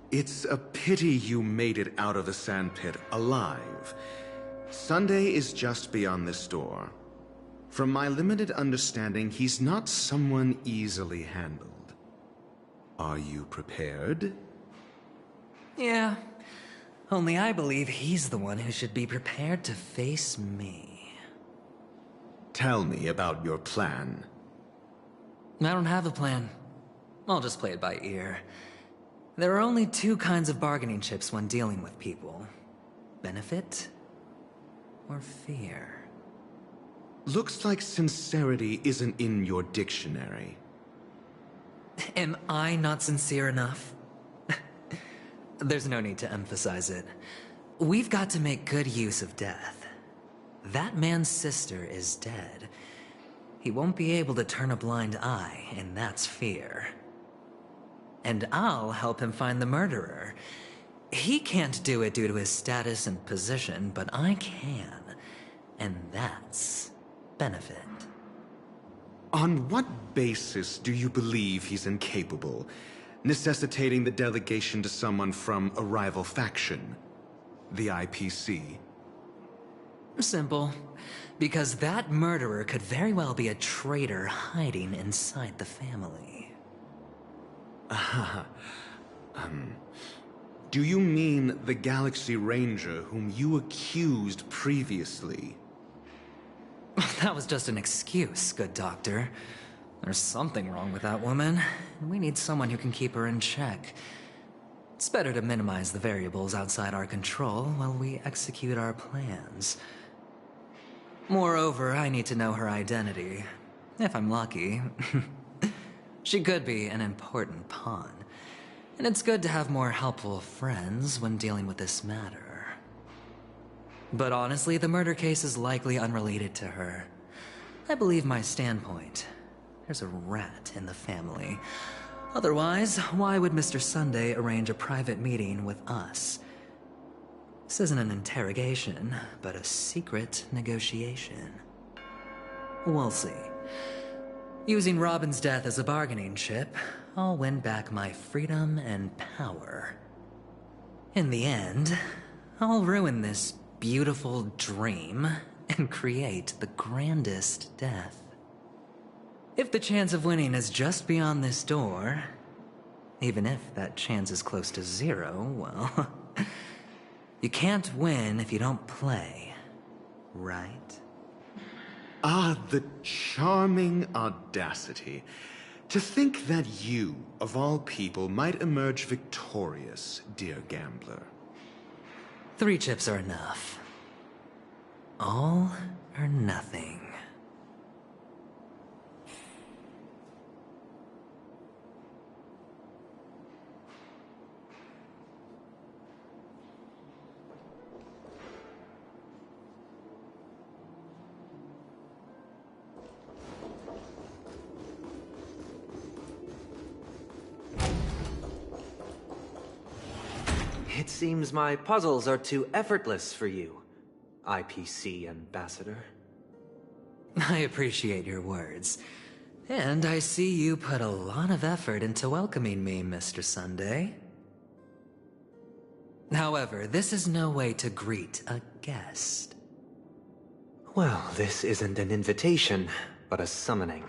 It's a pity you made it out of the sandpit alive. Sunday is just beyond this door. From my limited understanding, he's not someone easily handled. Are you prepared? Yeah. Only I believe he's the one who should be prepared to face me. Tell me about your plan. I don't have a plan. I'll just play it by ear. There are only two kinds of bargaining chips when dealing with people. Benefit or fear. Looks like sincerity isn't in your dictionary. Am I not sincere enough? There's no need to emphasize it. We've got to make good use of death. That man's sister is dead. He won't be able to turn a blind eye, and that's fear. And I'll help him find the murderer. He can't do it due to his status and position, but I can. And that's benefit. On what basis do you believe he's incapable, necessitating the delegation to someone from a rival faction? The IPC? Simple. Because that murderer could very well be a traitor hiding inside the family. Do you mean the Galaxy Ranger whom you accused previously? That was just an excuse, good doctor. There's something wrong with that woman, and we need someone who can keep her in check. It's better to minimize the variables outside our control while we execute our plans. Moreover, I need to know her identity. If I'm lucky. She could be an important pawn. And it's good to have more helpful friends when dealing with this matter. But honestly, the murder case is likely unrelated to her. I believe my standpoint. There's a rat in the family. Otherwise, why would Mr. Sunday arrange a private meeting with us? This isn't an interrogation, but a secret negotiation. We'll see. Using Robin's death as a bargaining chip, I'll win back my freedom and power. In the end, I'll ruin this beautiful dream and create the grandest death. If the chance of winning is just beyond this door, even if that chance is close to zero, well, you can't win if you don't play, right? Ah, the charming audacity. To think that you, of all people, might emerge victorious, dear gambler. 3 chips are enough. All or nothing. It seems my puzzles are too effortless for you, IPC Ambassador. I appreciate your words. And I see you put a lot of effort into welcoming me, Mr. Sunday. However, this is no way to greet a guest. Well, this isn't an invitation, but a summoning.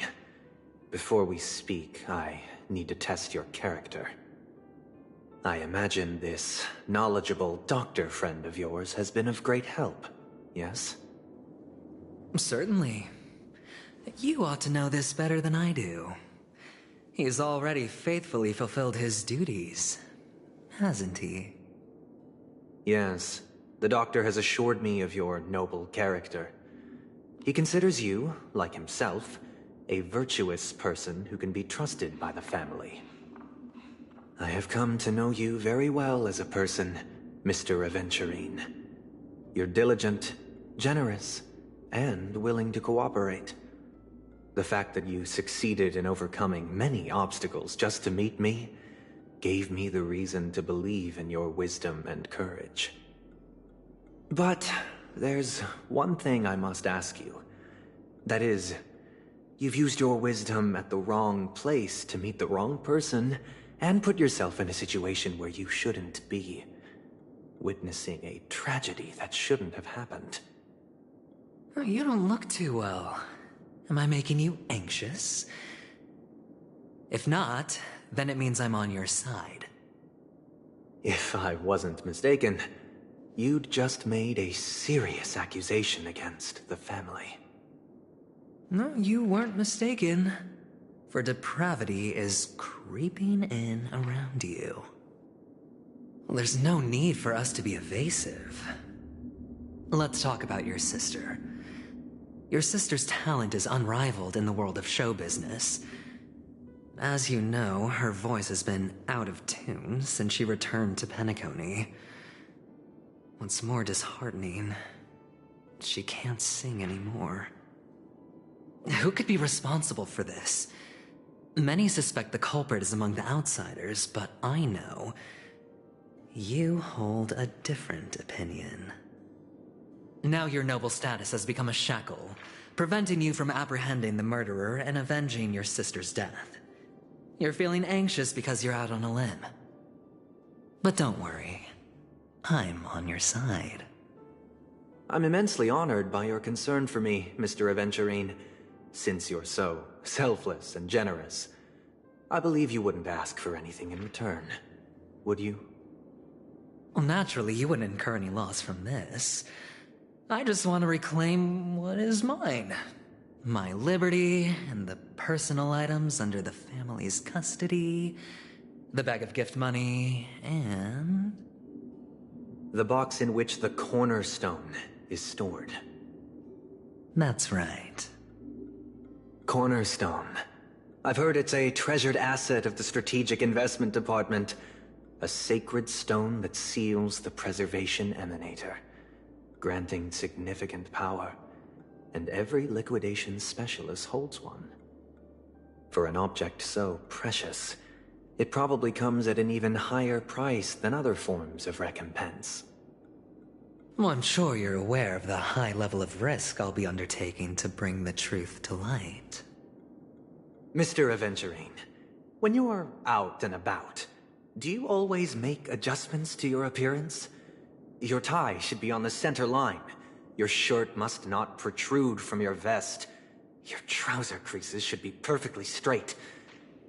Before we speak, I need to test your character. I imagine this knowledgeable doctor friend of yours has been of great help, yes? Certainly. You ought to know this better than I do. He's already faithfully fulfilled his duties, hasn't he? Yes, the doctor has assured me of your noble character. He considers you, like himself, a virtuous person who can be trusted by the family. I have come to know you very well as a person, Mr. Aventurine. You're diligent, generous, and willing to cooperate. The fact that you succeeded in overcoming many obstacles just to meet me gave me the reason to believe in your wisdom and courage. But there's one thing I must ask you. That is, you've used your wisdom at the wrong place to meet the wrong person and put yourself in a situation where you shouldn't be. Witnessing a tragedy that shouldn't have happened. You don't look too well. Am I making you anxious? If not, then it means I'm on your side. If I wasn't mistaken, you'd just made a serious accusation against the family. No, you weren't mistaken. For depravity is creeping in around you. Well, there's no need for us to be evasive. Let's talk about your sister. Your sister's talent is unrivaled in the world of show business. As you know, her voice has been out of tune since she returned to Penacony. What's more disheartening, she can't sing anymore. Who could be responsible for this? Many suspect the culprit is among the outsiders, but I know you hold a different opinion. Now your noble status has become a shackle, preventing you from apprehending the murderer and avenging your sister's death. You're feeling anxious because you're out on a limb. But don't worry, I'm on your side. I'm immensely honored by your concern for me, Mr. Aventurine. Since you're so selfless and generous, I believe you wouldn't ask for anything in return, would you? Well, naturally, you wouldn't incur any loss from this. I just want to reclaim what is mine. My liberty and the personal items under the family's custody, the bag of gift money, and... the box in which the cornerstone is stored. That's right. Cornerstone. I've heard it's a treasured asset of the Strategic Investment Department. A sacred stone that seals the Preservation Emanator, granting significant power, and every liquidation specialist holds one. For an object so precious, it probably comes at an even higher price than other forms of recompense. Well, I'm sure you're aware of the high level of risk I'll be undertaking to bring the truth to light. Mr. Aventurine, when you are out and about, do you always make adjustments to your appearance? Your tie should be on the center line. Your shirt must not protrude from your vest. Your trouser creases should be perfectly straight,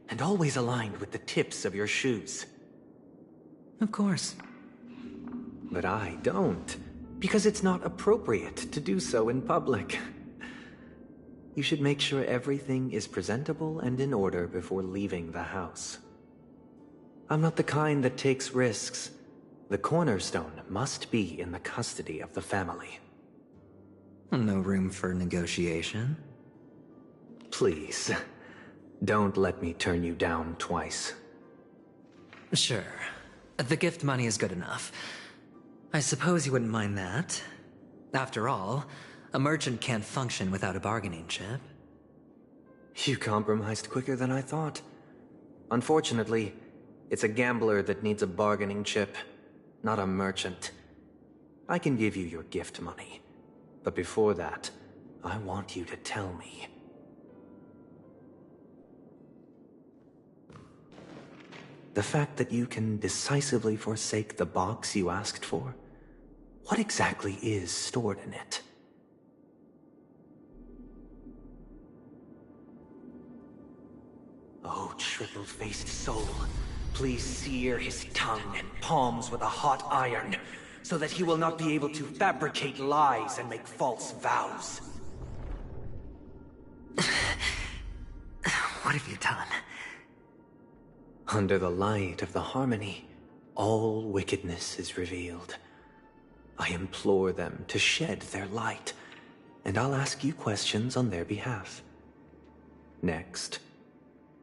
and always aligned with the tips of your shoes. Of course. But I don't, because it's not appropriate to do so in public. You should make sure everything is presentable and in order before leaving the house. I'm not the kind that takes risks. The cornerstone must be in the custody of the family. No room for negotiation. Please, don't let me turn you down twice. Sure. The gift money is good enough. I suppose you wouldn't mind that. After all, a merchant can't function without a bargaining chip. You compromised quicker than I thought. Unfortunately, it's a gambler that needs a bargaining chip, not a merchant. I can give you your gift money, but before that, I want you to tell me. The fact that you can decisively forsake the box you asked for, what exactly is stored in it? Oh, triple-faced soul, please sear his tongue and palms with a hot iron, so that he will not be able to fabricate lies and make false vows. What have you done? Under the light of the harmony, all wickedness is revealed. I implore them to shed their light, and I'll ask you questions on their behalf. Next,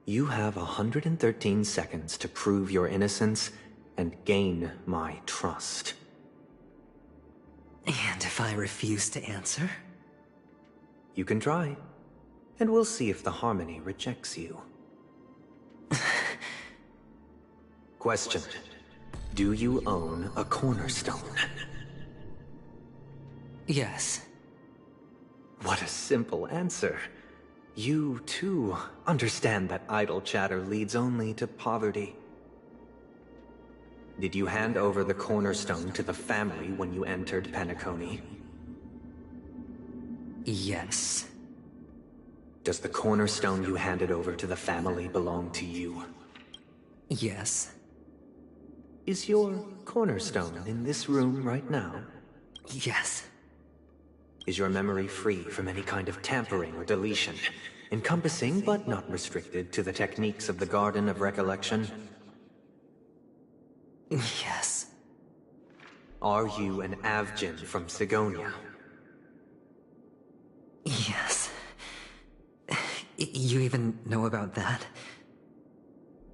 you have 113 seconds to prove your innocence and gain my trust. And if I refuse to answer? You can try, and we'll see if the harmony rejects you. Question: do you own a cornerstone? Yes. What a simple answer. You, too, understand that idle chatter leads only to poverty. Did you hand over the cornerstone to the family when you entered Penacony? Yes. Does the cornerstone you handed over to the family belong to you? Yes. Is your cornerstone in this room right now? Yes. Is your memory free from any kind of tampering or deletion, encompassing but not restricted to the techniques of the Garden of Recollection? Yes. Are you an Avgin from Sigonia? Yes. You even know about that?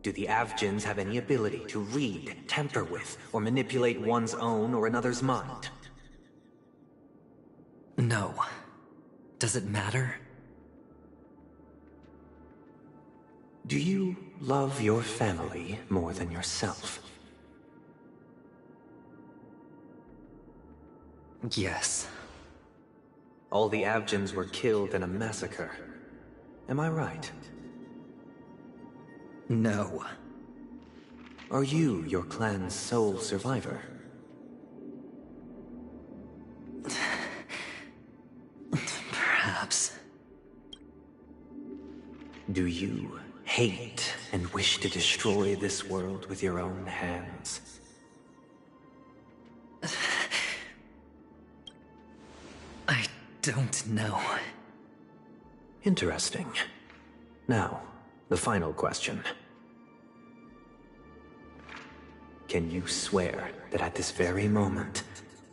Do the Avgins have any ability to read, tamper with, or manipulate one's own or another's mind? No. Does it matter? Do you love your family more than yourself? Yes. All the Avgins were killed in a massacre. Am I right? No. Are you your clan's sole survivor? Perhaps. Do you hate and wish to destroy this world with your own hands? I don't know. Interesting. Now, the final question. Can you swear that at this very moment,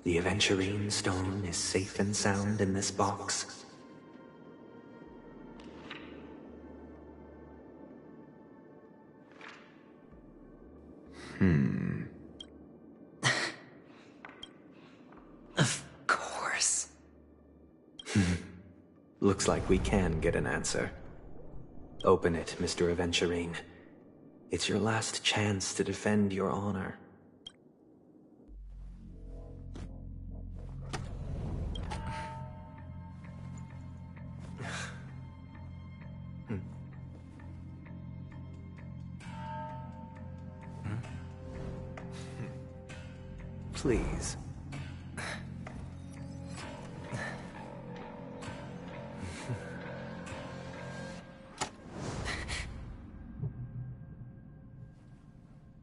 the Aventurine stone is safe and sound in this box? Of course. Looks like we can get an answer. Open it, Mr. Aventurine. It's your last chance to defend your honor. Please.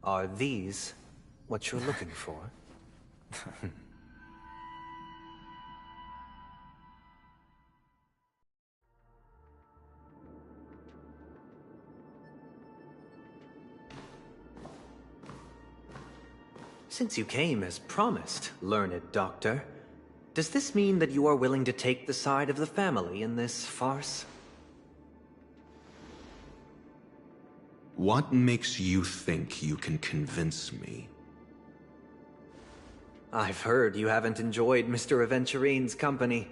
Are these what you're looking for? Since you came as promised, learned doctor, does this mean that you are willing to take the side of the family in this farce? What makes you think you can convince me? I've heard you haven't enjoyed Mr. Aventurine's company.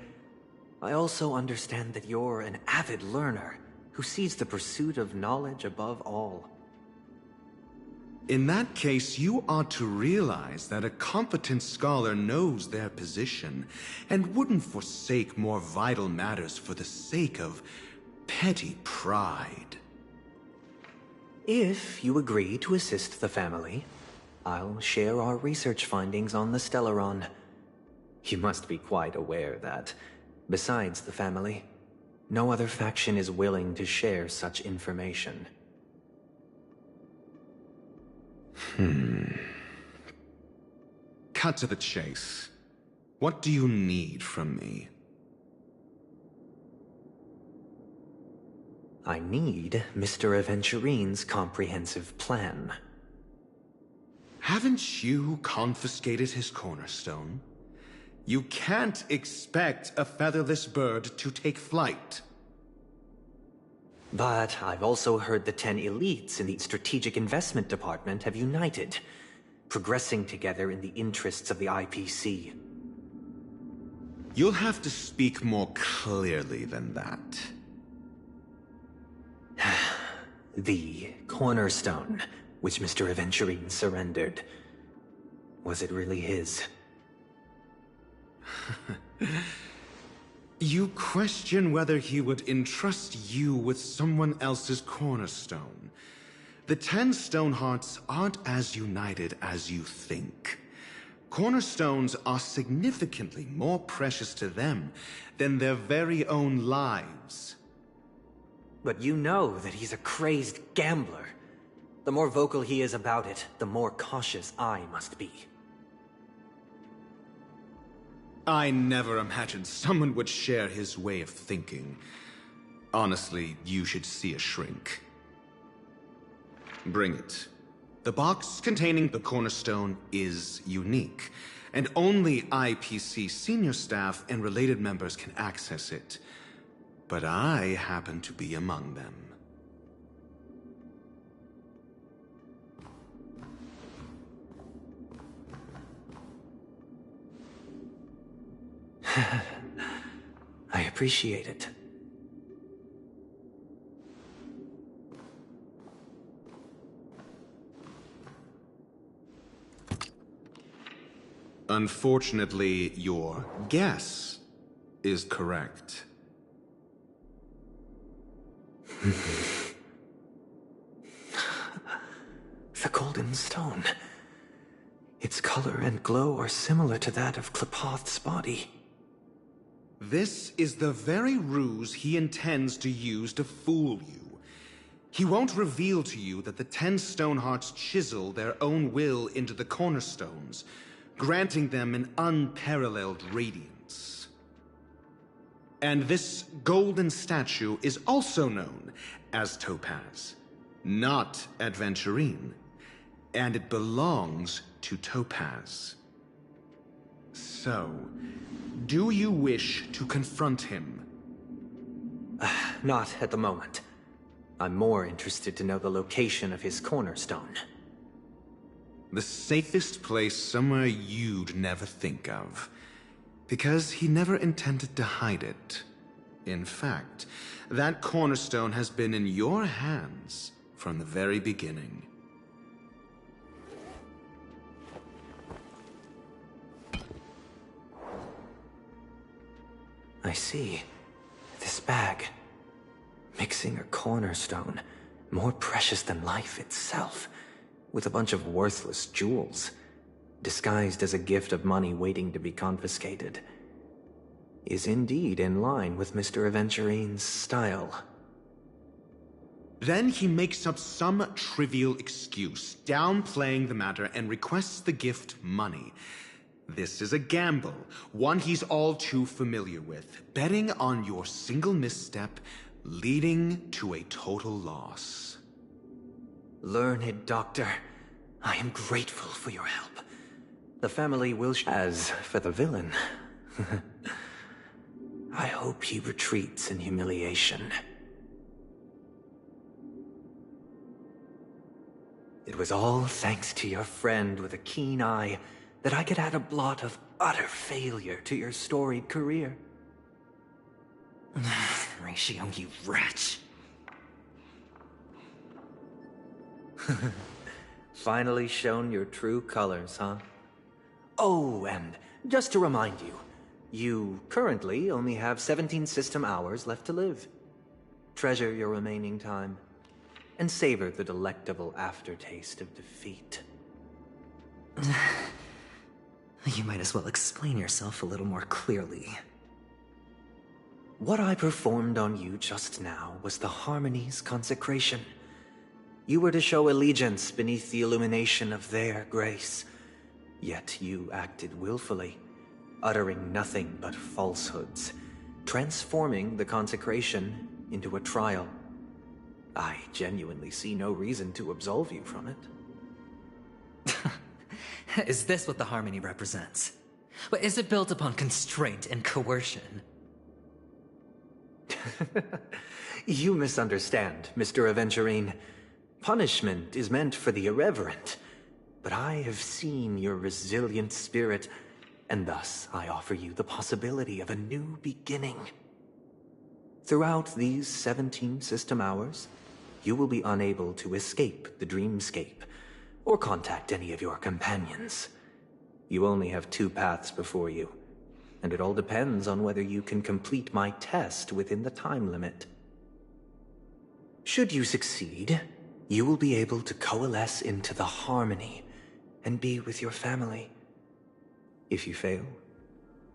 I also understand that you're an avid learner who sees the pursuit of knowledge above all. In that case, you ought to realize that a competent scholar knows their position and wouldn't forsake more vital matters for the sake of petty pride. If you agree to assist the family, I'll share our research findings on the Stellaron. You must be quite aware that, besides the family, no other faction is willing to share such information. Cut to the chase. What do you need from me? I need Mr. Aventurine's comprehensive plan. Haven't you confiscated his cornerstone? You can't expect a featherless bird to take flight. But I've also heard the 10 elites in the Strategic Investment Department have united, progressing together in the interests of the IPC. You'll have to speak more clearly than that. The cornerstone, which Mr. Aventurine surrendered. Was it really his? You question whether he would entrust you with someone else's cornerstone. The 10 Stonehearts aren't as united as you think. Cornerstones are significantly more precious to them than their very own lives. But you know that he's a crazed gambler. The more vocal he is about it, the more cautious I must be. I never imagined someone would share his way of thinking. Honestly, you should see a shrink. Bring it. The box containing the cornerstone is unique, and only IPC senior staff and related members can access it. But I happen to be among them. I appreciate it. Unfortunately, your guess is correct. The golden stone. Its color and glow are similar to that of Klepoth's body. This is the very ruse he intends to use to fool you. He won't reveal to you that the 10 Stonehearts chisel their own will into the cornerstones, granting them an unparalleled radiance. And this golden statue is also known as Topaz, not Adventurine, and it belongs to Topaz. So, do you wish to confront him? Not at the moment. I'm more interested to know the location of his cornerstone. The safest place somewhere you'd never think of. Because he never intended to hide it. In fact, that cornerstone has been in your hands from the very beginning. I see. This bag. Mixing a cornerstone, more precious than life itself, with a bunch of worthless jewels, disguised as a gift of money waiting to be confiscated, is indeed in line with Mr. Aventurine's style. Then he makes up some trivial excuse, downplaying the matter, and requests the gift money. This is a gamble, one he's all too familiar with, betting on your single misstep, leading to a total loss. Learned Doctor, I am grateful for your help. The family will As for the villain, I hope he retreats in humiliation. It was all thanks to your friend with a keen eye that I could add a blot of utter failure to your storied career. Ratio, you wretch. Finally shown your true colors, huh? Oh, and just to remind you, you currently only have 17 system hours left to live. Treasure your remaining time, and savor the delectable aftertaste of defeat. You might as well explain yourself a little more clearly. What I performed on you just now was the Harmony's consecration. You were to show allegiance beneath the illumination of their grace. Yet you acted willfully, uttering nothing but falsehoods, transforming the consecration into a trial. I genuinely see no reason to absolve you from it. Is this what the Harmony represents? But is it built upon constraint and coercion? You misunderstand, Mr. Aventurine. Punishment is meant for the irreverent, but I have seen your resilient spirit, and thus I offer you the possibility of a new beginning. Throughout these 17 system hours, you will be unable to escape the dreamscape, or contact any of your companions. You only have 2 paths before you, and it all depends on whether you can complete my test within the time limit. Should you succeed, you will be able to coalesce into the harmony and be with your family. If you fail,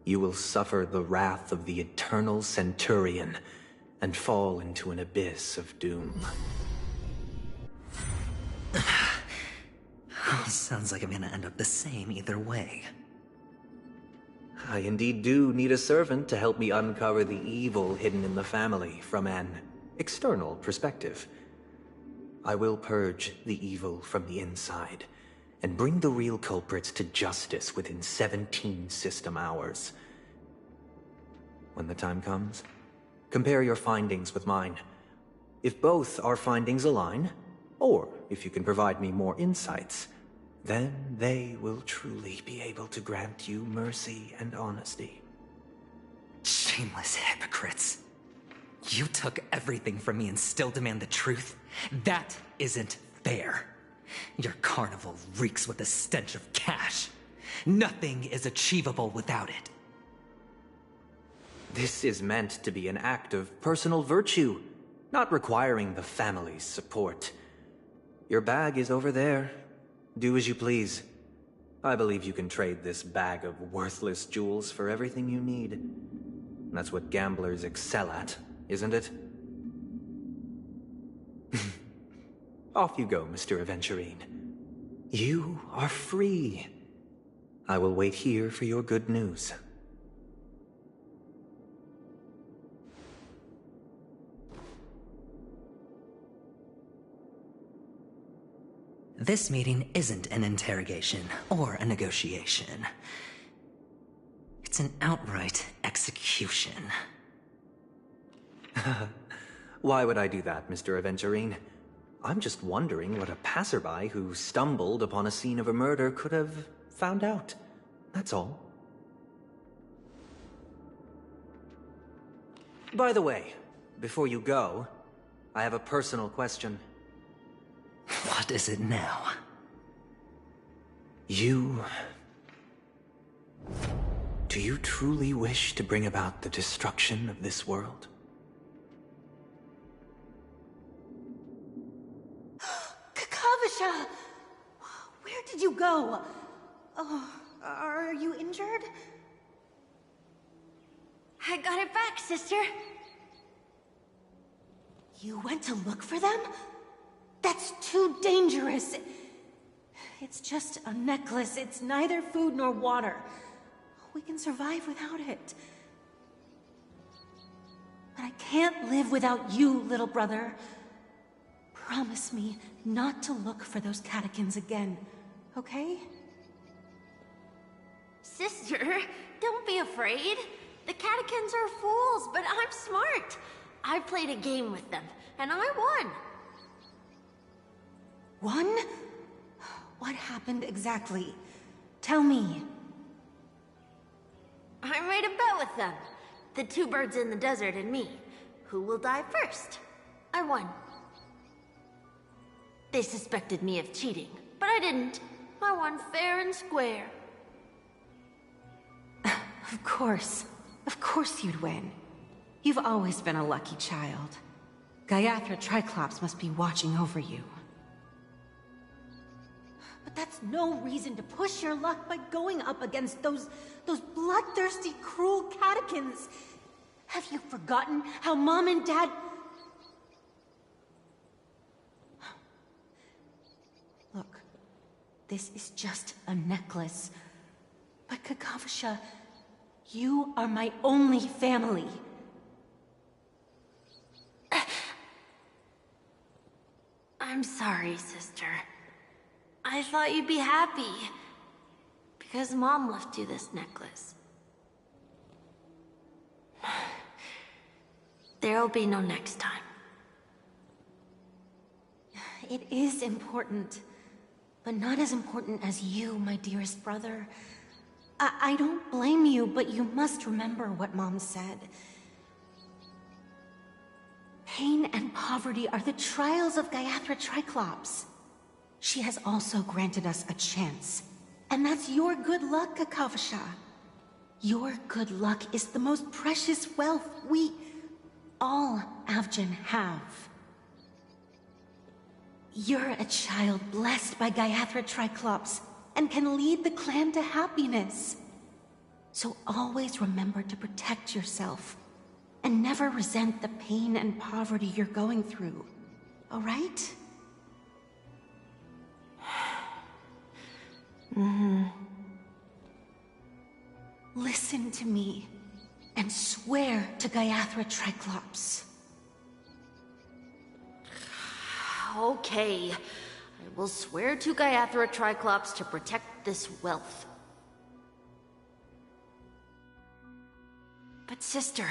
you will suffer the wrath of the eternal Centurion and fall into an abyss of doom. Sounds like I'm gonna end up the same either way. I indeed do need a servant to help me uncover the evil hidden in the family from an external perspective. I will purge the evil from the inside and bring the real culprits to justice within 17 system hours. When the time comes, compare your findings with mine. If both our findings align, or if you can provide me more insights, then they will truly be able to grant you mercy and honesty. Shameless hypocrites. You took everything from me and still demand the truth? That isn't fair. Your carnival reeks with the stench of cash. Nothing is achievable without it. This is meant to be an act of personal virtue, not requiring the family's support. Your bag is over there. Do as you please. I believe you can trade this bag of worthless jewels for everything you need. That's what gamblers excel at, isn't it? Off you go, Mr. Aventurine. You are free. I will wait here for your good news. This meeting isn't an interrogation or a negotiation. It's an outright execution. Why would I do that, Mr. Aventurine? I'm just wondering what a passerby who stumbled upon a scene of a murder could have found out. That's all. By the way, before you go, I have a personal question. What is it now? Do you truly wish to bring about the destruction of this world? Kakavasha! Where did you go? Oh, are you injured? I got it back, sister. You went to look for them? That's too dangerous. It's just a necklace. It's neither food nor water. We can survive without it. But I can't live without you, little brother. Promise me not to look for those catechins again, okay? Sister, don't be afraid. The catechins are fools, but I'm smart. I played a game with them, and I won. Won? What happened exactly? Tell me. I made a bet with them. The two birds in the desert and me. Who will die first? I won. They suspected me of cheating, but I didn't. I won fair and square. Of course. Of course you'd win. You've always been a lucky child. Gaiathra Triclops must be watching over you. But that's no reason to push your luck by going up against those bloodthirsty, cruel catechins. Have you forgotten how Mom and Dad... Look, this is just a necklace. But Kakavasha, you are my only family. I'm sorry, sister. I thought you'd be happy. Because Mom left you this necklace. There'll be no next time. It is important. But not as important as you, my dearest brother. I don't blame you, but you must remember what Mom said. Pain and poverty are the trials of Gaiathra Triclops. She has also granted us a chance. And that's your good luck, Kakavasha. Your good luck is the most precious wealth we all Avgin have. You're a child blessed by Gaiathra Triclops and can lead the clan to happiness. So always remember to protect yourself and never resent the pain and poverty you're going through, all right? Listen to me and swear to Gaiathra Triclops. Okay. I will swear to Gaiathra Triclops to protect this wealth. But sister,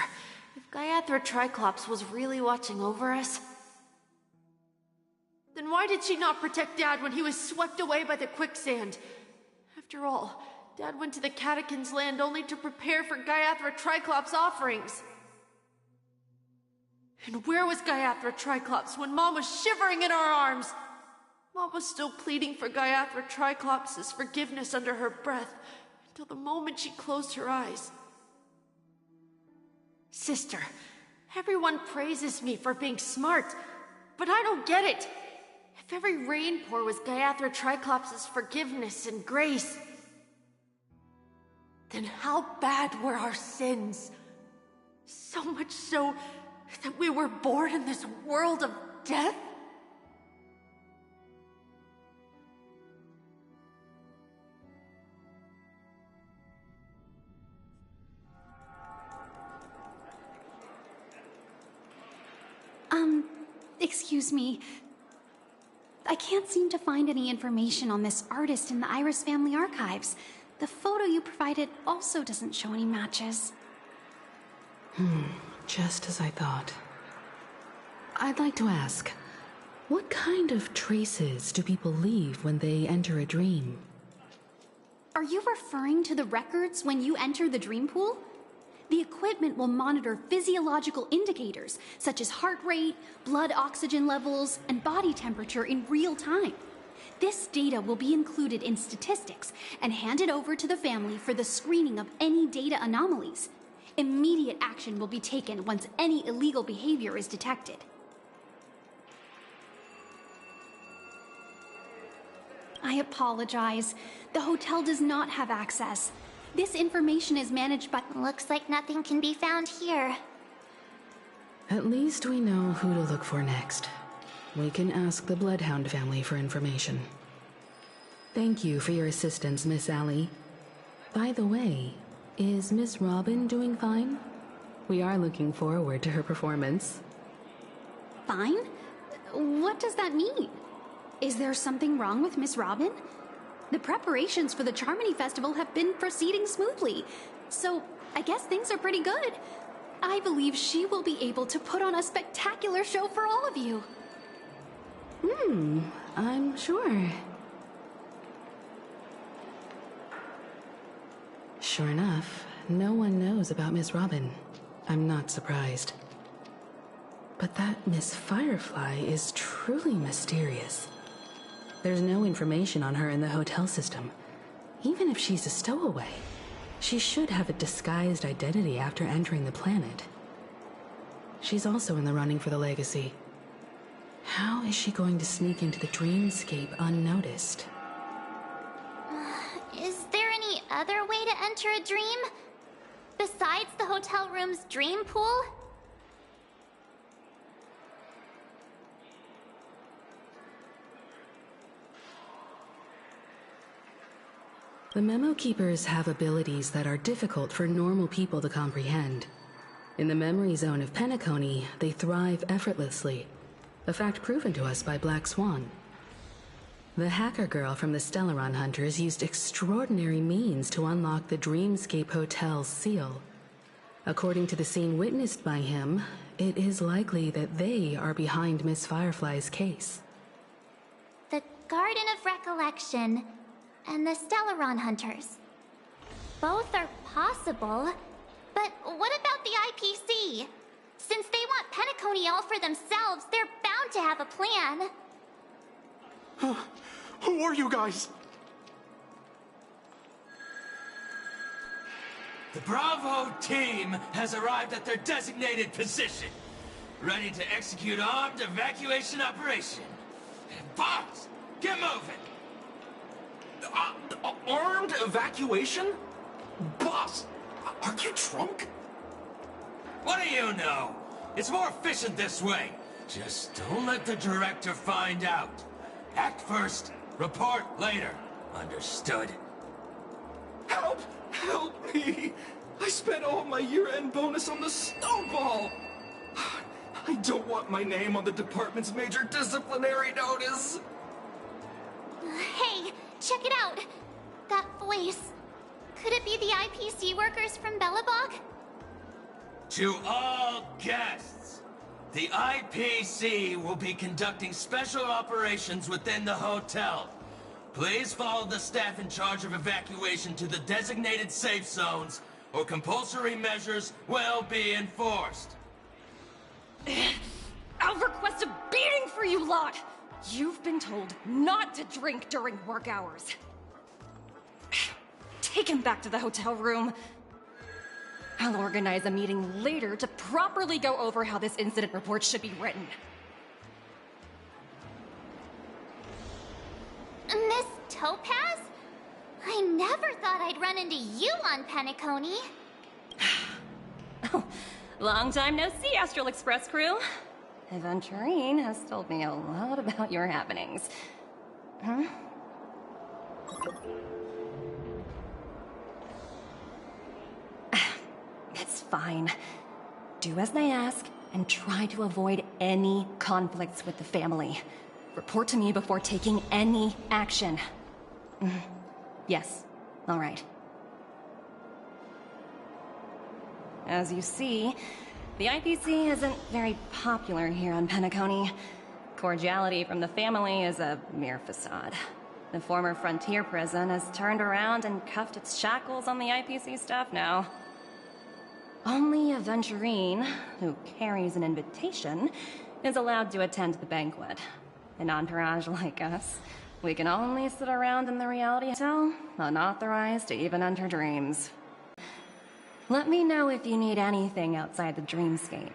if Gaiathra Triclops was really watching over us, then why did she not protect Dad when he was swept away by the quicksand? After all, Dad went to the Catechins' land only to prepare for Gaiathra Triclops' offerings. And where was Gaiathra Triclops when Mom was shivering in our arms? Mom was still pleading for Gaiathra Triclops' forgiveness under her breath until the moment she closed her eyes. Sister, everyone praises me for being smart, but I don't get it. If every rain pour was Gaiathra Triclops' forgiveness and grace, then how bad were our sins? So much so that we were born in this world of death? Excuse me. I can't seem to find any information on this artist in the Iris family archives. The photo you provided also doesn't show any matches. Just as I thought. I'd like to ask, what kind of traces do people leave when they enter a dream? Are you referring to the records when you enter the dream pool? The equipment will monitor physiological indicators, such as heart rate, blood oxygen levels, and body temperature in real time. This data will be included in statistics and handed over to the family for the screening of any data anomalies. Immediate action will be taken once any illegal behavior is detected. I apologize. The hotel does not have access. This information is managed by— Looks like nothing can be found here. At least we know who to look for next. We can ask the Bloodhound family for information. Thank you for your assistance, Miss Allie. By the way, is Miss Robin doing fine? We are looking forward to her performance. Fine? What does that mean? Is there something wrong with Miss Robin? The preparations for the Charmony Festival have been proceeding smoothly, so I guess things are pretty good. I believe she will be able to put on a spectacular show for all of you. I'm sure. Sure enough, no one knows about Miss Robin. I'm not surprised. But that Miss Firefly is truly mysterious. There's no information on her in the hotel system. Even if she's a stowaway, she should have a disguised identity after entering the planet. She's also in the running for the legacy. How is she going to sneak into the dreamscape unnoticed? Is there any other way to enter a dream? Besides the hotel room's dream pool? The Memo Keepers have abilities that are difficult for normal people to comprehend. In the memory zone of Penacony, they thrive effortlessly, a fact proven to us by Black Swan. The hacker girl from the Stellaron Hunters used extraordinary means to unlock the Dreamscape Hotel's seal. According to the scene witnessed by him, it is likely that they are behind Miss Firefly's case. The Garden of Recollection and the Stellaron Hunters. Both are possible, but what about the IPC? Since they want Penacony all for themselves, they're bound to have a plan. Who are you guys? The Bravo team has arrived at their designated position, ready to execute armed evacuation operation. Boss, get moving! Armed evacuation? Boss, are you drunk? What do you know? It's more efficient this way. Just don't let the director find out. Act first, report later. Understood? Help! Help me! I spent all my year-end bonus on the snowball! I don't want my name on the department's major disciplinary notice! Hey, check it out! That voice. Could it be the IPC workers from Bellabog? To all guests, the IPC will be conducting special operations within the hotel. Please follow the staff in charge of evacuation to the designated safe zones, or compulsory measures will be enforced. I'll request a beating for you lot! You've been told not to drink during work hours. Take him back to the hotel room. I'll organize a meeting later to properly go over how this incident report should be written. Miss Topaz? I never thought I'd run into you on Penacony. Oh, long time no see, Astral Express crew. Aventurine has told me a lot about your happenings. Huh? It's fine. Do as they ask, and try to avoid any conflicts with the family. Report to me before taking any action. Yes. All right. As you see, the IPC isn't very popular here on Penacony. Cordiality from the family is a mere facade. The former frontier prison has turned around and cuffed its shackles on the IPC staff now. Only Aventurine, who carries an invitation, is allowed to attend the banquet. An entourage like us, we can only sit around in the reality hotel, unauthorized to even enter dreams. Let me know if you need anything outside the dreamscape.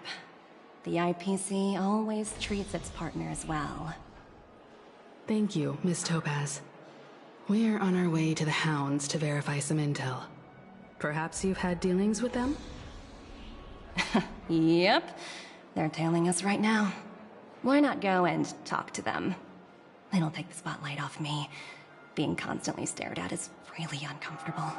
The IPC always treats its partners well. Thank you, Miss Topaz. We're on our way to the Hounds to verify some intel. Perhaps you've had dealings with them? Yep. They're tailing us right now. Why not go and talk to them? It'll take the spotlight off me. Being constantly stared at is really uncomfortable.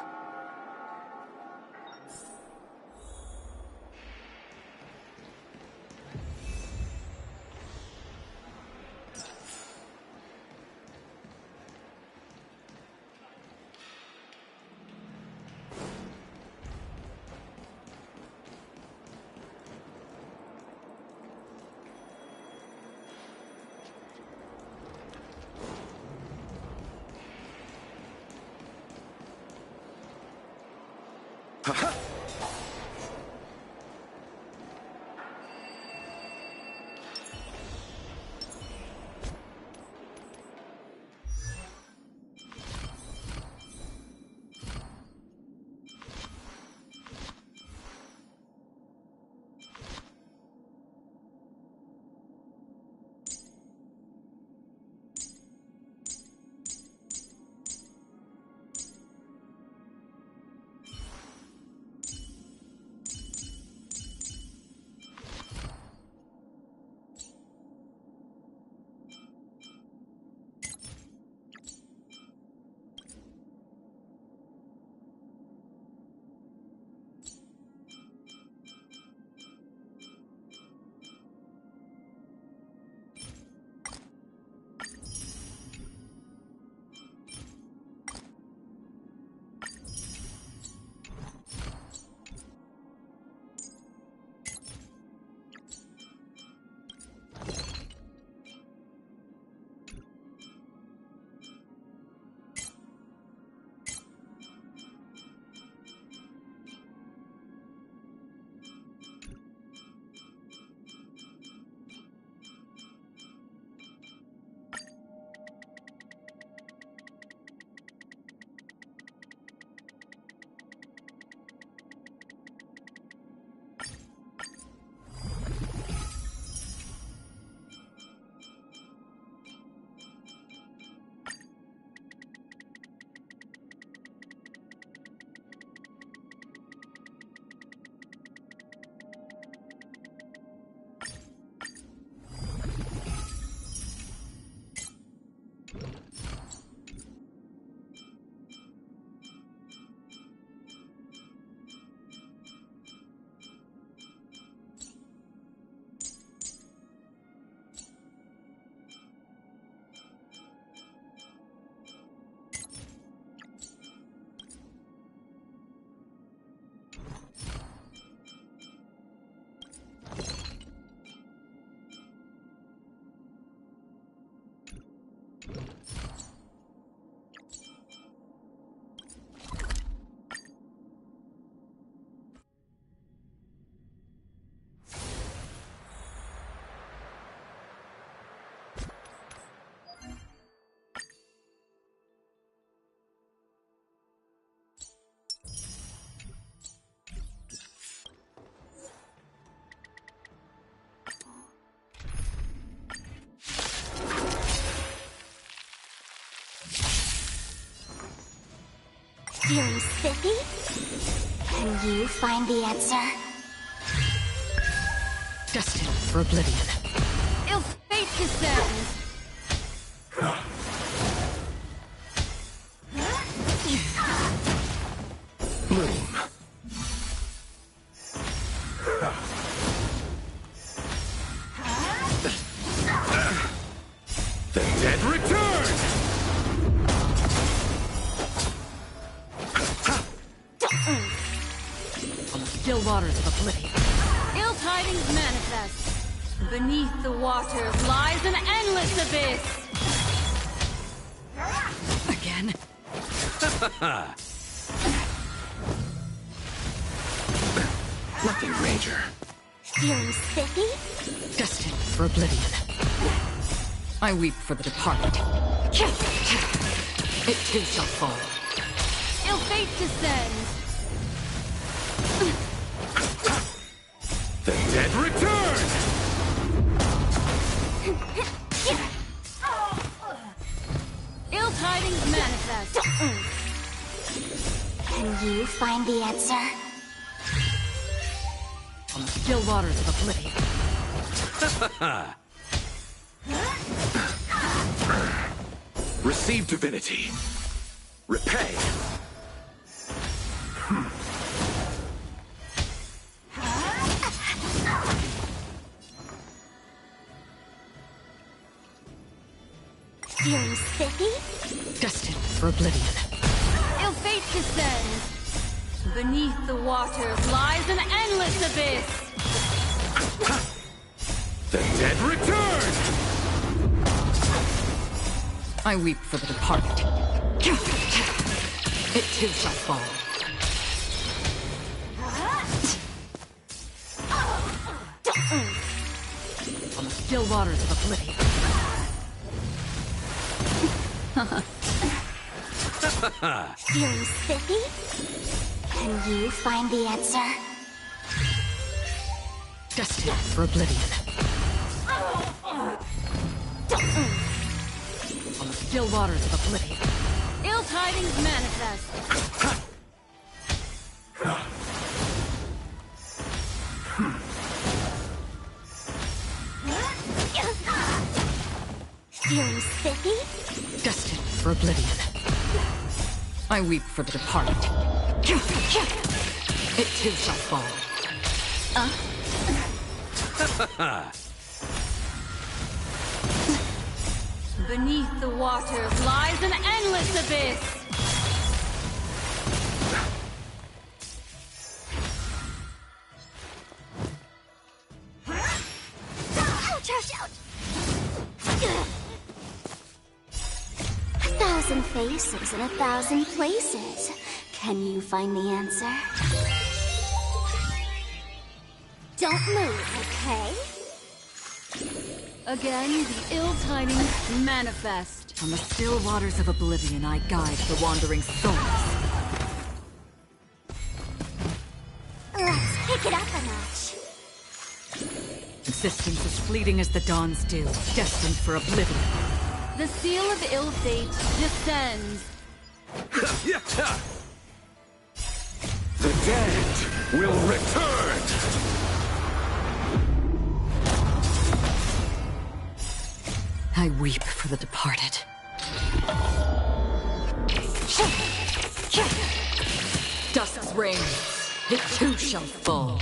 Feeling spiffy? Can you find the answer? Destined for oblivion. Ill fate descends! Bloom. The dead return! On the still waters of oblivion. Ill tidings manifest. Beneath the waters lies an endless abyss! Again? Nothing major. Feeling spiffy? Destined for oblivion. I weep for the departed. It too shall fall. Ill fate descends! The dead return! Ill tidings manifest. Can you find the answer? On the still waters of oblivion. Receive divinity. Repay. Feeling spiffy? Destined for oblivion. Ill fate descends. Beneath the waters lies an endless abyss. The dead return! I weep for the departed. It too shall fall. On the still waters of oblivion. Feeling spiffy? Can you find the answer? Destined for oblivion. On the still waters of oblivion. Ill tidings manifest. Feeling spiffy? Destined for oblivion. I weep for the departed. It too shall fall. Beneath the waters lies an endless abyss. Ouch, ouch, ouch! 1,000 faces in 1,000 places. Can you find the answer? Don't move, okay? Again, the ill tidings manifest. On the still waters of oblivion, I guide the wandering souls. Let's kick it up a notch. Existence as fleeting as the dawn's dew, destined for oblivion. The seal of ill fate descends. The dead will return! I weep for the departed. Dusk's reign, it too shall fall.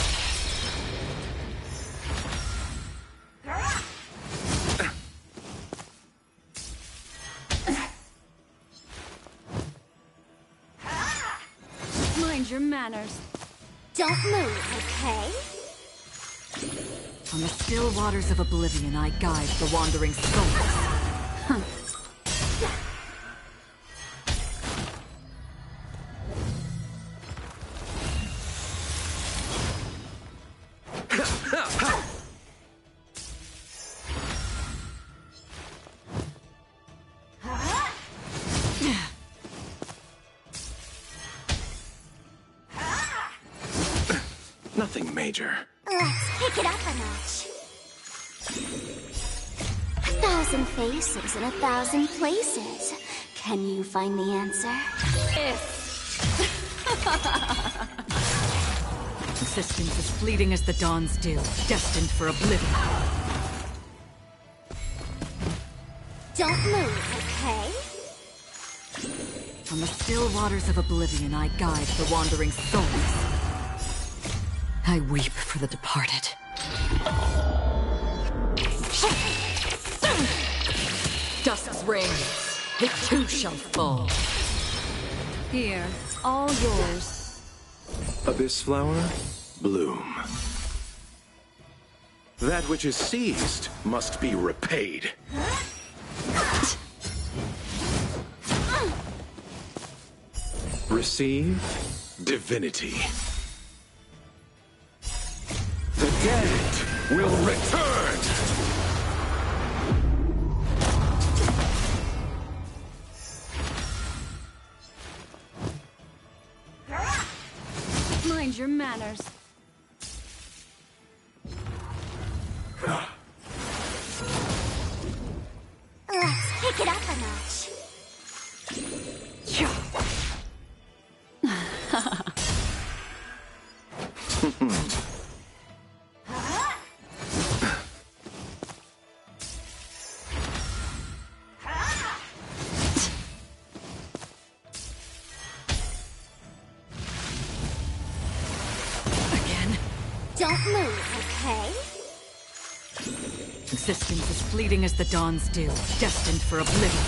Mind your manners. Don't move, okay? On the still waters of oblivion, I guide the wandering souls. Nothing major. Let's kick it up a notch. 1,000 faces in 1,000 places. Can you find the answer? Yes. Existence as fleeting as the dawn's dew, destined for oblivion. Don't move, okay? On the still waters of oblivion, I guide the wandering souls. I weep for the departed. Dusk's reign, it too shall fall. Here, all yours. Abyss flower, bloom. That which is seized must be repaid. Receive divinity. The dead will return! Mind your manners. Let's kick it up a notch. Don't move, okay? Existence as fleeting as the dawn's dew, destined for oblivion.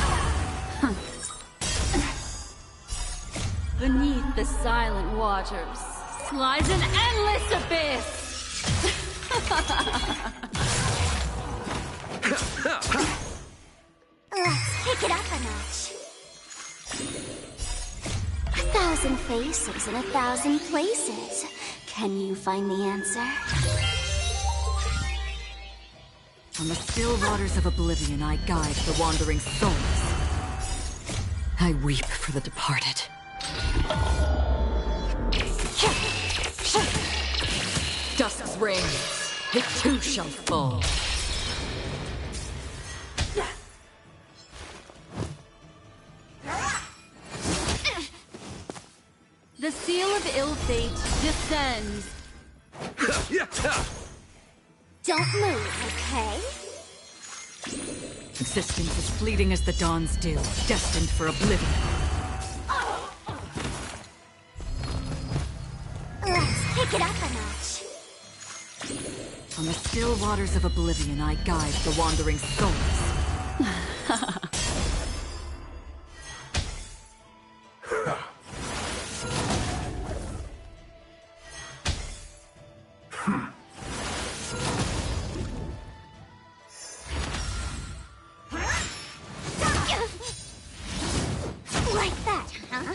Beneath the silent waters lies an endless abyss! Let's kick it up a notch. 1,000 faces in 1,000 places. Can you find the answer? On the still waters of oblivion, I guide the wandering souls. I weep for the departed. Dusk's reign, it too shall fall. The seal of ill fate descends. Don't move, okay? Existence as fleeting as the dawn's dew, destined for oblivion. Let's kick it up a notch. On the still waters of oblivion, I guide the wandering souls. Like that, huh?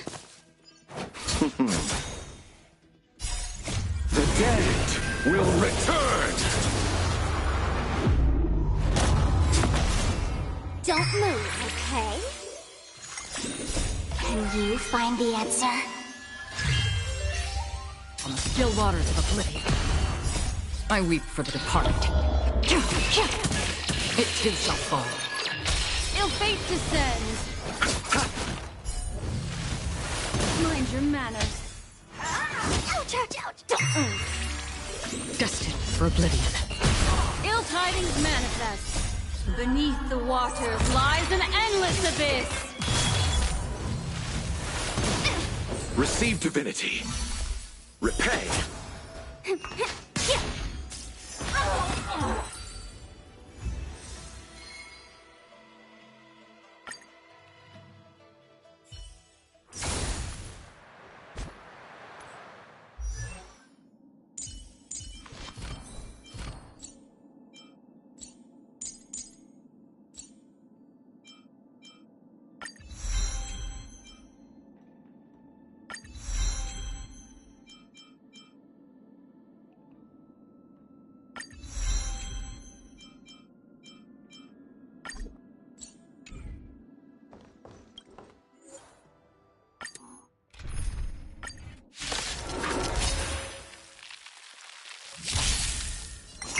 The dead will return! Don't move, okay? Can you find the answer? On the still waters of oblivion, I weep for the departed. It too shall fall. Ill fate descends. Mind your manners. Ouch, ouch, ouch! Don't move. Destined for oblivion. Ill tidings manifest. Beneath the waters lies an endless abyss. Receive divinity. Repay.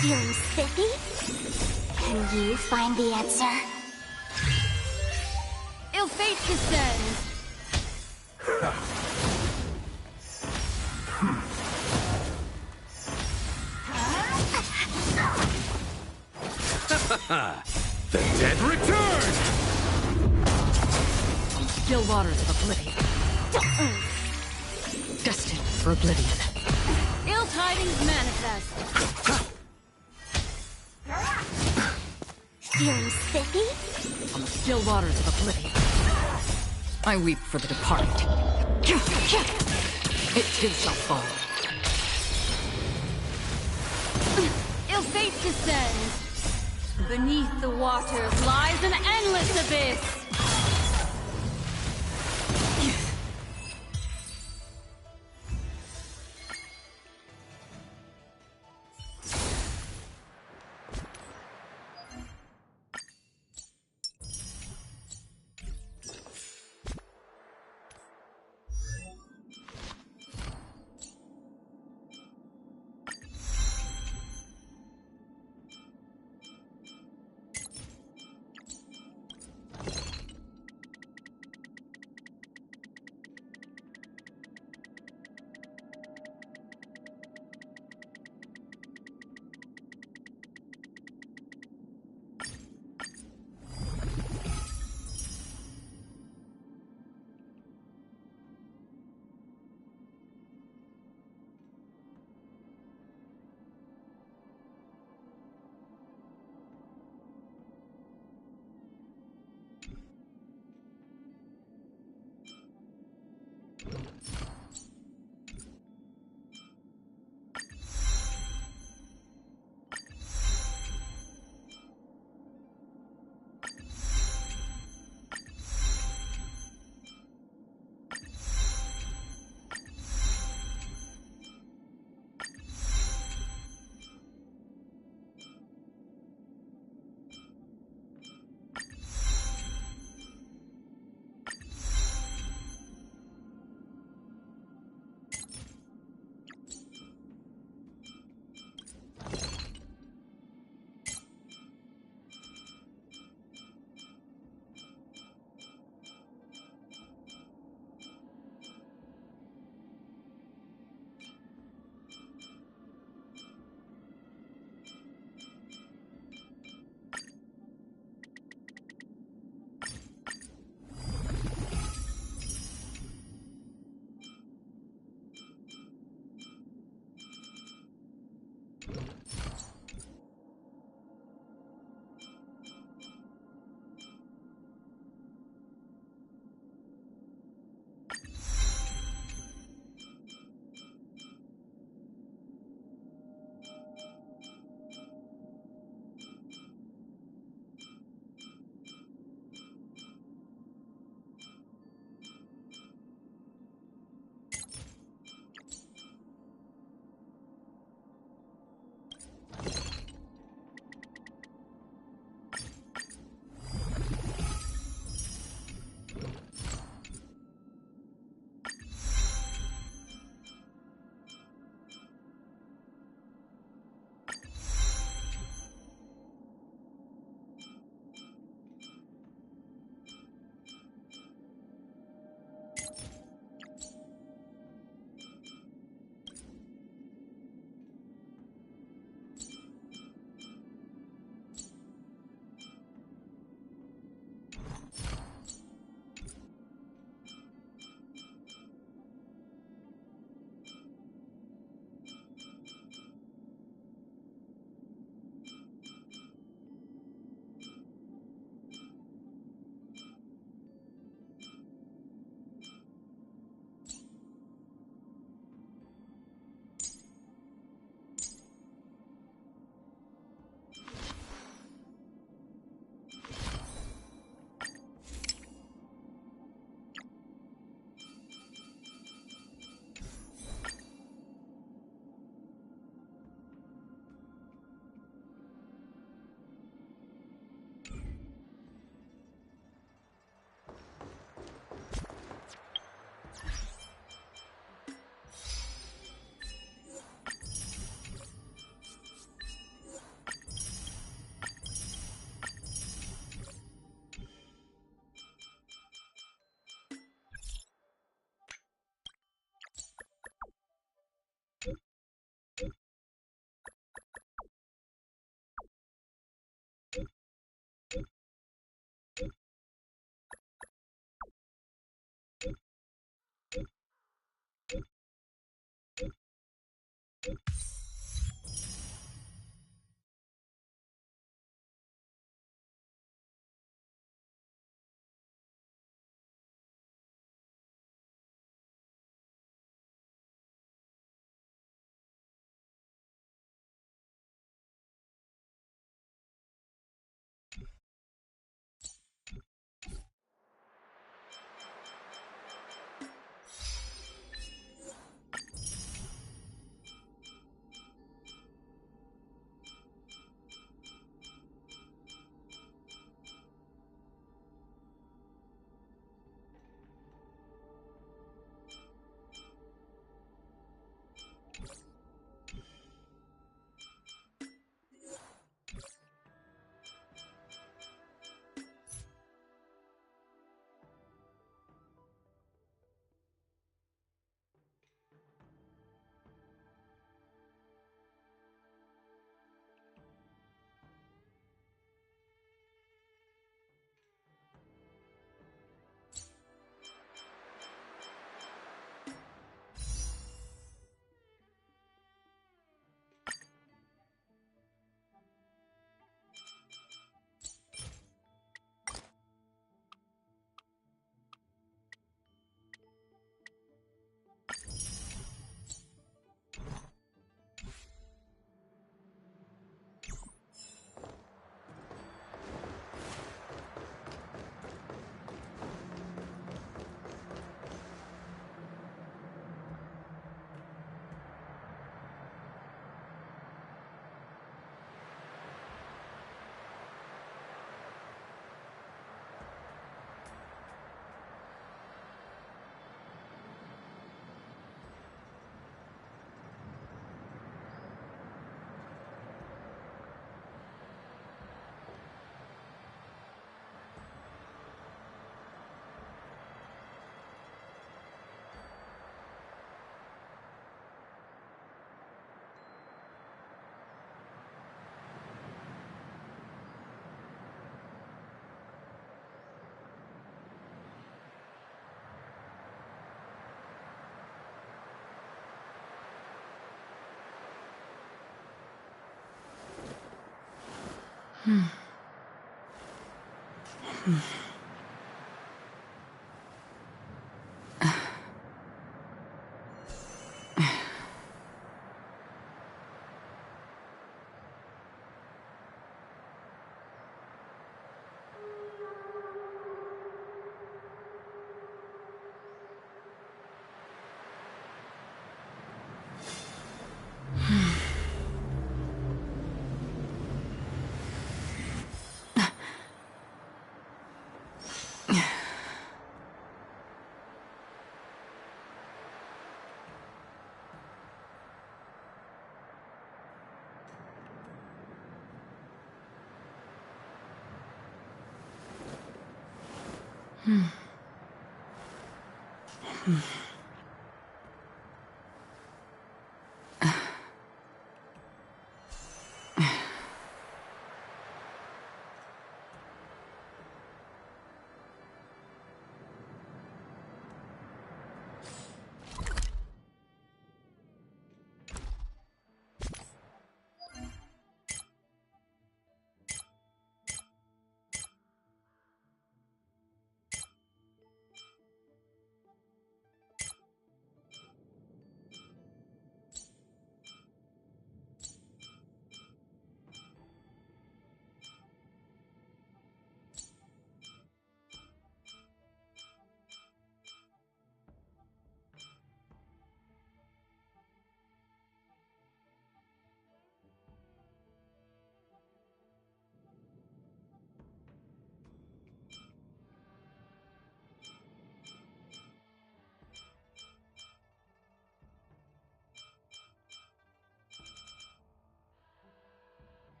Feeling spiffy? Can you find the answer? Ill fate descends. The dead return! From still waters of oblivion. Destined for oblivion. Ill tidings manifest. Feeling spiffy? From still waters of oblivion. I weep for the departed. It too shall fall. Ill fate descends. Beneath the waters lies an endless abyss.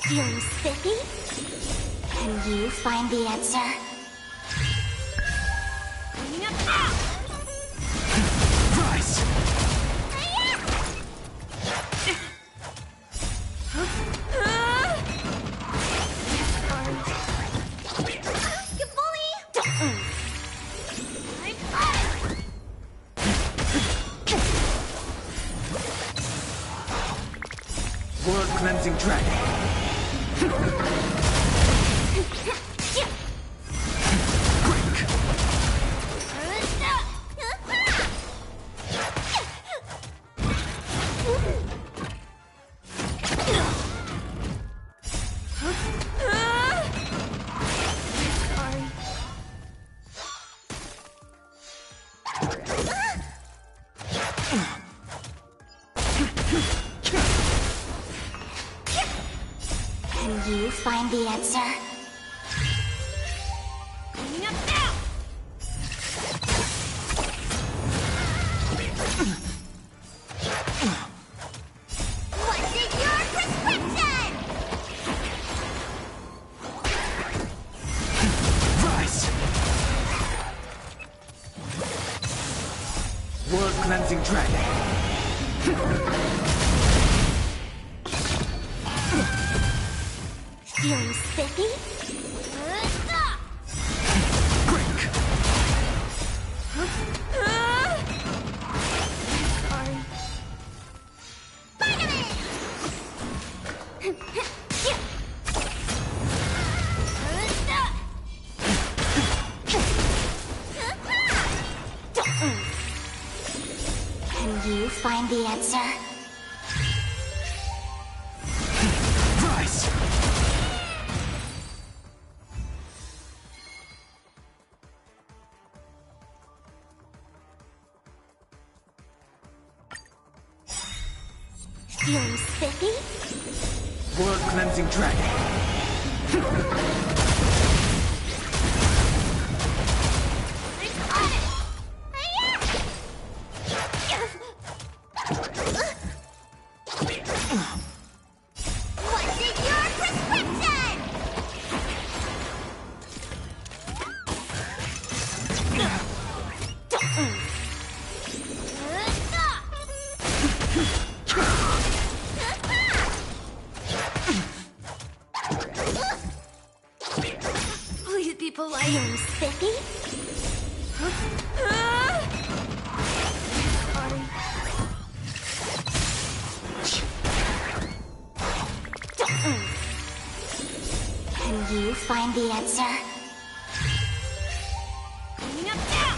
Feeling spiffy? Can you find the answer? Coming up now! Rise! You bully! World cleansing dragon. Can you find the answer? Coming up now! What's in your prescription? Rise! World cleansing dragon. Feeling spiffy? Can you find the answer? Rise! Feeling spiffy? World cleansing dragon. What's in your prescription? Please be polite. Feeling spiffy? Can you find the answer? Coming up now!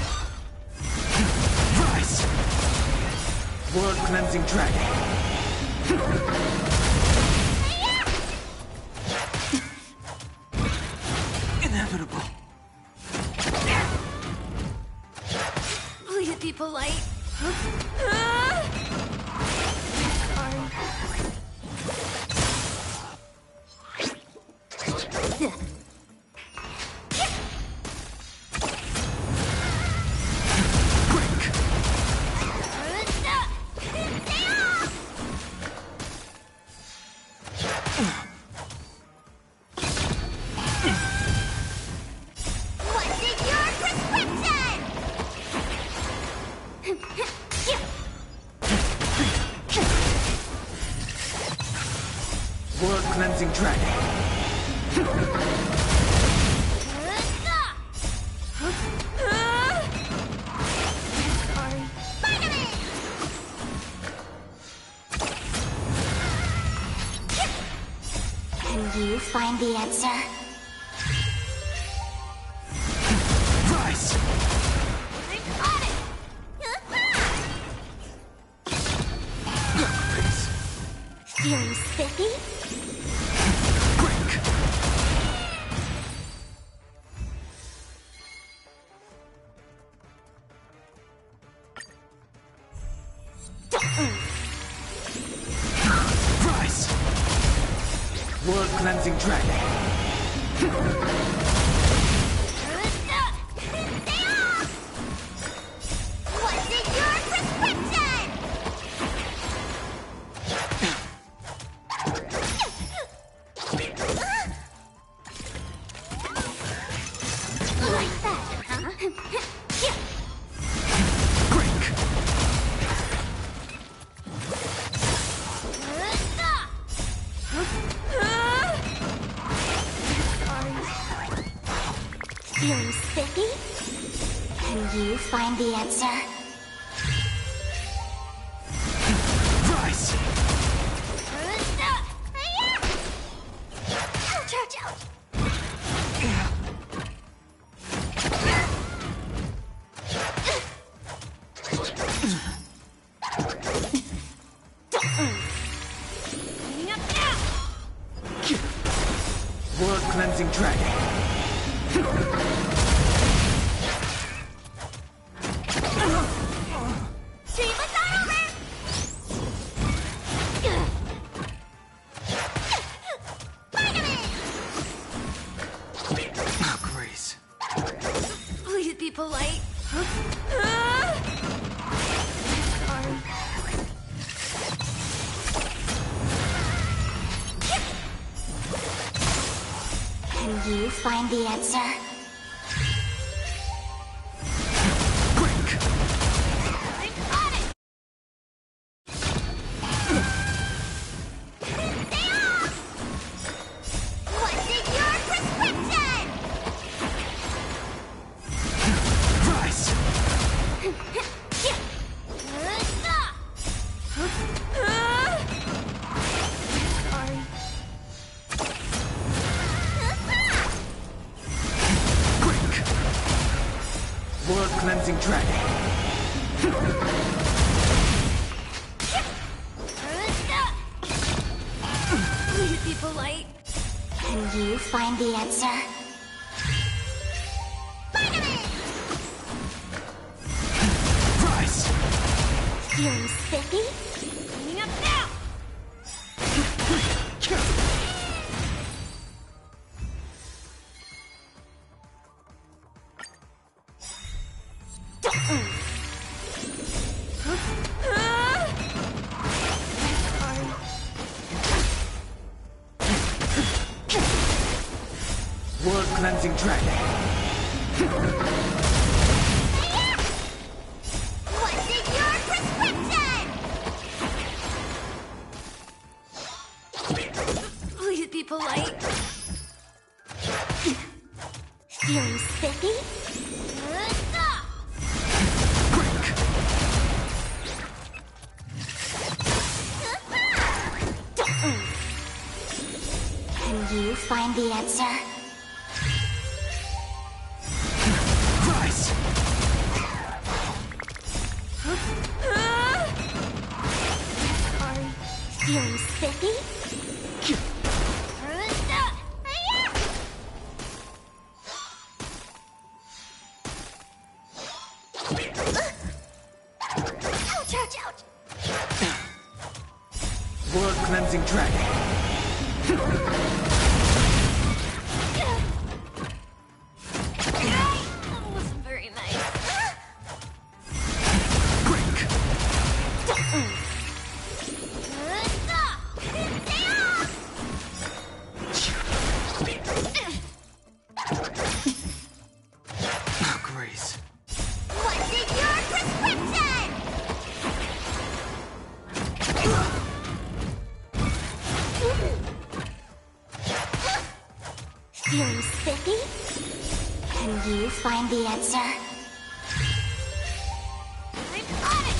Rise! World cleansing dragon. Inevitable. Please be polite. What's in your prescription? World cleansing dragon. Can you find the answer? Rise! Feeling spiffy? Rise! World cleansing dragon. What's in your prescription? Feeling spiffy? Can you find the answer? Rise! Ouch, ouch, ouch! World Cleansing Dragon! Grace. Please be polite. Can you find the answer? World Cleansing Dragon! Please be polite. Can you find the answer? Rise! Feeling spiffy? Cleaning up now! World Cleansing Dragon! What's in your prescription? Please be polite. Feeling spiffy? Can you find the answer? Rise! Feeling spiffy? Ouch, ouch, ouch! World Cleansing Dragon! That wasn't very nice. Grace. What's in your prescription? Feeling spiffy? Can you find the answer? I'm on it!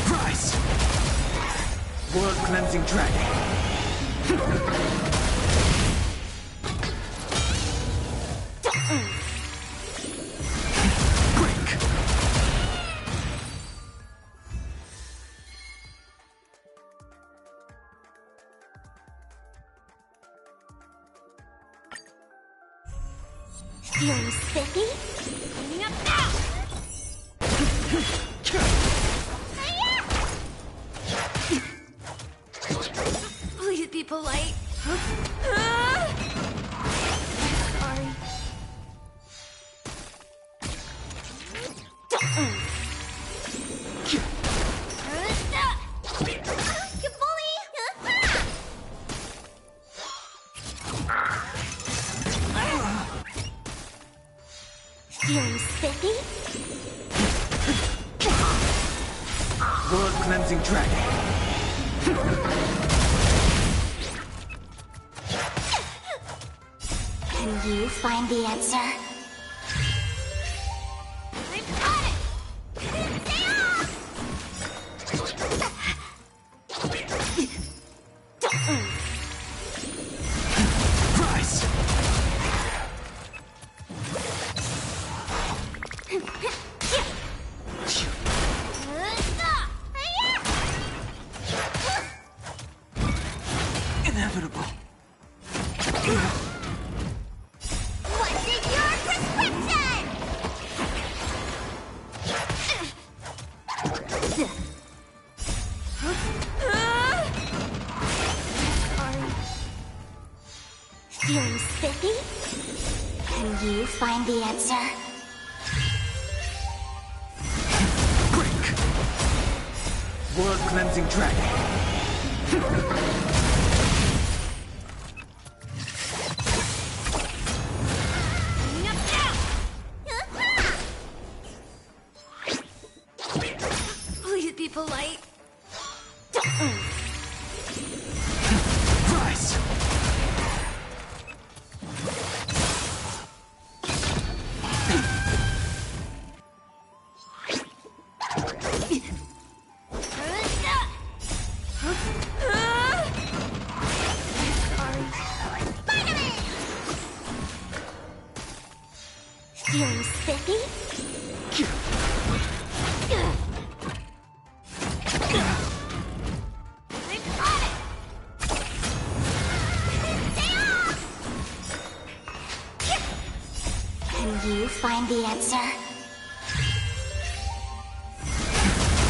Rise! World Cleansing Dragon! Feeling spiffy? Cleaning up now! Please be polite. You bully! Feeling spiffy? World cleansing dragon. Can you find the answer? I've got it! Stay off! Rise! Inevitable. What's in your prescription? Feeling spiffy? Can you find the answer? Break! World cleansing dragon. Please be polite. Rise! Feeling spiffy? I've got it! Stay off! Can you find the answer?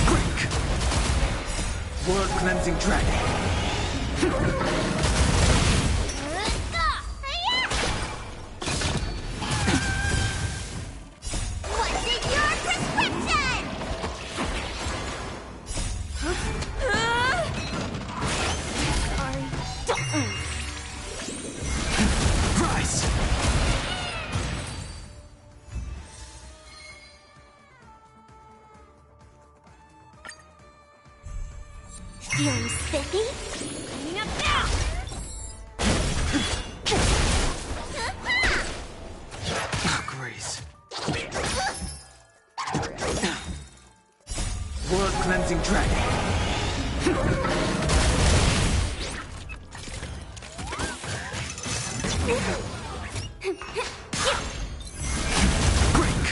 Break! World cleansing dragon. What's in your prescription? Rise! Feeling spiffy? Cleaning up now! Grace. World cleansing dragon. Break!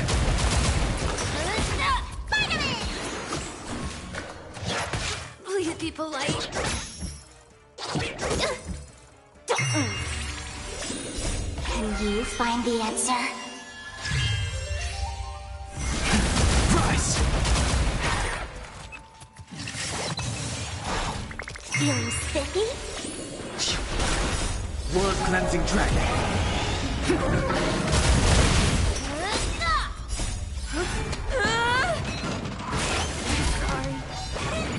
Please be polite. Can you find the answer? Rise! Feeling spiffy? World cleansing dragon.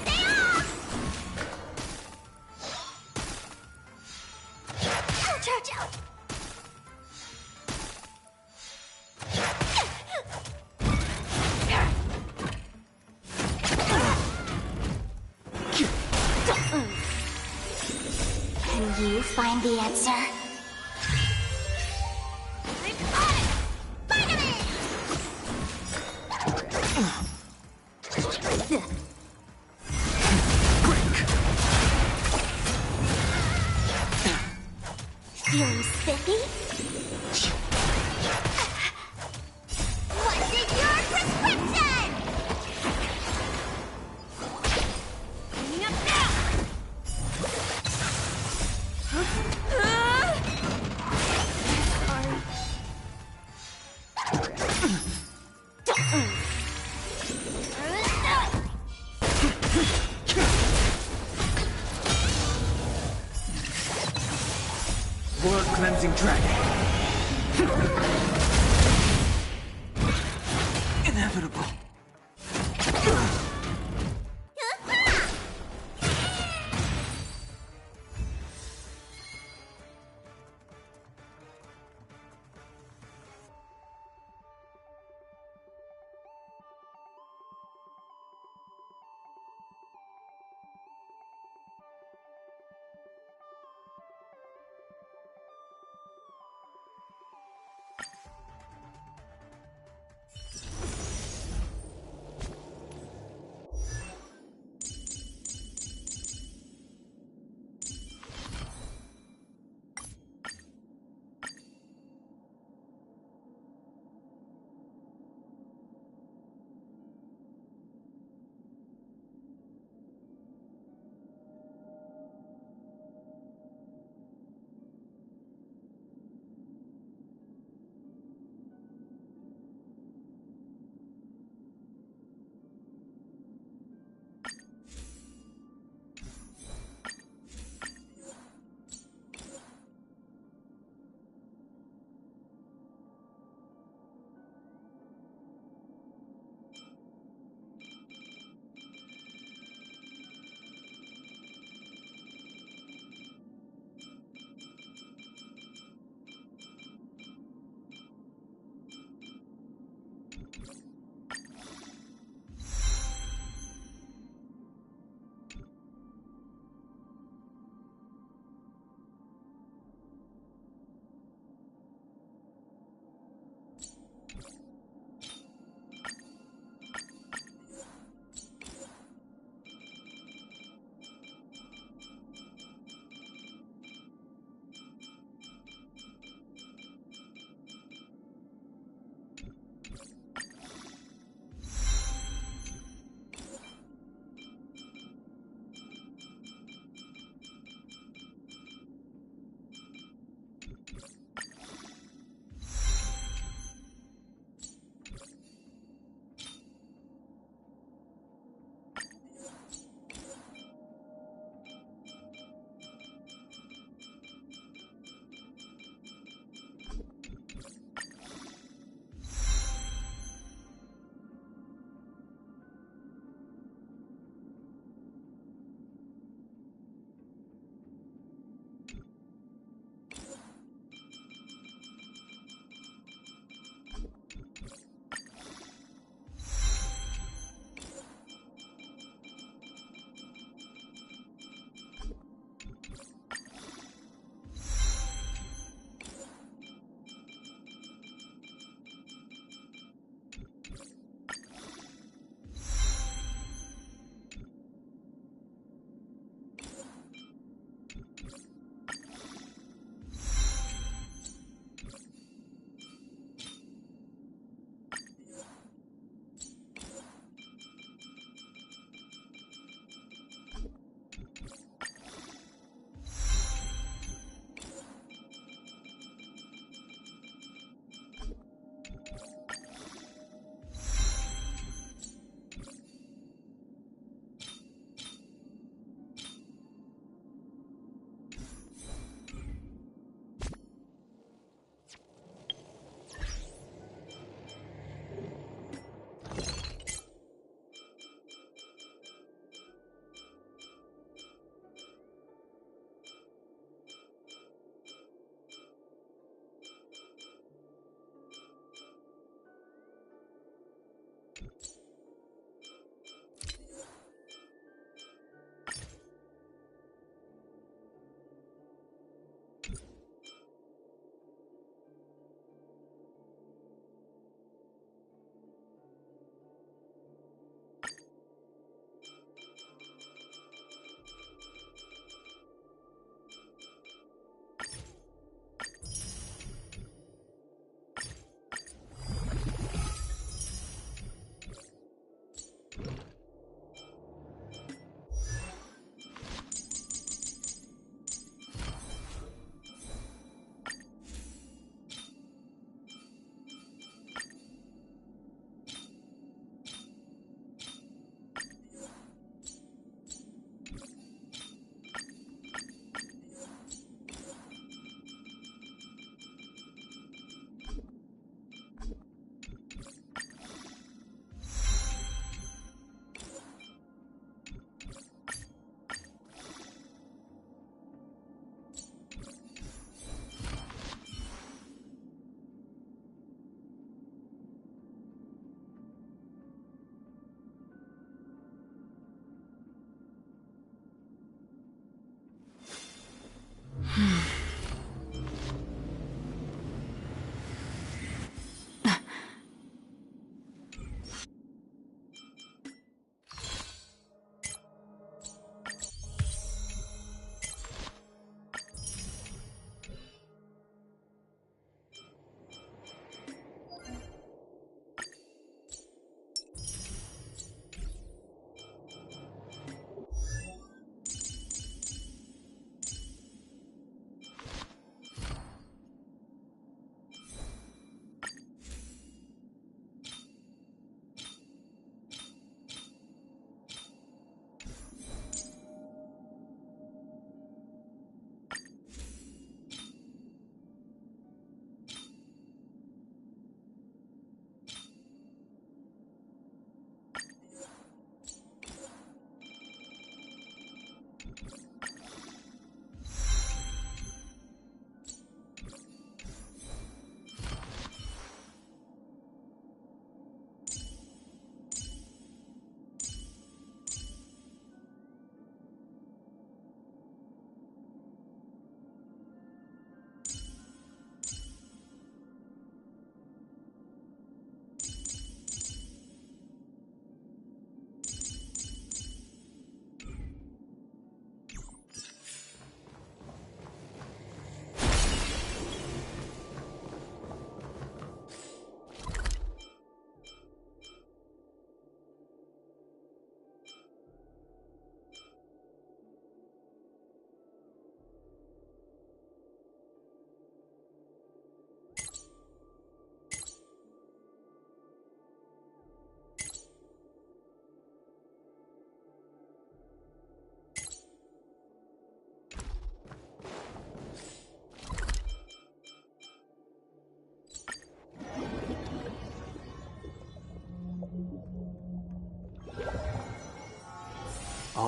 Stay off! Ouch, ouch, ouch! Can you find the answer? I've got it! Finally! Break! Feeling spiffy? What's in your prescription? Cleaning up now! World cleansing dragon. Inevitable.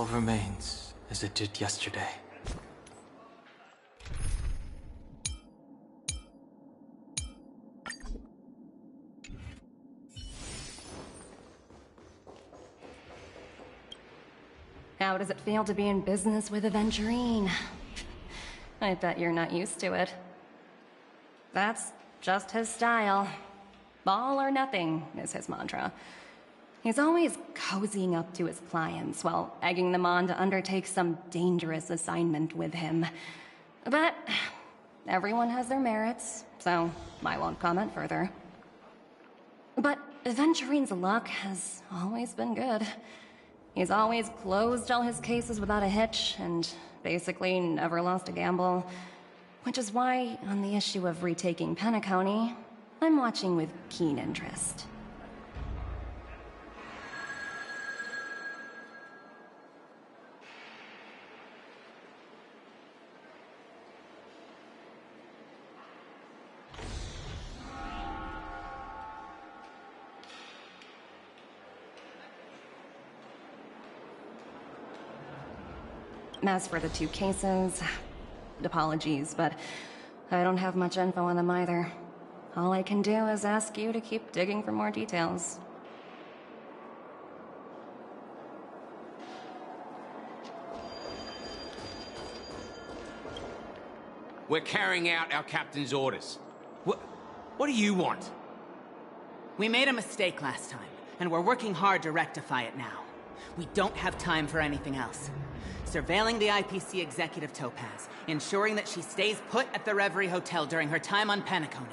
all remains as it did yesterday. How does it feel to be in business with Aventurine? I bet you're not used to it. That's just his style. All or nothing is his mantra. He's always cozying up to his clients while egging them on to undertake some dangerous assignment with him. But everyone has their merits, so I won't comment further. But Aventurine's luck has always been good. He's always closed all his cases without a hitch, and basically never lost a gamble. Which is why, on the issue of retaking Penacony, I'm watching with keen interest. As for the two cases, apologies, but I don't have much info on them either. All I can do is ask you to keep digging for more details. We're carrying out our captain's orders. What do you want? We made a mistake last time, and we're working hard to rectify it now. We don't have time for anything else. Surveilling the IPC executive Topaz, ensuring that she stays put at the Reverie Hotel during her time on Penacony.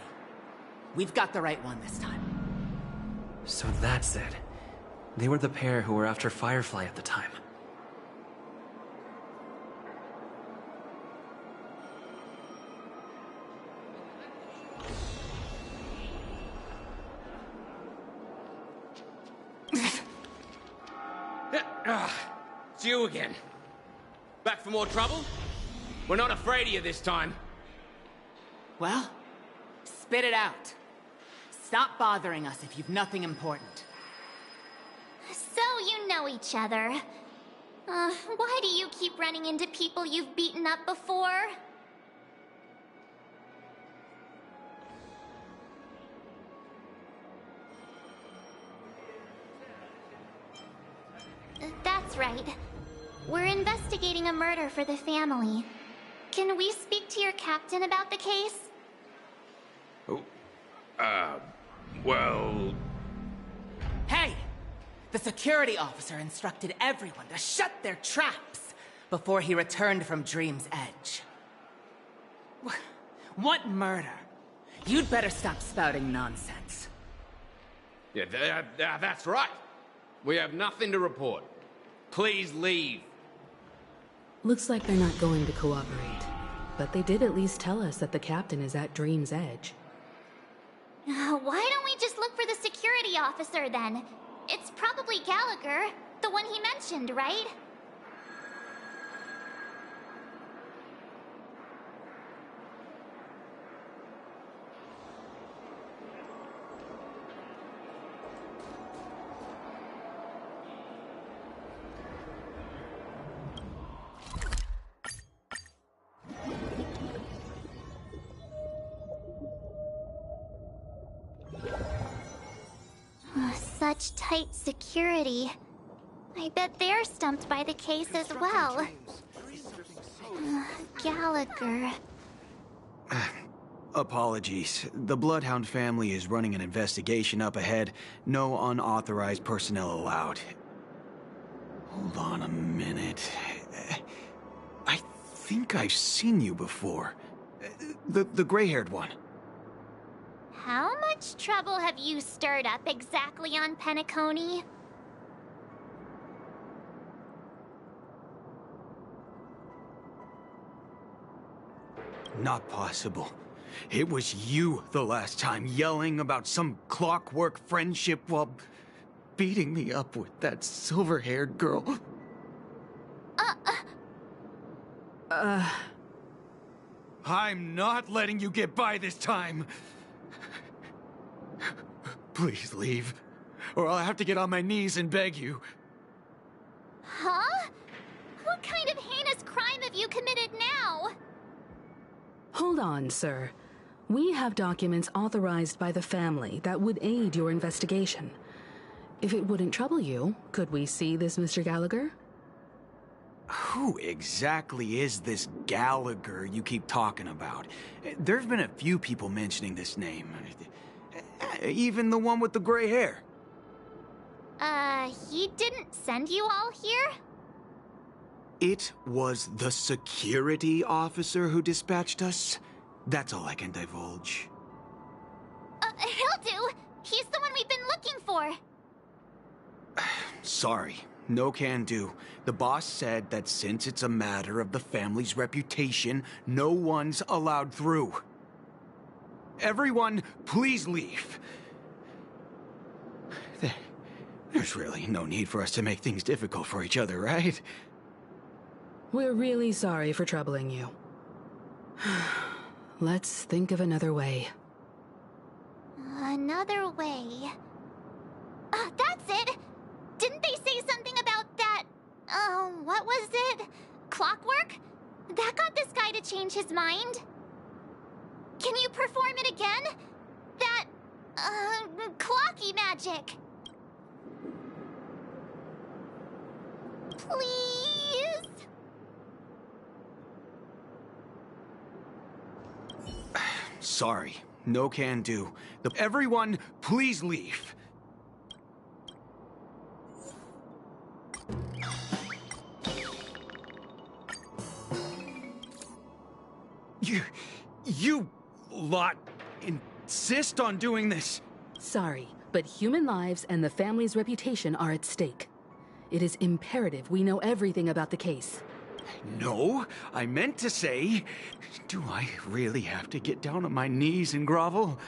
We've got the right one this time. So that's it. They were the pair who were after Firefly at the time. It's you again. Back for more trouble? We're not afraid of you this time. Well, spit it out. Stop bothering us if you've nothing important. So you know each other. Why do you keep running into people you've beaten up before? That's right. We're investigating a murder for the family. Can we speak to your captain about the case? Well... Hey! The security officer instructed everyone to shut their traps before he returned from Dream's Edge. What murder? You'd better stop spouting nonsense. Yeah, that's right. We have nothing to report. Please leave. Looks like they're not going to cooperate. But they did at least tell us that the captain is at Dream's Edge. Why don't we just look for the security officer then? It's probably Gallagher, the one he mentioned, right? Such tight security. I bet they're stumped by the case as well. Gallagher. Apologies. The Bloodhound family is running an investigation up ahead. No unauthorized personnel allowed. Hold on a minute. I think I've seen you before. The gray-haired one. How much trouble have you stirred up exactly on Penacony? Not possible. It was you the last time, yelling about some clockwork friendship while beating me up with that silver-haired girl. I'm not letting you get by this time. Please leave, or I'll have to get on my knees and beg you. Huh? What kind of heinous crime have you committed now? Hold on, sir. We have documents authorized by the family that would aid your investigation. If it wouldn't trouble you, could we see this, Mr. Gallagher? Who exactly is this Gallagher you keep talking about? There's been a few people mentioning this name. Even the one with the gray hair. He didn't send you all here? It was the security officer who dispatched us. That's all I can divulge. He'll do! He's the one we've been looking for! Sorry, no can do. The boss said that since it's a matter of the family's reputation, no one's allowed through. Everyone, please leave. There's really no need for us to make things difficult for each other, right? We're really sorry for troubling you. Let's think of another way. Another way... that's it! Didn't they say something about that... what was it? Clockwork? That got this guy to change his mind. Can you perform it again? That... clocky magic. Please? Sorry, no can do. Everyone, please leave. You lot insist on doing this. Sorry, but human lives and the family's reputation are at stake. It is imperative we know everything about the case. No, I meant to say, do I really have to get down on my knees and grovel?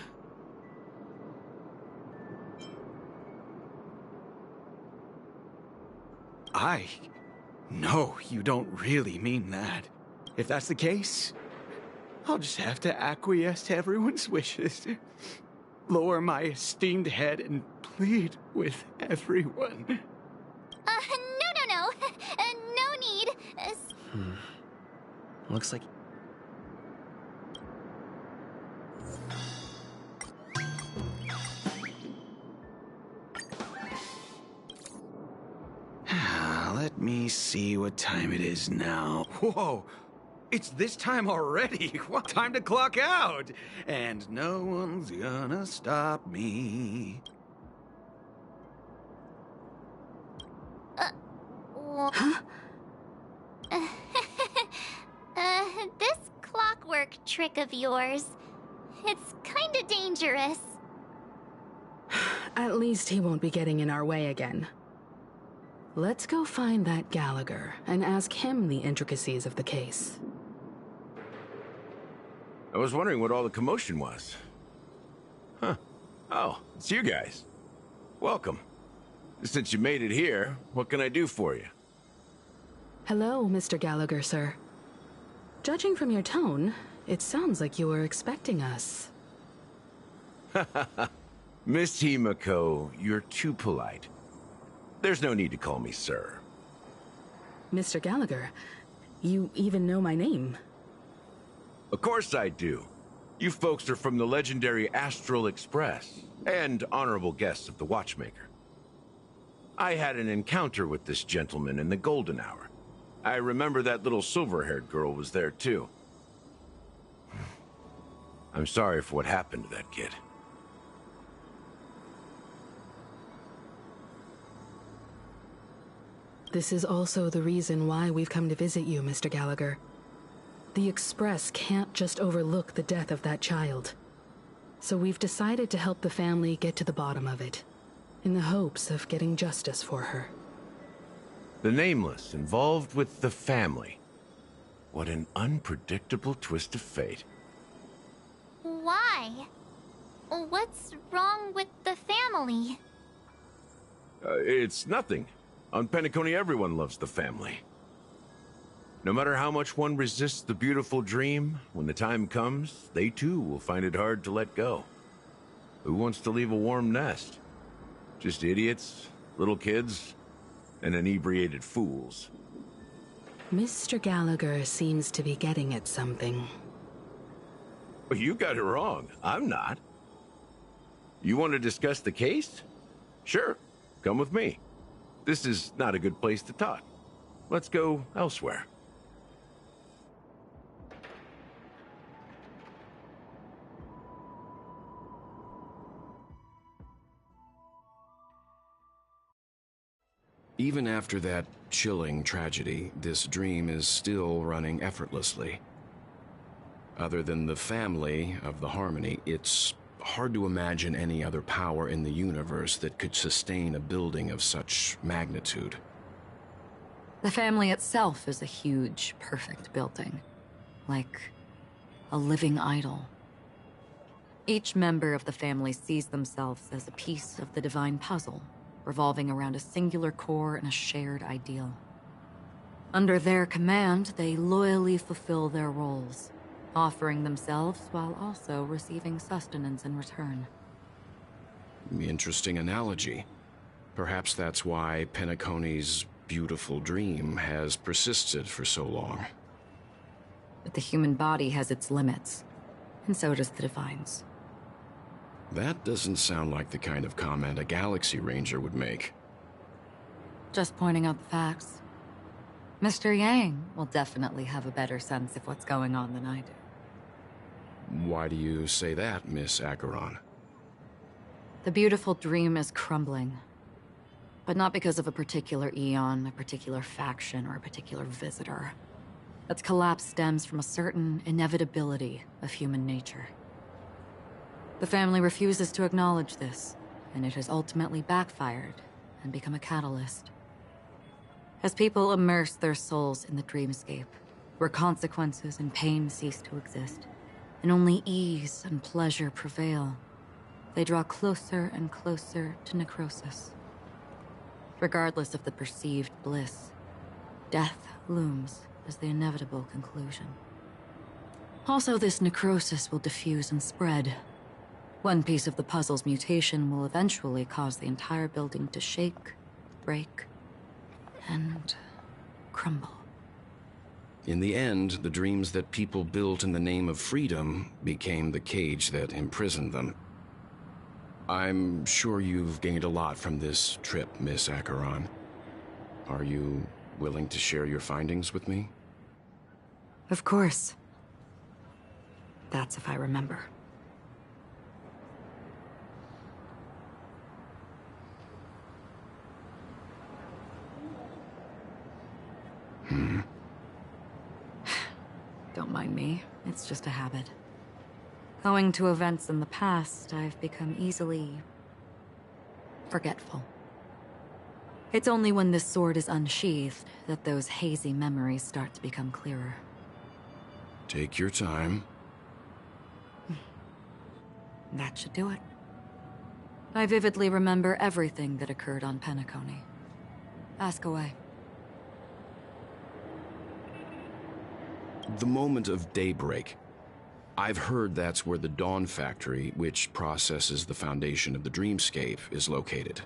No, you don't really mean that. If that's the case, I'll just have to acquiesce to everyone's wishes. Lower my esteemed head and plead with everyone. No. No need. Looks like... Let me see what time it is now. Whoa! It's this time already! What time to clock out? And no one's gonna stop me. Huh? This clockwork trick of yours, it's kinda dangerous. At least he won't be getting in our way again. Let's go find that Gallagher and ask him the intricacies of the case. I was wondering what all the commotion was. Huh. Oh, it's you guys. Welcome. Since you made it here, what can I do for you? Hello, Mr. Gallagher, sir. Judging from your tone, it sounds like you were expecting us. Miss Himiko, you're too polite. There's no need to call me sir. Mr. Gallagher, you even know my name. Of course I do. You folks are from the legendary Astral Express, and honorable guests of the Watchmaker. I had an encounter with this gentleman in the Golden Hour. I remember that little silver-haired girl was there too. I'm sorry for what happened to that kid. This is also the reason why we've come to visit you, Mr. Gallagher. The Express can't just overlook the death of that child. So we've decided to help the family get to the bottom of it, in the hopes of getting justice for her. The Nameless involved with the family. What an unpredictable twist of fate. Why? What's wrong with the family? It's nothing. On Penacony, everyone loves the family. No matter how much one resists the beautiful dream, when the time comes, they too will find it hard to let go. Who wants to leave a warm nest? Just idiots, little kids, and inebriated fools. Mr. Gallagher seems to be getting at something. Well, you got it wrong. I'm not. You want to discuss the case? Sure. Come with me. This is not a good place to talk. Let's go elsewhere. Even after that chilling tragedy, this dream is still running effortlessly. Other than the family of the Harmony, it's hard to imagine any other power in the universe that could sustain a building of such magnitude. The family itself is a huge, perfect building. Like a living idol. Each member of the family sees themselves as a piece of the divine puzzle, revolving around a singular core and a shared ideal. Under their command, they loyally fulfill their roles, offering themselves while also receiving sustenance in return. Interesting analogy. Perhaps that's why Penacony's beautiful dream has persisted for so long. But the human body has its limits, and so does the divine's. That doesn't sound like the kind of comment a Galaxy Ranger would make. Just pointing out the facts. Mr. Yang will definitely have a better sense of what's going on than I do. Why do you say that, Miss Acheron? The beautiful dream is crumbling. But not because of a particular eon, a particular faction, or a particular visitor. Its collapse stems from a certain inevitability of human nature. The family refuses to acknowledge this, and it has ultimately backfired and become a catalyst. As people immerse their souls in the dreamscape, where consequences and pain cease to exist, and only ease and pleasure prevail, they draw closer and closer to necrosis. Regardless of the perceived bliss, death looms as the inevitable conclusion. Also, this necrosis will diffuse and spread. One piece of the puzzle's mutation will eventually cause the entire building to shake, break, and crumble. In the end, the dreams that people built in the name of freedom became the cage that imprisoned them. I'm sure you've gained a lot from this trip, Miss Acheron. Are you willing to share your findings with me? Of course. That's if I remember. Don't mind me. It's just a habit. Owing to events in the past, I've become easily forgetful. It's only when this sword is unsheathed that those hazy memories start to become clearer. Take your time. That should do it. I vividly remember everything that occurred on Penacony. Ask away. The moment of daybreak. I've heard that's where the Dawn Factory, which processes the foundation of the dreamscape, is located.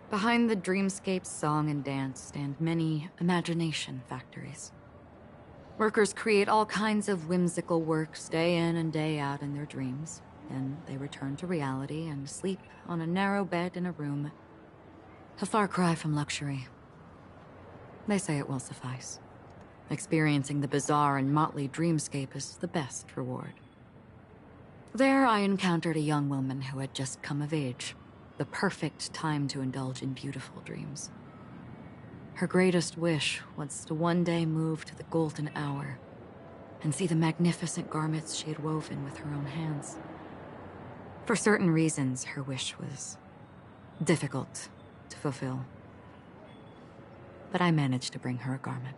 Behind the dreamscape's song and dance stand many imagination factories. Workers create all kinds of whimsical works day in and day out in their dreams. Then they return to reality and sleep on a narrow bed in a room. A far cry from luxury. They say it will suffice. Experiencing the bizarre and motley dreamscape is the best reward. There I encountered a young woman who had just come of age. The perfect time to indulge in beautiful dreams. Her greatest wish was to one day move to the golden hour and see the magnificent garments she had woven with her own hands. For certain reasons, her wish was difficult to fulfill. But I managed to bring her a garment.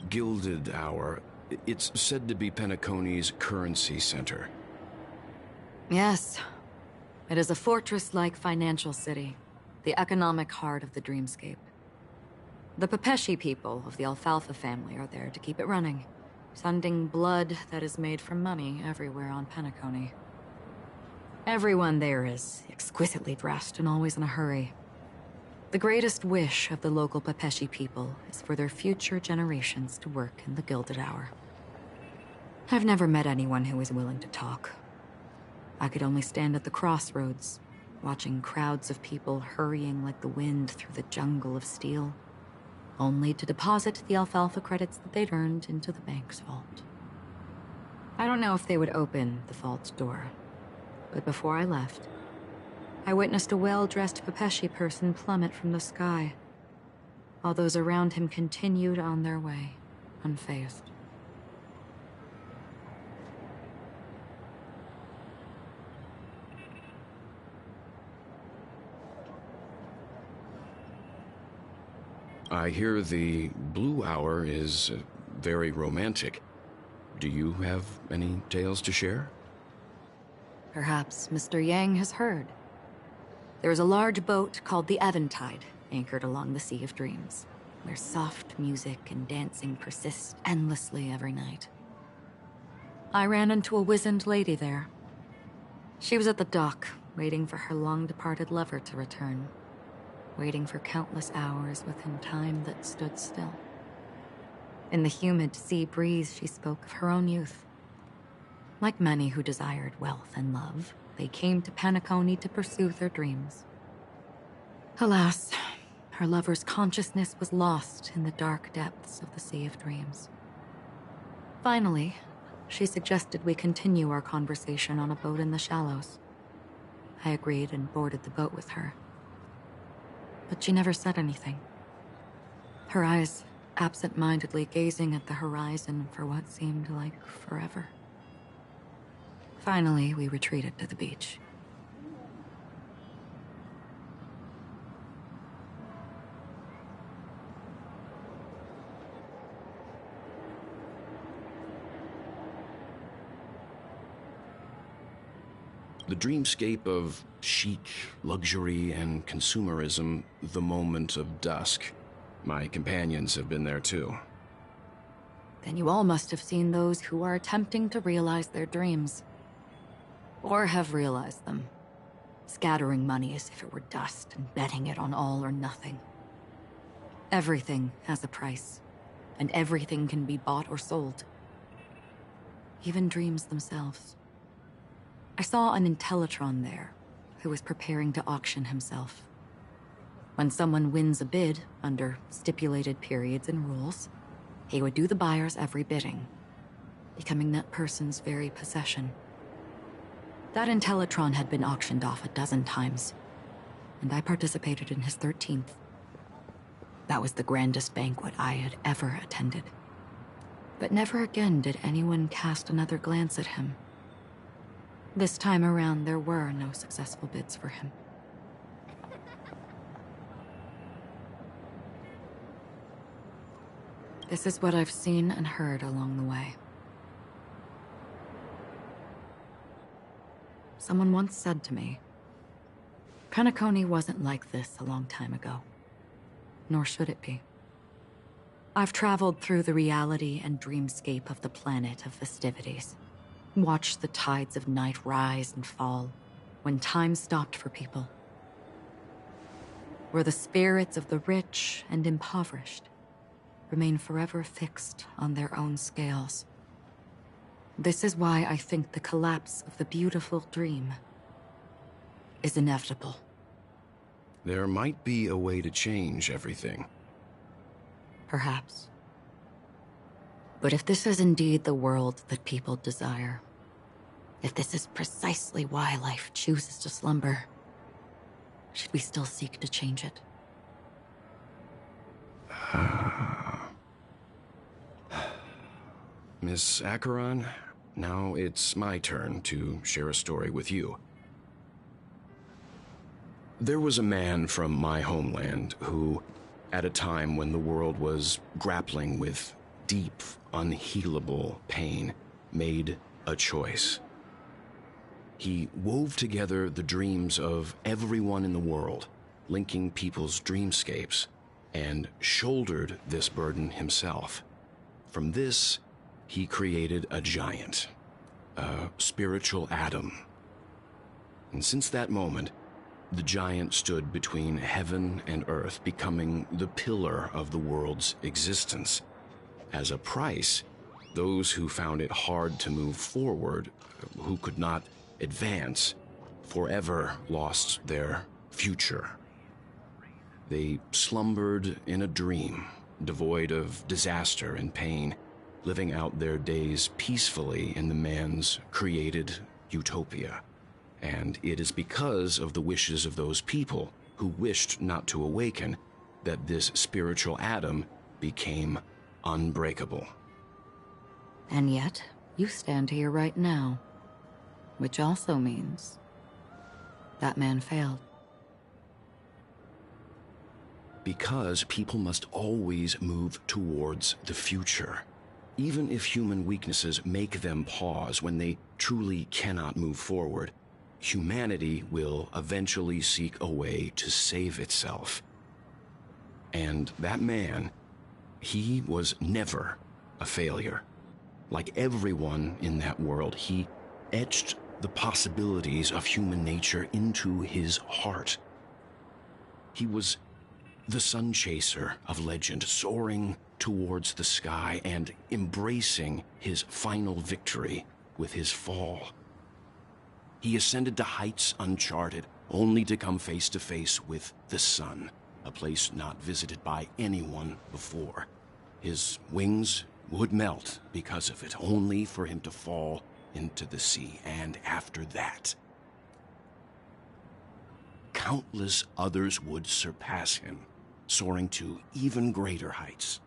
Gilded Hour, it's said to be Penacony's currency center. Yes. It is a fortress-like financial city, the economic heart of the dreamscape. The Pepeshi people of the Alfalfa family are there to keep it running, sending blood that is made from money everywhere on Penacony. Everyone there is exquisitely dressed and always in a hurry. The greatest wish of the local Pepeshi people is for their future generations to work in the Gilded Hour. I've never met anyone who is willing to talk. I could only stand at the crossroads, watching crowds of people hurrying like the wind through the jungle of steel, only to deposit the alfalfa credits that they'd earned into the bank's vault. I don't know if they would open the vault door, but before I left, I witnessed a well-dressed Pepeshi person plummet from the sky, while those around him continued on their way, unfazed. I hear the Blue Hour is very romantic. Do you have any tales to share? Perhaps Mr. Yang has heard. There is a large boat called the Eventide, anchored along the Sea of Dreams, where soft music and dancing persist endlessly every night. I ran into a wizened lady there. She was at the dock, waiting for her long-departed lover to return, waiting for countless hours within time that stood still. In the humid sea breeze, she spoke of her own youth. Like many who desired wealth and love, they came to Penacony to pursue their dreams. Alas, her lover's consciousness was lost in the dark depths of the Sea of Dreams. Finally, she suggested we continue our conversation on a boat in the shallows. I agreed and boarded the boat with her. But she never said anything. Her eyes absent-mindedly gazing at the horizon for what seemed like forever. Finally, we retreated to the beach. The dreamscape of chic, luxury, and consumerism, the moment of dusk. My companions have been there too. Then you all must have seen those who are attempting to realize their dreams. Or have realized them. Scattering money as if it were dust and betting it on all or nothing. Everything has a price, and everything can be bought or sold. Even dreams themselves. I saw an Intellitron there, who was preparing to auction himself. When someone wins a bid, under stipulated periods and rules, he would do the buyer's every bidding, becoming that person's very possession. That Intellitron had been auctioned off a dozen times, and I participated in his 13th. That was the grandest banquet I had ever attended. But never again did anyone cast another glance at him. This time around, there were no successful bids for him. This is what I've seen and heard along the way. Someone once said to me, Penacony wasn't like this a long time ago. Nor should it be. I've traveled through the reality and dreamscape of the planet of festivities. Watched the tides of night rise and fall when time stopped for people. Where the spirits of the rich and impoverished remain forever fixed on their own scales. This is why I think the collapse of the beautiful dream is inevitable. There might be a way to change everything. Perhaps. But if this is indeed the world that people desire, if this is precisely why life chooses to slumber, should we still seek to change it? Miss Acheron, now it's my turn to share a story with you. There was a man from my homeland who, at a time when the world was grappling with deep, unhealable pain, made a choice. He wove together the dreams of everyone in the world, linking people's dreamscapes, and shouldered this burden himself. From this, he created a giant, a spiritual atom. And since that moment, the giant stood between heaven and earth, becoming the pillar of the world's existence. As a price, those who found it hard to move forward, who could not advance, forever lost their future. They slumbered in a dream, devoid of disaster and pain, living out their days peacefully in the man's created utopia. And it is because of the wishes of those people who wished not to awaken that this spiritual atom became unbreakable. And yet, you stand here right now. Which also means that man failed. Because people must always move towards the future. Even if human weaknesses make them pause when they truly cannot move forward, humanity will eventually seek a way to save itself. And that man, he was never a failure. Like everyone in that world, he etched the possibilities of human nature into his heart. He was the sun chaser of legend, soaring towards the sky and embracing his final victory with his fall. He ascended to heights uncharted, only to come face to face with the sun, a place not visited by anyone before. His wings would melt because of it, only for him to fall into the sea. And after that, countless others would surpass him, soaring to even greater heights.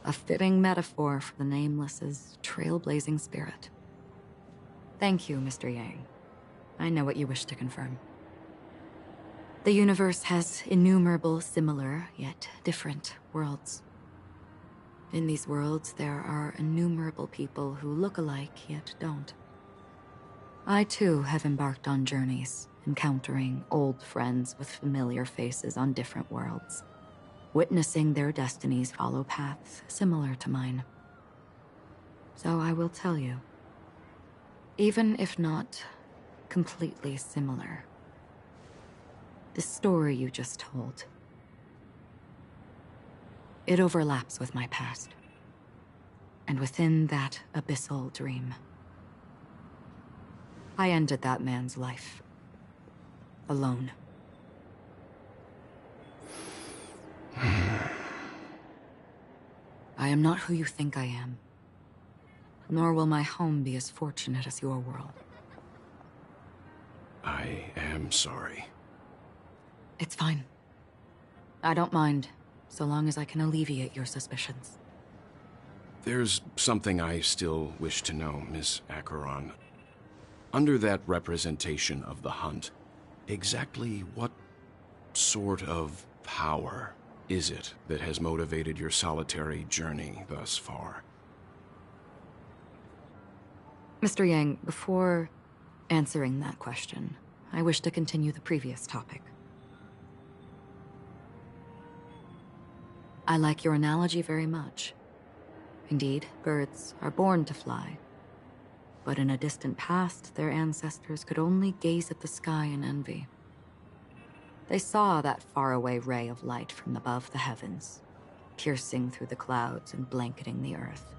A fitting metaphor for the Nameless's trailblazing spirit. Thank you, Mr. Yang. I know what you wish to confirm. The universe has innumerable similar, yet different worlds. In these worlds, there are innumerable people who look alike, yet don't. I, too, have embarked on journeys, encountering old friends with familiar faces on different worlds, witnessing their destinies follow paths similar to mine. So I will tell you, even if not completely similar, the story you just told, it overlaps with my past. And within that abyssal dream, I ended that man's life. Alone. I am not who you think I am. Nor will my home be as fortunate as your world. I am sorry. It's fine. I don't mind, so long as I can alleviate your suspicions. There's something I still wish to know, Miss Acheron. Under that representation of the hunt, exactly what sort of power is it that has motivated your solitary journey thus far? Mr. Yang, before answering that question, I wish to continue the previous topic. I like your analogy very much. Indeed, birds are born to fly. But in a distant past, their ancestors could only gaze at the sky in envy. They saw that faraway ray of light from above the heavens, piercing through the clouds and blanketing the earth.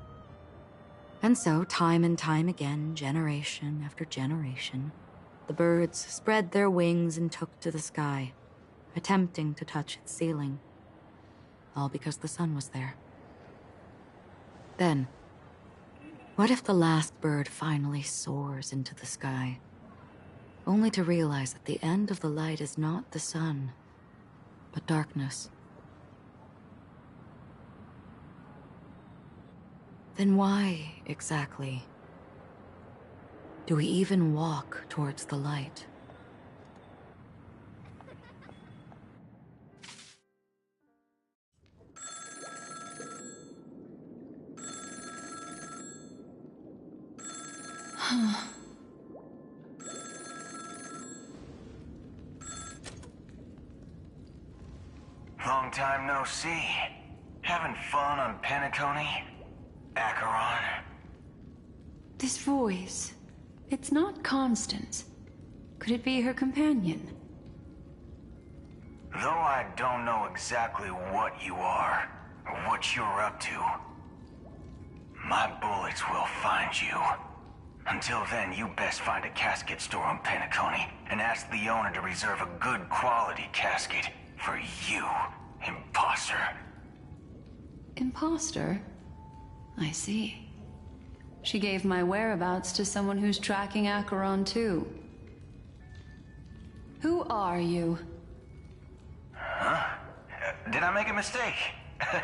And so, time and time again, generation after generation, the birds spread their wings and took to the sky, attempting to touch its ceiling. All because the sun was there. Then, what if the last bird finally soars into the sky, only to realize that the end of the light is not the sun, but darkness? Then why, exactly, do we even walk towards the light? Long time no see. Having fun on Penacony? Acheron? This voice, it's not Constance. Could it be her companion? Though I don't know exactly what you are, or what you're up to, my bullets will find you. Until then, you best find a casket store on Penacony and ask the owner to reserve a good quality casket for you, imposter. Imposter? I see. She gave my whereabouts to someone who's tracking Acheron too. Who are you? Huh? Did I make a mistake? Who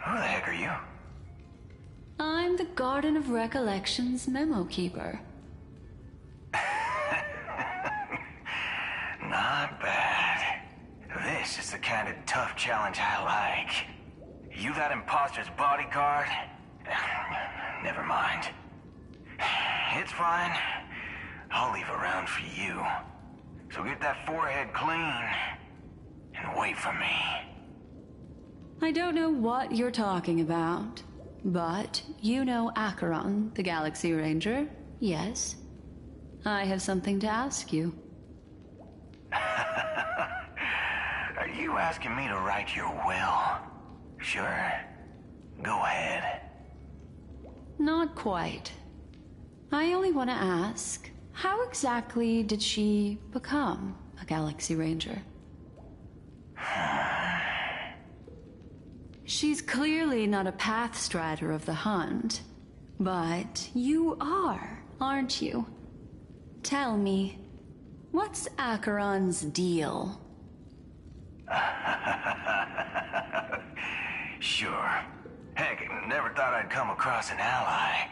the heck are you? I'm the Garden of Recollection's memo keeper. Not bad. This is the kind of tough challenge I like. You that imposter's bodyguard? Never mind. It's fine. I'll leave a round for you. So get that forehead clean and wait for me. I don't know what you're talking about, but you know Acheron, the Galaxy Ranger, yes? I have something to ask you. Are you asking me to write your will? Sure. Go ahead. Not quite. I only want to ask, how exactly did she become a Galaxy Ranger? She's clearly not a pathstrider of the Hunt, but you are, aren't you? Tell me, what's Acheron's deal? Sure. Heck, never thought I'd come across an ally.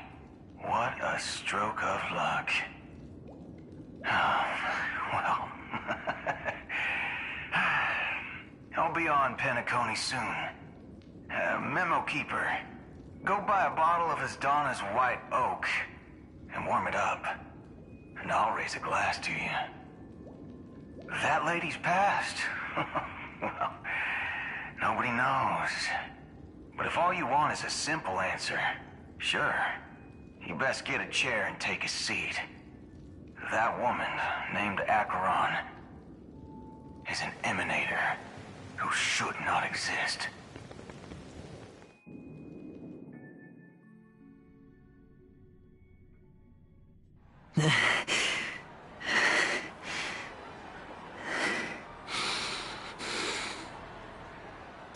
What a stroke of luck. Oh, well. I'll be on Penacony soon. Memo Keeper, go buy a bottle of Donna's White Oak and warm it up. And I'll raise a glass to you. That lady's passed. Well, nobody knows. But if all you want is a simple answer, sure. You best get a chair and take a seat. That woman, named Acheron, is an emanator who should not exist.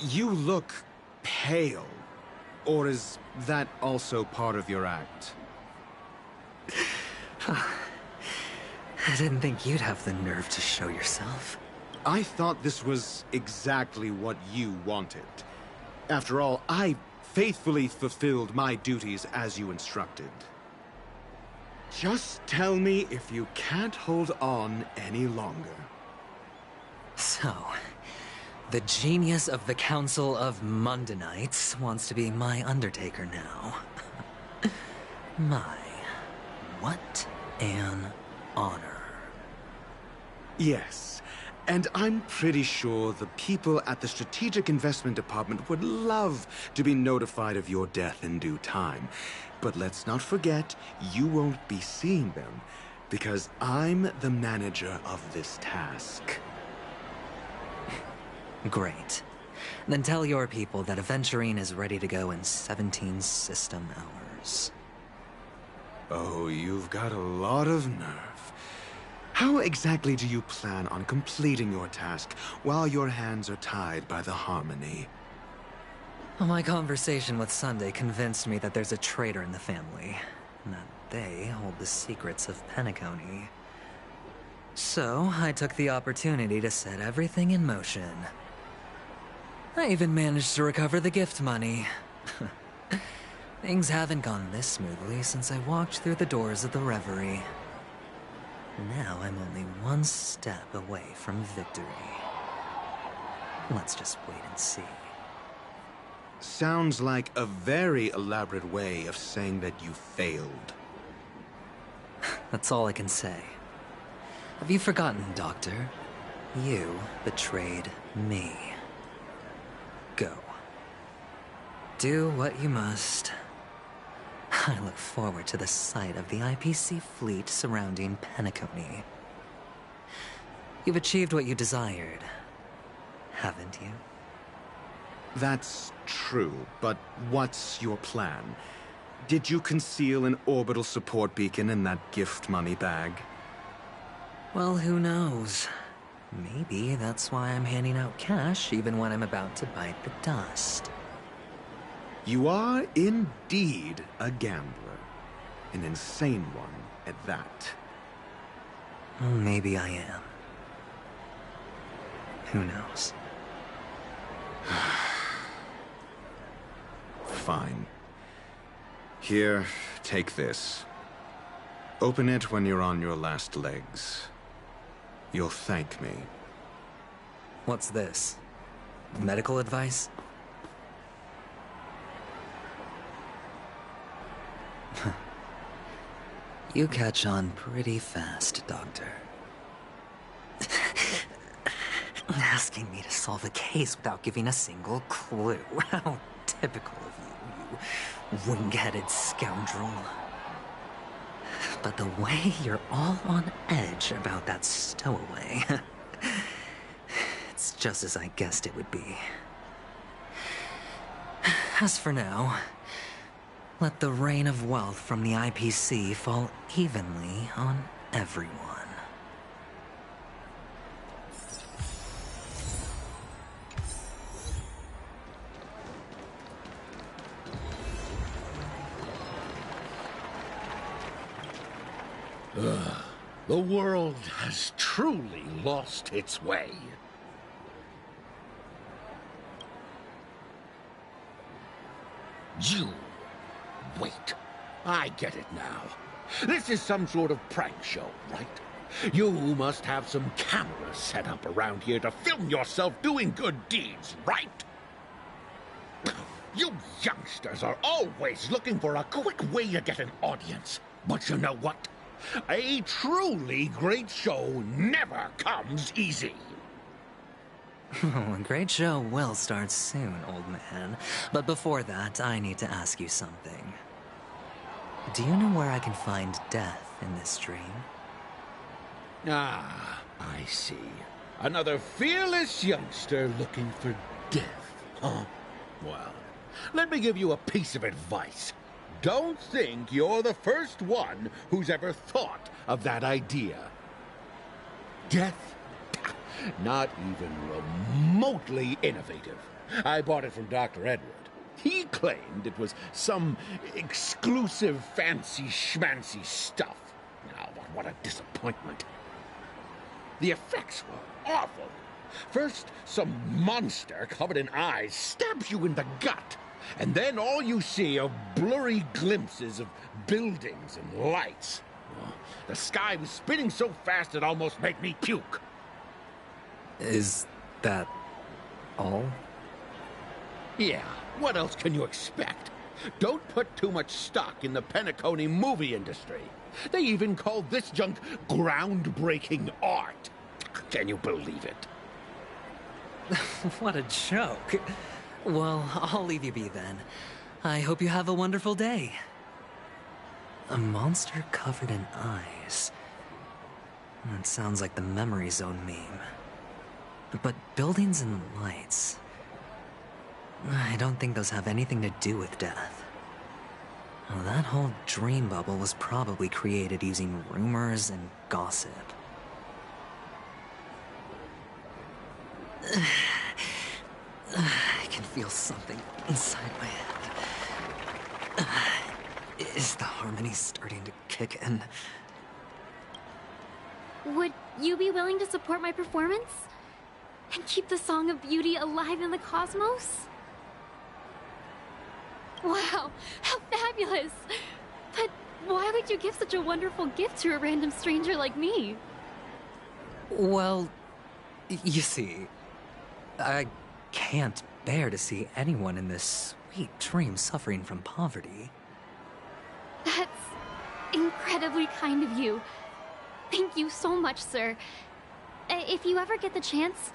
You look pale. Or is that also part of your act? I didn't think you'd have the nerve to show yourself. I thought this was exactly what you wanted. After all, I faithfully fulfilled my duties as you instructed. Just tell me if you can't hold on any longer. So, the genius of the Council of Mundanites wants to be my Undertaker now. What an honor. Yes, and I'm pretty sure the people at the Strategic Investment Department would love to be notified of your death in due time. But let's not forget, you won't be seeing them, because I'm the manager of this task. Great. Then tell your people that Aventurine is ready to go in 17 system hours. Oh, you've got a lot of nerve. How exactly do you plan on completing your task while your hands are tied by the Harmony? Well, my conversation with Sunday convinced me that there's a traitor in the family, and that they hold the secrets of Penacony. So, I took the opportunity to set everything in motion. I even managed to recover the gift money. Things haven't gone this smoothly since I walked through the doors of the Reverie. Now I'm only one step away from victory. Let's just wait and see. Sounds like a very elaborate way of saying that you failed. That's all I can say. Have you forgotten, Doctor? You betrayed me. Go. Do what you must. I look forward to the sight of the IPC fleet surrounding Penacony. You've achieved what you desired, haven't you? That's true, but what's your plan? Did you conceal an orbital support beacon in that gift money bag? Well, who knows? Maybe that's why I'm handing out cash even when I'm about to bite the dust. You are indeed a gambler. An insane one at that. Well, maybe I am. Who knows? Fine. Here, take this. Open it when you're on your last legs. You'll thank me. What's this? Medical advice? You catch on pretty fast, Doctor. Asking me to solve a case without giving a single clue. How typical of you, you wing-headed scoundrel. But the way you're all on edge about that stowaway, it's just as I guessed it would be. As for now, let the rain of wealth from the IPC fall evenly on everyone. The world has truly lost its way. You... Wait. I get it now. This is some sort of prank show, right? You must have some cameras set up around here to film yourself doing good deeds, right? You youngsters are always looking for a quick way to get an audience. But you know what? A truly great show never comes easy. A great show will start soon, old man. But before that, I need to ask you something. Do you know where I can find death in this dream? Ah, I see. Another fearless youngster looking for death, huh? Well, let me give you a piece of advice. Don't think you're the first one who's ever thought of that idea. Death? Not even remotely innovative. I bought it from Dr. Edward. He claimed it was some exclusive fancy schmancy stuff. Now, but what a disappointment. The effects were awful. First, some monster covered in eyes stabs you in the gut. And then all you see are blurry glimpses of buildings and lights. Oh, the sky was spinning so fast it almost made me puke. Is that all? Yeah, what else can you expect? Don't put too much stock in the Penacony movie industry. They even call this junk groundbreaking art. Can you believe it? What a joke. Well, I'll leave you be then. I hope you have a wonderful day. A monster covered in eyes. That sounds like the Memory Zone meme. But buildings and lights... I don't think those have anything to do with death. Well, that whole dream bubble was probably created using rumors and gossip. I can feel something inside my head. Is the harmony starting to kick in? Would you be willing to support my performance? And keep the Song of Beauty alive in the cosmos? Wow, how fabulous! But why would you give such a wonderful gift to a random stranger like me? Well, you see, I can't bear to see anyone in this sweet dream suffering from poverty. incredibly kind of you. Thank you so much, sir. If you ever get the chance,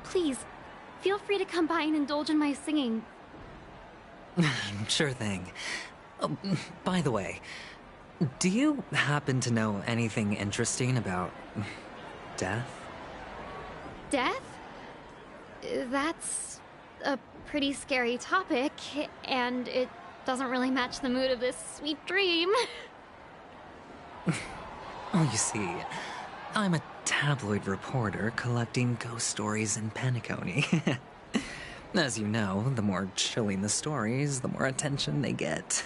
please, feel free to come by and indulge in my singing. Sure thing. Oh, by the way, do you happen to know anything interesting about death? Death? That's a pretty scary topic, and it doesn't really match the mood of this sweet dream. Oh, you see, I'm a tabloid reporter collecting ghost stories in Penacony. As you know, the more chilling the stories, the more attention they get.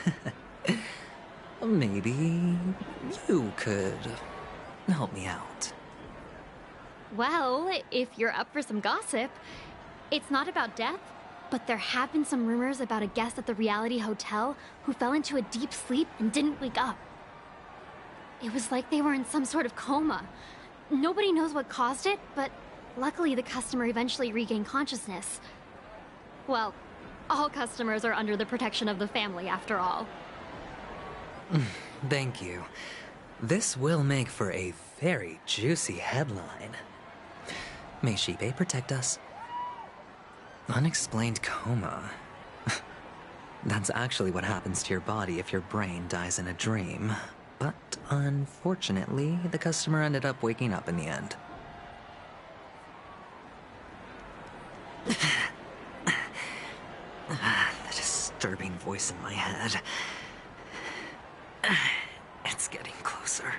Maybe you could help me out. Well, if you're up for some gossip, it's not about death, but there have been some rumors about a guest at the reality hotel who fell into a deep sleep and didn't wake up. It was like they were in some sort of coma. Nobody knows what caused it, but luckily the customer eventually regained consciousness. Well, all customers are under the protection of the family, after all. Thank you. This will make for a very juicy headline. May Shibe protect us. Unexplained coma. That's actually what happens to your body if your brain dies in a dream. But unfortunately, the customer ended up waking up in the end. The disturbing voice in my head. It's getting closer.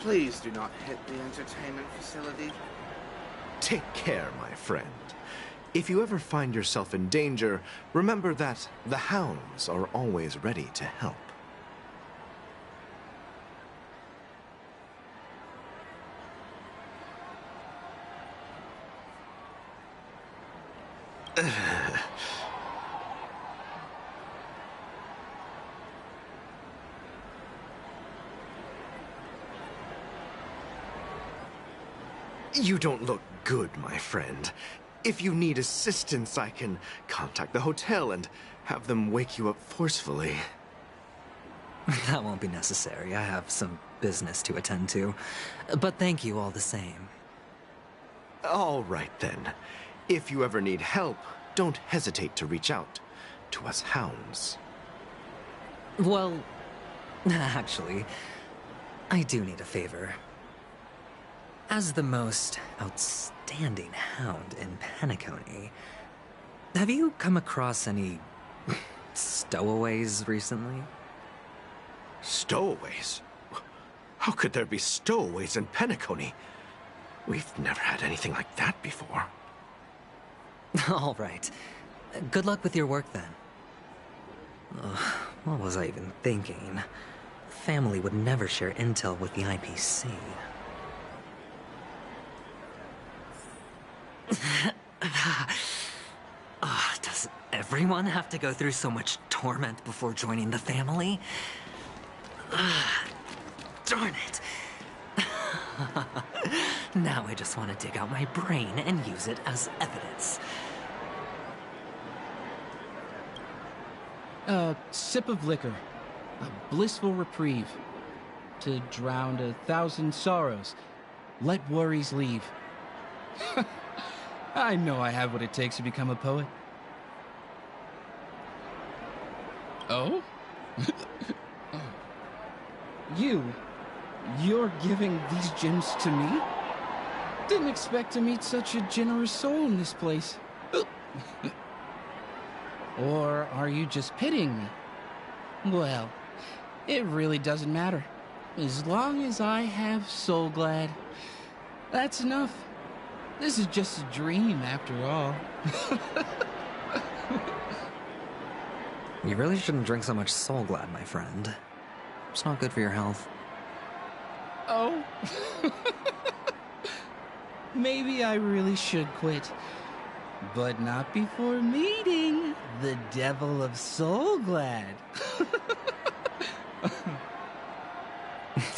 Please do not hit the entertainment facility. Take care, my friend. If you ever find yourself in danger, remember that the hounds are always ready to help. You don't look good, my friend. If you need assistance, I can contact the hotel and have them wake you up forcefully. That won't be necessary. I have some business to attend to. But thank you all the same. All right, then. If you ever need help, don't hesitate to reach out to us hounds. Well, actually, I do need a favor. As the most outstanding hound in Penacony, have you come across any stowaways recently? Stowaways? How could there be stowaways in Penacony? We've never had anything like that before. All right. Good luck with your work, then. Ugh, what was I even thinking? Family would never share intel with the IPC. Does everyone have to go through so much torment before joining the family? Darn it. Now I just want to dig out my brain and use it as evidence. A sip of liquor. A blissful reprieve. To drown 1,000 sorrows. Let worries leave. I know I have what it takes to become a poet. Oh? You're giving these gems to me? Didn't expect to meet such a generous soul in this place. Or are you just pitying me? Well, it really doesn't matter. As long as I have Soul Glad, that's enough. This is just a dream, after all. You really shouldn't drink so much Soul Glad, my friend. It's not good for your health. Oh? Maybe I really should quit. But not before meeting the Devil of Soul Glad.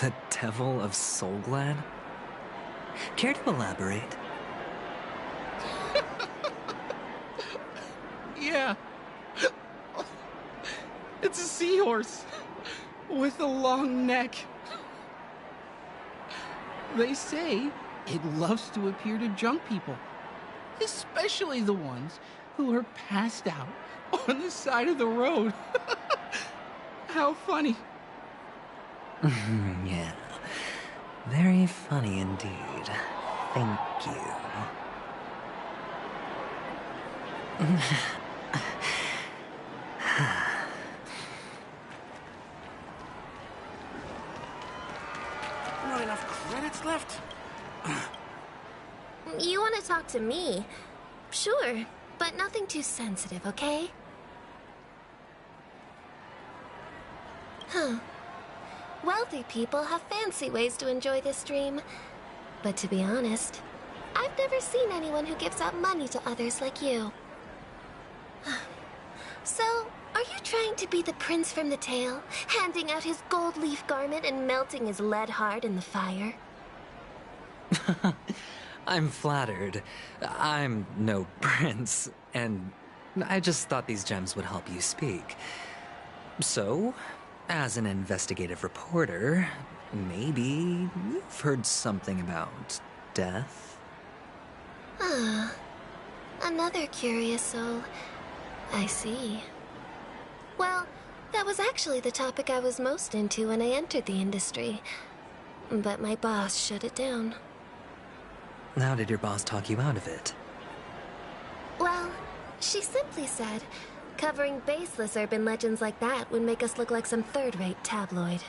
The Devil of Soul Glad? Care to elaborate? Yeah. It's a seahorse with a long neck. They say it loves to appear to drunk people, especially the ones who are passed out on the side of the road. How funny. Yeah. Very funny indeed. Thank you. Not enough credits left? You want to talk to me? Sure, but nothing too sensitive, okay? Huh. Wealthy people have fancy ways to enjoy this dream. But to be honest, I've never seen anyone who gives out money to others like you. So, are you trying to be the prince from the tale, handing out his gold leaf garment and melting his lead heart in the fire? I'm flattered. I'm no prince, and I just thought these gems would help you speak. So, as an investigative reporter, maybe you've heard something about death? Ah, another curious soul. I see. Well, that was actually the topic I was most into when I entered the industry. But my boss shut it down. How did your boss talk you out of it? Well, she simply said, covering baseless urban legends like that would make us look like some third-rate tabloid.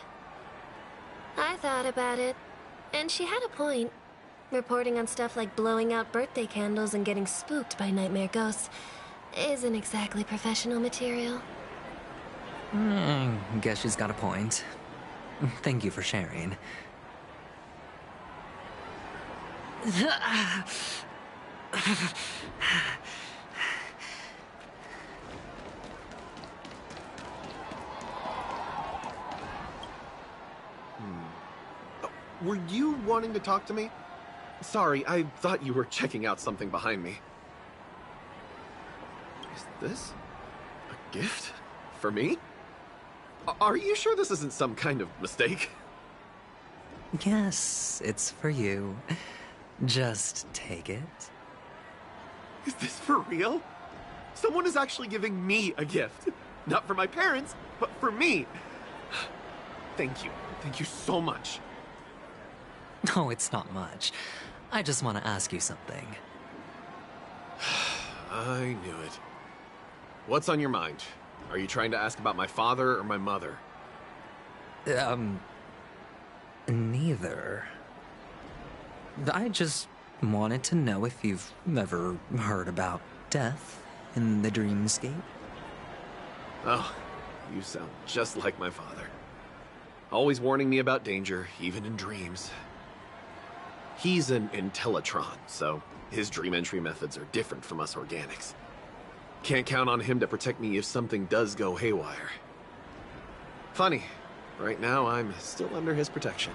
I thought about it, and she had a point. Reporting on stuff like blowing out birthday candles and getting spooked by nightmare ghosts isn't exactly professional material. Guess she's got a point. Thank you for sharing. Were you wanting to talk to me? Sorry, I thought you were checking out something behind me. Is this a gift? For me? Are you sure this isn't some kind of mistake? Yes, it's for you. Just take it. Is this for real? Someone is actually giving me a gift. Not for my parents, but for me. Thank you. Thank you so much. Oh, it's not much. I just want to ask you something. I knew it. What's on your mind? Are you trying to ask about my father or my mother? Neither. I just wanted to know if you've ever heard about death in the dreamscape. Oh, you sound just like my father. Always warning me about danger, even in dreams. He's an Intellitron, so his dream entry methods are different from us organics. Can't count on him to protect me if something does go haywire. Funny, right now I'm still under his protection.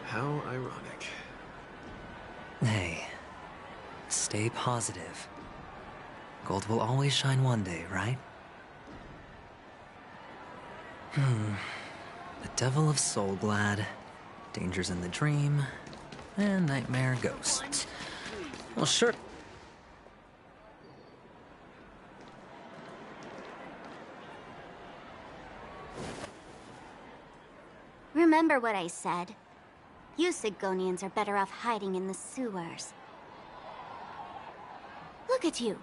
How ironic. Hey, stay positive. Gold will always shine one day, right? The Devil of Soulglad, Dangers in the Dream, and Nightmare Ghost. Well, sure. Remember what I said. You Sigonians are better off hiding in the sewers. Look at you,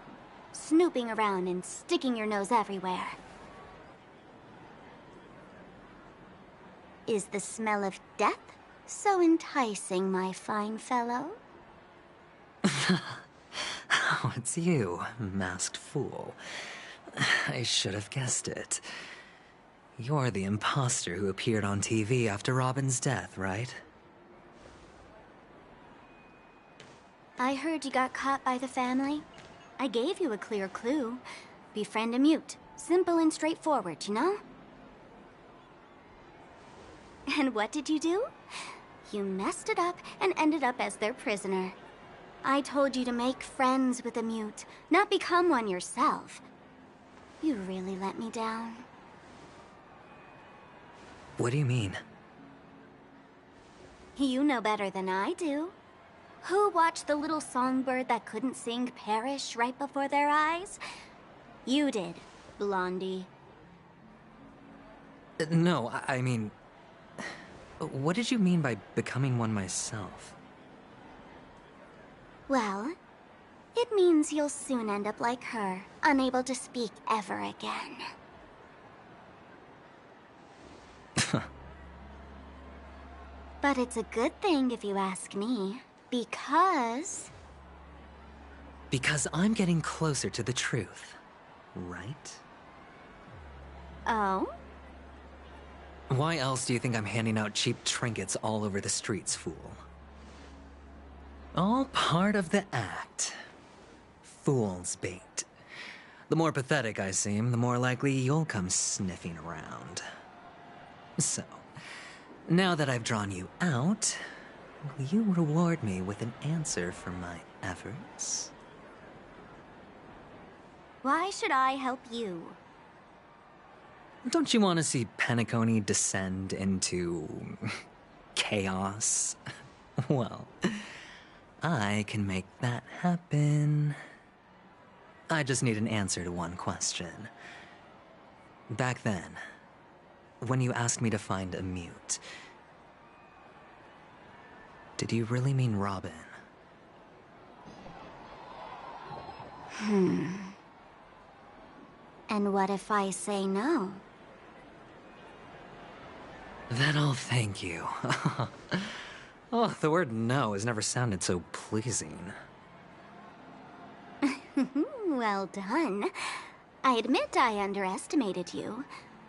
snooping around and sticking your nose everywhere. Is the smell of death so enticing, my fine fellow? Oh, it's you, masked fool. I should have guessed it. You're the imposter who appeared on TV after Robin's death, right? I heard you got caught by the family. I gave you a clear clue. Befriend a mute. Simple and straightforward, you know? And what did you do? You messed it up and ended up as their prisoner. I told you to make friends with a mute, not become one yourself. You really let me down. What do you mean? You know better than I do. Who watched the little songbird that couldn't sing perish right before their eyes? You did, Blondie. No, I mean... What did you mean by becoming one myself? Well, it means you'll soon end up like her, unable to speak ever again. But it's a good thing if you ask me, because... Because I'm getting closer to the truth, right? Oh? Why else do you think I'm handing out cheap trinkets all over the streets, fool? All part of the act. Fool's bait. The more pathetic I seem, the more likely you'll come sniffing around. So, now that I've drawn you out, will you reward me with an answer for my efforts? Why should I help you? Don't you want to see Penacony descend into... chaos? Well, I can make that happen. I just need an answer to one question. Back then, when you asked me to find a mute, did you really mean Robin? And what if I say no? Then I'll thank you. Oh, the word no has never sounded so pleasing. Well done. I admit I underestimated you,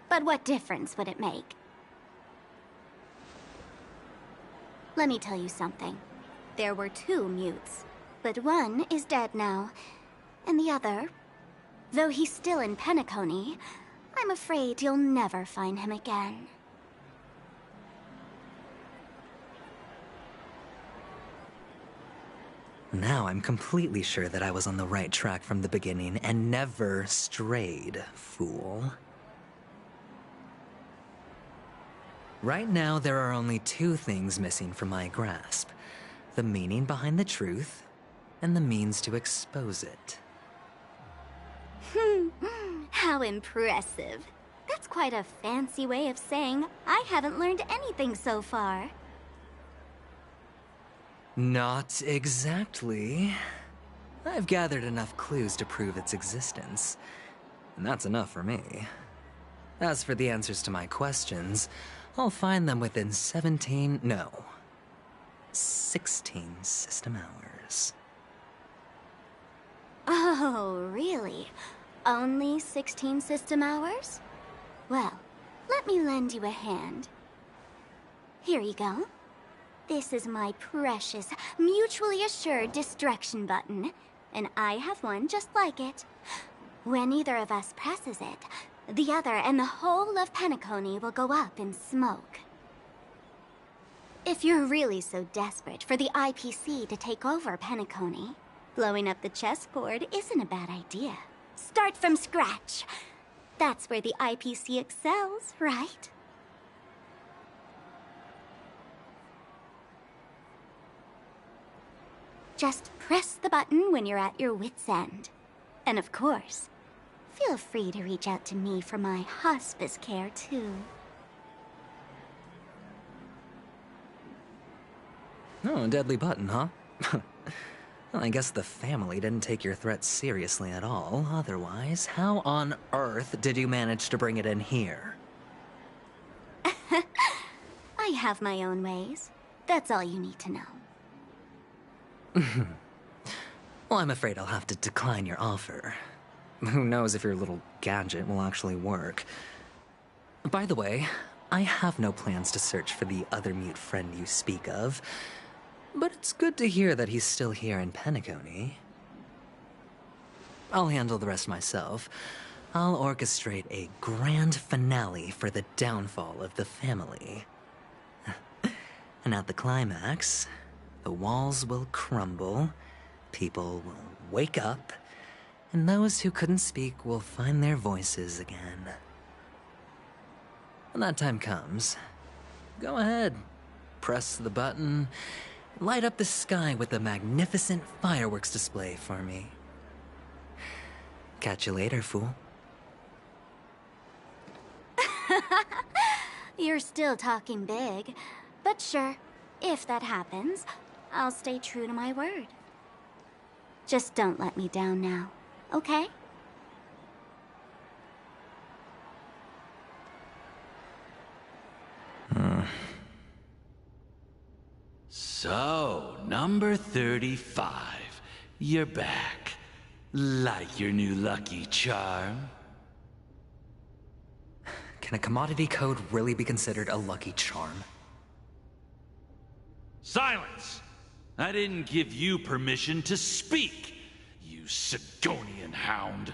but what difference would it make? Let me tell you something. There were 2 mutes, but one is dead now, and the other, though he's still in Penacony, I'm afraid you'll never find him again. Now I'm completely sure that I was on the right track from the beginning and never strayed, fool. Right now, there are only 2 things missing from my grasp. The meaning behind the truth, and the means to expose it. How impressive. That's quite a fancy way of saying I haven't learned anything so far. Not exactly. I've gathered enough clues to prove its existence, and that's enough for me. As for the answers to my questions, I'll find them within 16 system hours. Oh, really? Only 16 system hours? Well, let me lend you a hand. Here you go. This is my precious, mutually assured destruction button, and I have one just like it. When either of us presses it, the other and the whole of Penacony will go up in smoke. If you're really so desperate for the IPC to take over Penacony, blowing up the chessboard isn't a bad idea. Start from scratch. That's where the IPC excels, right? Just press the button when you're at your wit's end. And of course, feel free to reach out to me for my hospice care, too. Oh, a deadly button, huh? Well, I guess the family didn't take your threat seriously at all. Otherwise, how on earth did you manage to bring it in here? I have my own ways. That's all you need to know. Well, I'm afraid I'll have to decline your offer. Who knows if your little gadget will actually work. By the way, I have no plans to search for the other mute friend you speak of, but it's good to hear that he's still here in Penacony. I'll handle the rest myself. I'll orchestrate a grand finale for the downfall of the family. And at the climax, the walls will crumble, people will wake up, and those who couldn't speak will find their voices again. When that time comes, go ahead, press the button, light up the sky with a magnificent fireworks display for me. Catch you later, fool. You're still talking big, but sure, if that happens, I'll stay true to my word. Just don't let me down now, okay? So, number 35. You're back. Like your new lucky charm? Can a commodity code really be considered a lucky charm? Silence! I didn't give you permission to speak, you Sigonian hound.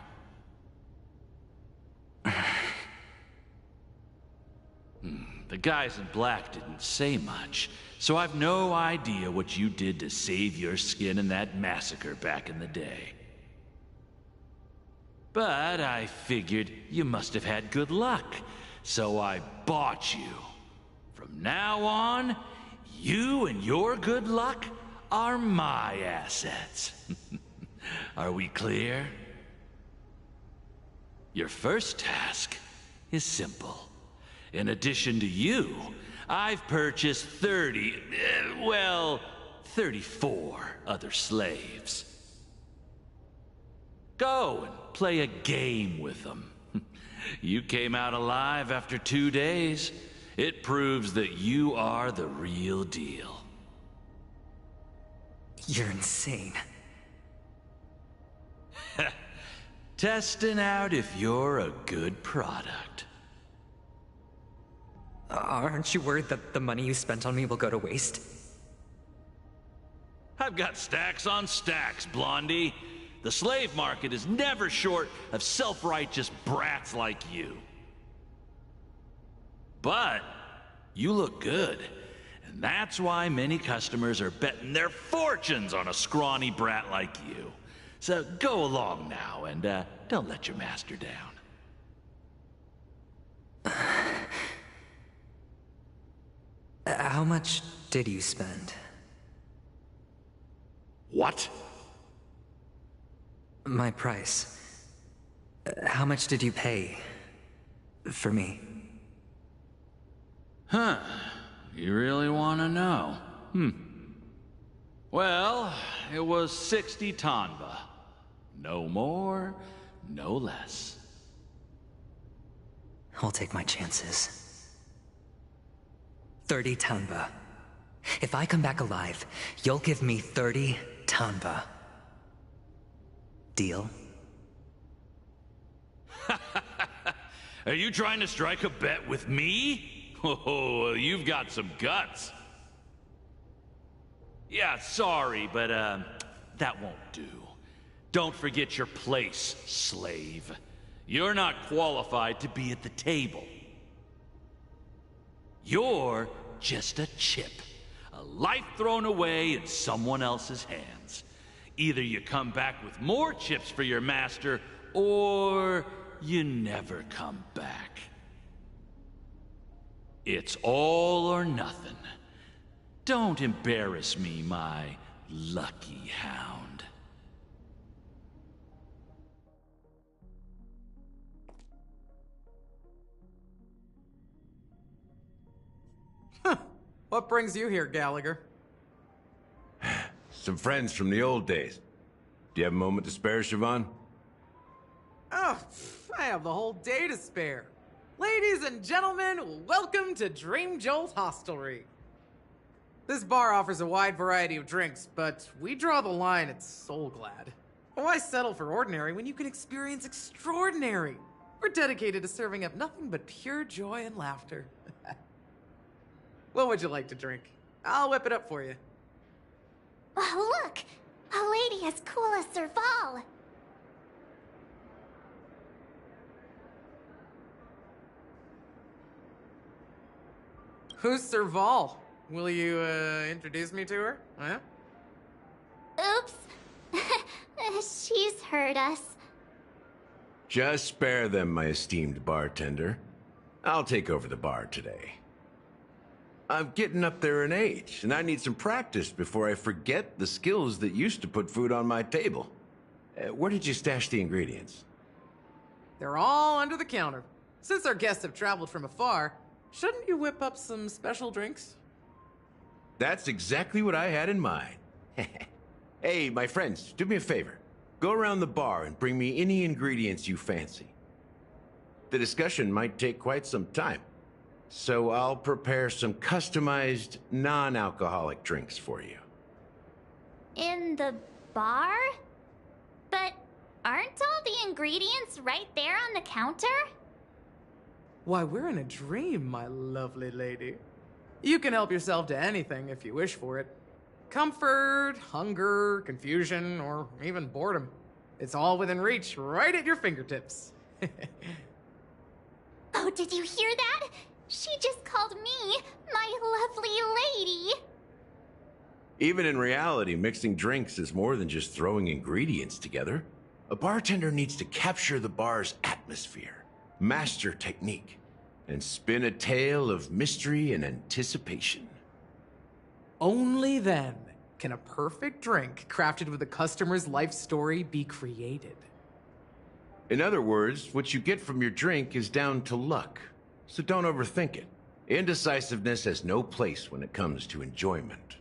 The guys in black didn't say much, so I've no idea what you did to save your skin in that massacre back in the day. But I figured you must have had good luck, so I bought you. From now on, you and your good luck are my assets. Are we clear? Your first task is simple. In addition to you, I've purchased 34 other slaves. Go and play a game with them. You came out alive after 2 days. It proves that you are the real deal. You're insane. Testing out if you're a good product. Aren't you worried that the money you spent on me will go to waste? I've got stacks on stacks, Blondie. The slave market is never short of self-righteous brats like you. But you look good, and that's why many customers are betting their fortunes on a scrawny brat like you. So go along now, and don't let your master down. How much did you spend? What? My price. How much did you pay for me? Huh. You really want to know? Well, it was 60 tanba. No more, no less. I'll take my chances. 30 tanba. If I come back alive, you'll give me 30 tanba. Deal? Are you trying to strike a bet with me? Oh, you've got some guts. Yeah, sorry, but that won't do. Don't forget your place, slave. You're not qualified to be at the table. You're just a chip. A life thrown away in someone else's hands. Either you come back with more chips for your master, or you never come back. It's all or nothing. Don't embarrass me, my lucky hound. What brings you here, Gallagher? Some friends from the old days. Do you have a moment to spare, Siobhan? Oh, I have the whole day to spare. Ladies and gentlemen, welcome to Dream Jolt Hostelry. This bar offers a wide variety of drinks, but we draw the line at Soul Glad. Why settle for ordinary when you can experience extraordinary? We're dedicated to serving up nothing but pure joy and laughter. What would you like to drink? I'll whip it up for you. Oh, look! A lady as cool as Serval! Who's Serval? Will you, introduce me to her? Huh? Oops. She's heard us. Just spare them, my esteemed bartender. I'll take over the bar today. I'm getting up there in age, and I need some practice before I forget the skills that used to put food on my table. Where did you stash the ingredients? They're all under the counter. Since our guests have traveled from afar, shouldn't you whip up some special drinks? That's exactly what I had in mind. Hey, my friends, do me a favor. Go around the bar and bring me any ingredients you fancy. The discussion might take quite some time, so I'll prepare some customized, non-alcoholic drinks for you. In the bar? But aren't all the ingredients right there on the counter? Why, we're in a dream, my lovely lady. You can help yourself to anything if you wish for it. Comfort, hunger, confusion, or even boredom. It's all within reach, right at your fingertips. Oh, did you hear that? She just called me my lovely lady. Even in reality, mixing drinks is more than just throwing ingredients together. A bartender needs to capture the bar's atmosphere, master technique, and spin a tale of mystery and anticipation. Only then can a perfect drink crafted with a customer's life story be created. In other words, what you get from your drink is down to luck, so don't overthink it. Indecisiveness has no place when it comes to enjoyment.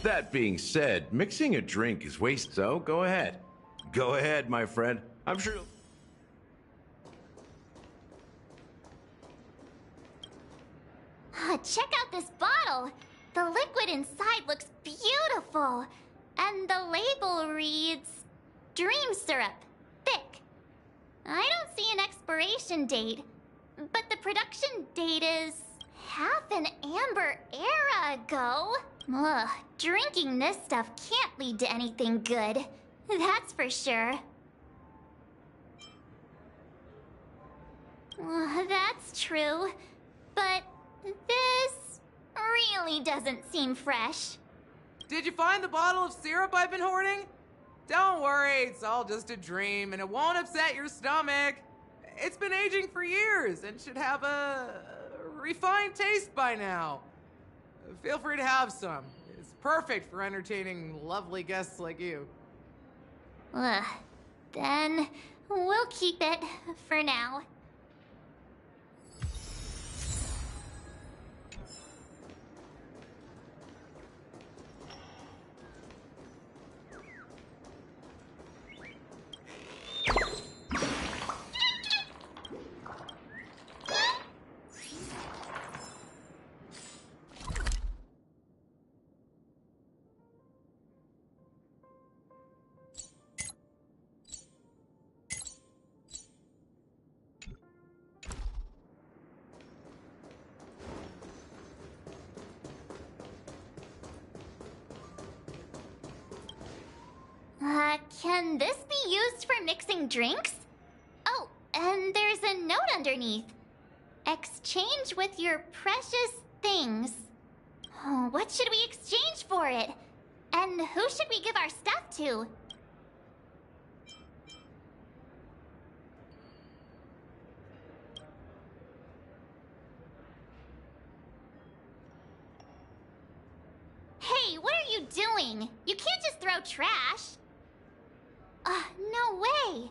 That being said, mixing a drink is waste, so go ahead. Go ahead, my friend. I'm sure... Check out this bottle. The liquid inside looks beautiful. And the label reads... Dream syrup. Thick. I don't see an expiration date. But the production date is... half an amber era ago. Ugh, drinking this stuff can't lead to anything good. That's for sure. That's true. But this really doesn't seem fresh. Did you find the bottle of syrup I've been hoarding? Don't worry, it's all just a dream and it won't upset your stomach. It's been aging for years and should have a refined taste by now. Feel free to have some. It's perfect for entertaining lovely guests like you. Then we'll keep it for now. Can this be used for mixing drinks? Oh, and there's a note underneath. Exchange with your precious things. Oh, what should we exchange for it? And who should we give our stuff to? Hey, what are you doing? You can't just throw trash. No way.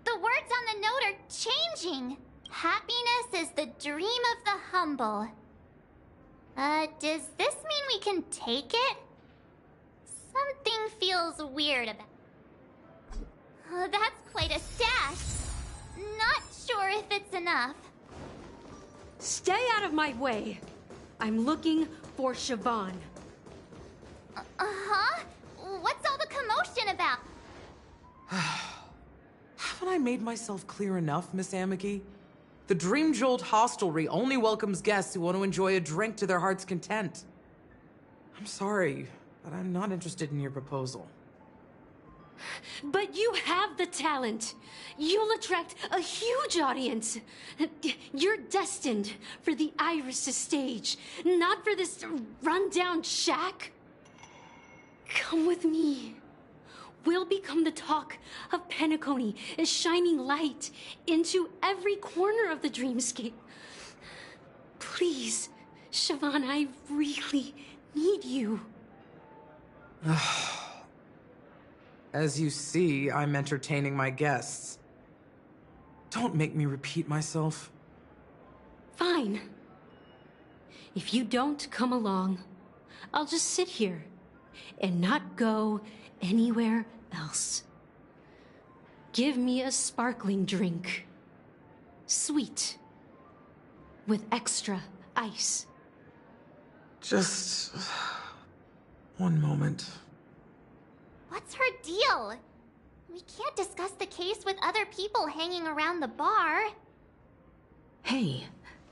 The words on the note are changing. Happiness is the dream of the humble. Does this mean we can take it? Something feels weird about it. Oh, that's quite a stash. Not sure if it's enough. Stay out of my way. I'm looking for Siobhan. Uh-huh? What's all the commotion about? Haven't I made myself clear enough, Miss Amiki? The Dream Jolt hostelry only welcomes guests who want to enjoy a drink to their heart's content. I'm sorry, but I'm not interested in your proposal. But you have the talent. You'll attract a huge audience. You're destined for the Iris' stage, not for this rundown shack. Come with me. We'll become the talk of Penacony, a shining light into every corner of the dreamscape. Please, Siobhan, I really need you. As you see, I'm entertaining my guests. Don't make me repeat myself. Fine. If you don't come along, I'll just sit here and not go anywhere else. Give me a sparkling drink. Sweet. With extra ice. Just one moment. What's her deal? We can't discuss the case with other people hanging around the bar. Hey,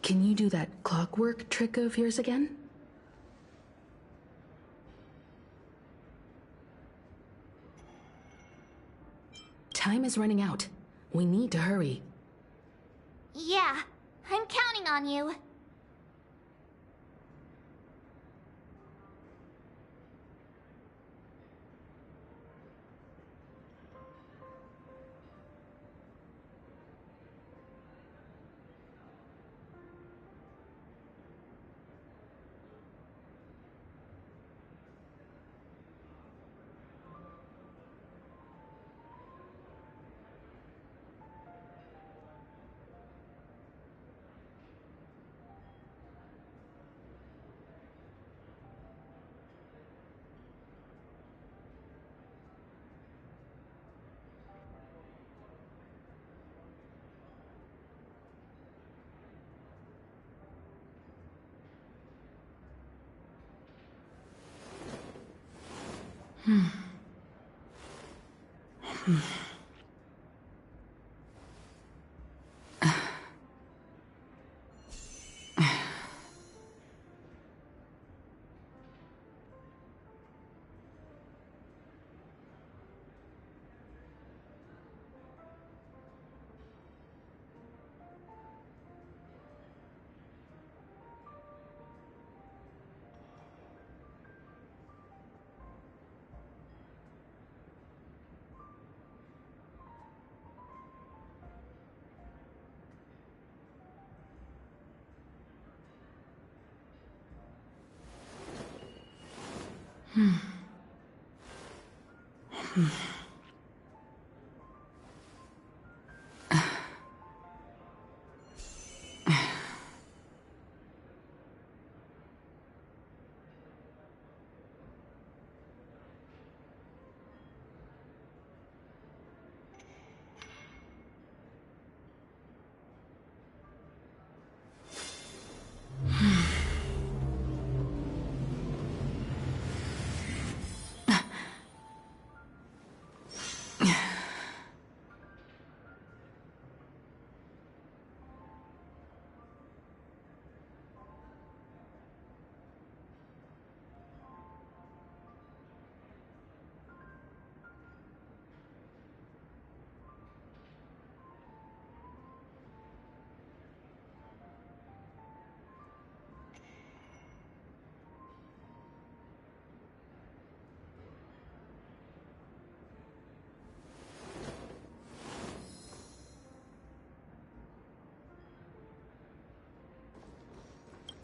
can you do that clockwork trick of yours again? Time is running out. We need to hurry. Yeah, I'm counting on you.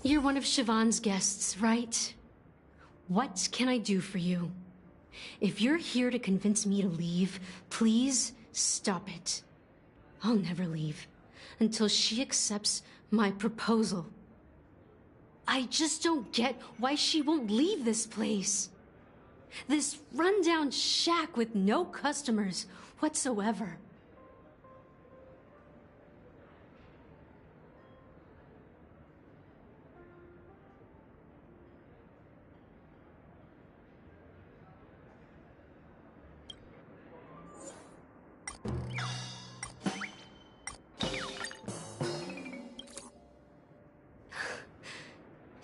You're one of Siobhan's guests, right? What can I do for you? If you're here to convince me to leave, please stop it. I'll never leave until she accepts my proposal. I just don't get why she won't leave this place. This rundown shack with no customers whatsoever.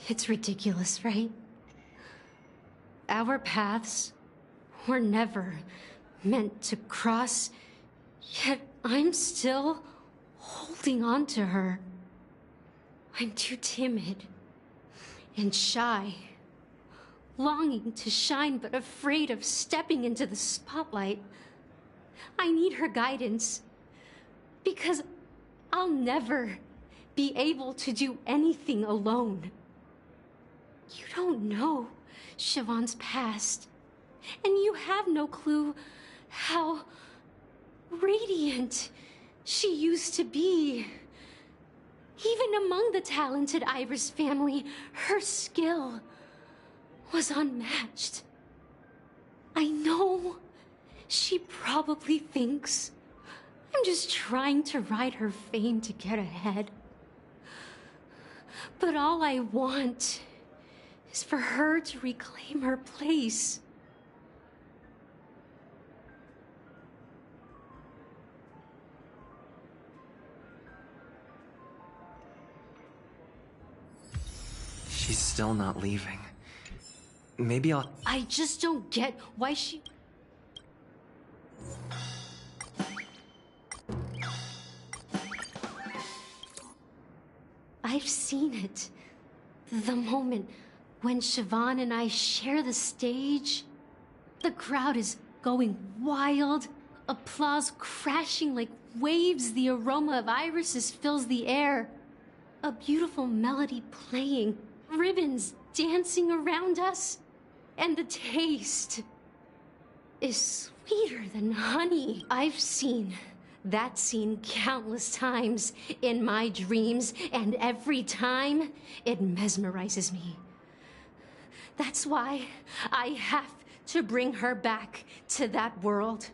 It's ridiculous, right? Our paths were never meant to cross, yet I'm still holding on to her. I'm too timid and shy, longing to shine but afraid of stepping into the spotlight. I need her guidance because I'll never be able to do anything alone. You don't know Siobhan's past, and you have no clue how radiant she used to be. Even among the talented Iris family, her skill was unmatched. I know she probably thinks I'm just trying to ride her fame to get ahead. But all I want is for her to reclaim her place. She's still not leaving. Maybe I'll... I just don't get why she... I've seen it. The moment when Siobhan and I share the stage, the crowd is going wild, applause crashing like waves, the aroma of irises fills the air, a beautiful melody playing, ribbons dancing around us, and the taste is sweeter than honey. I've seen that scene countless times in my dreams, and every time it mesmerizes me. That's why I have to bring her back to that world,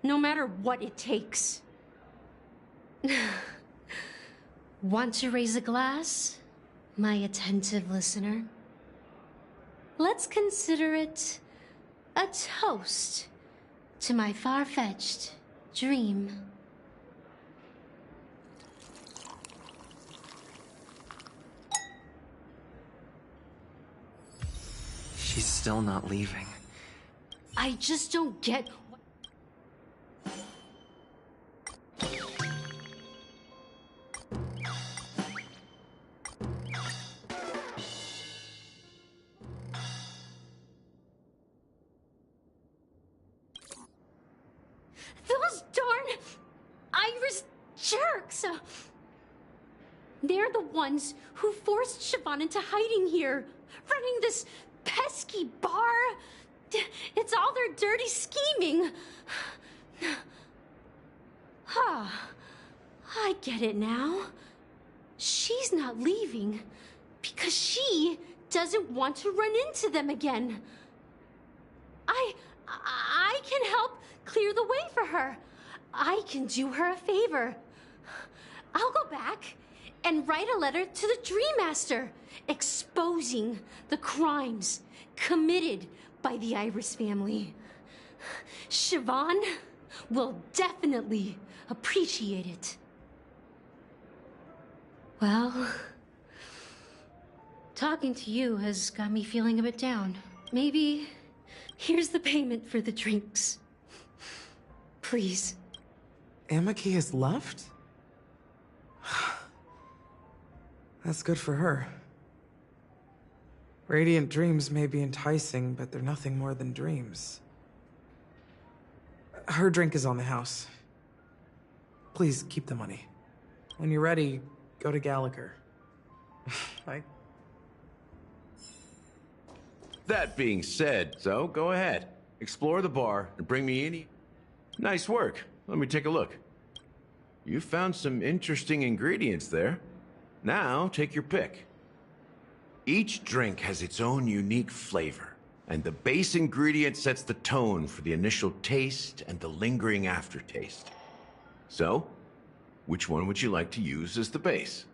no matter what it takes. Want to raise a glass, my attentive listener? Let's consider it a toast to my far-fetched dream. She's still not leaving. I just don't get... Those darn Iris jerks! They're the ones who forced Siobhan into hiding here, running this pesky bar. It's all their dirty scheming. Huh. I get it now. She's not leaving because she doesn't want to run into them again. I can help clear the way for her. I can do her a favor. I'll go back and write a letter to the Dream Master exposing the crimes committed by the Iris family. Siobhan will definitely appreciate it. Well, talking to you has got me feeling a bit down. Maybe here's the payment for the drinks. Please. Amaki has left? That's good for her. Radiant dreams may be enticing, but they're nothing more than dreams. Her drink is on the house. Please keep the money. When you're ready, go to Gallagher. Bye. That being said, so go ahead. Explore the bar and bring me any... Nice work. Let me take a look. You found some interesting ingredients there. Now, take your pick. Each drink has its own unique flavor, and the base ingredient sets the tone for the initial taste and the lingering aftertaste. So, which one would you like to use as the base?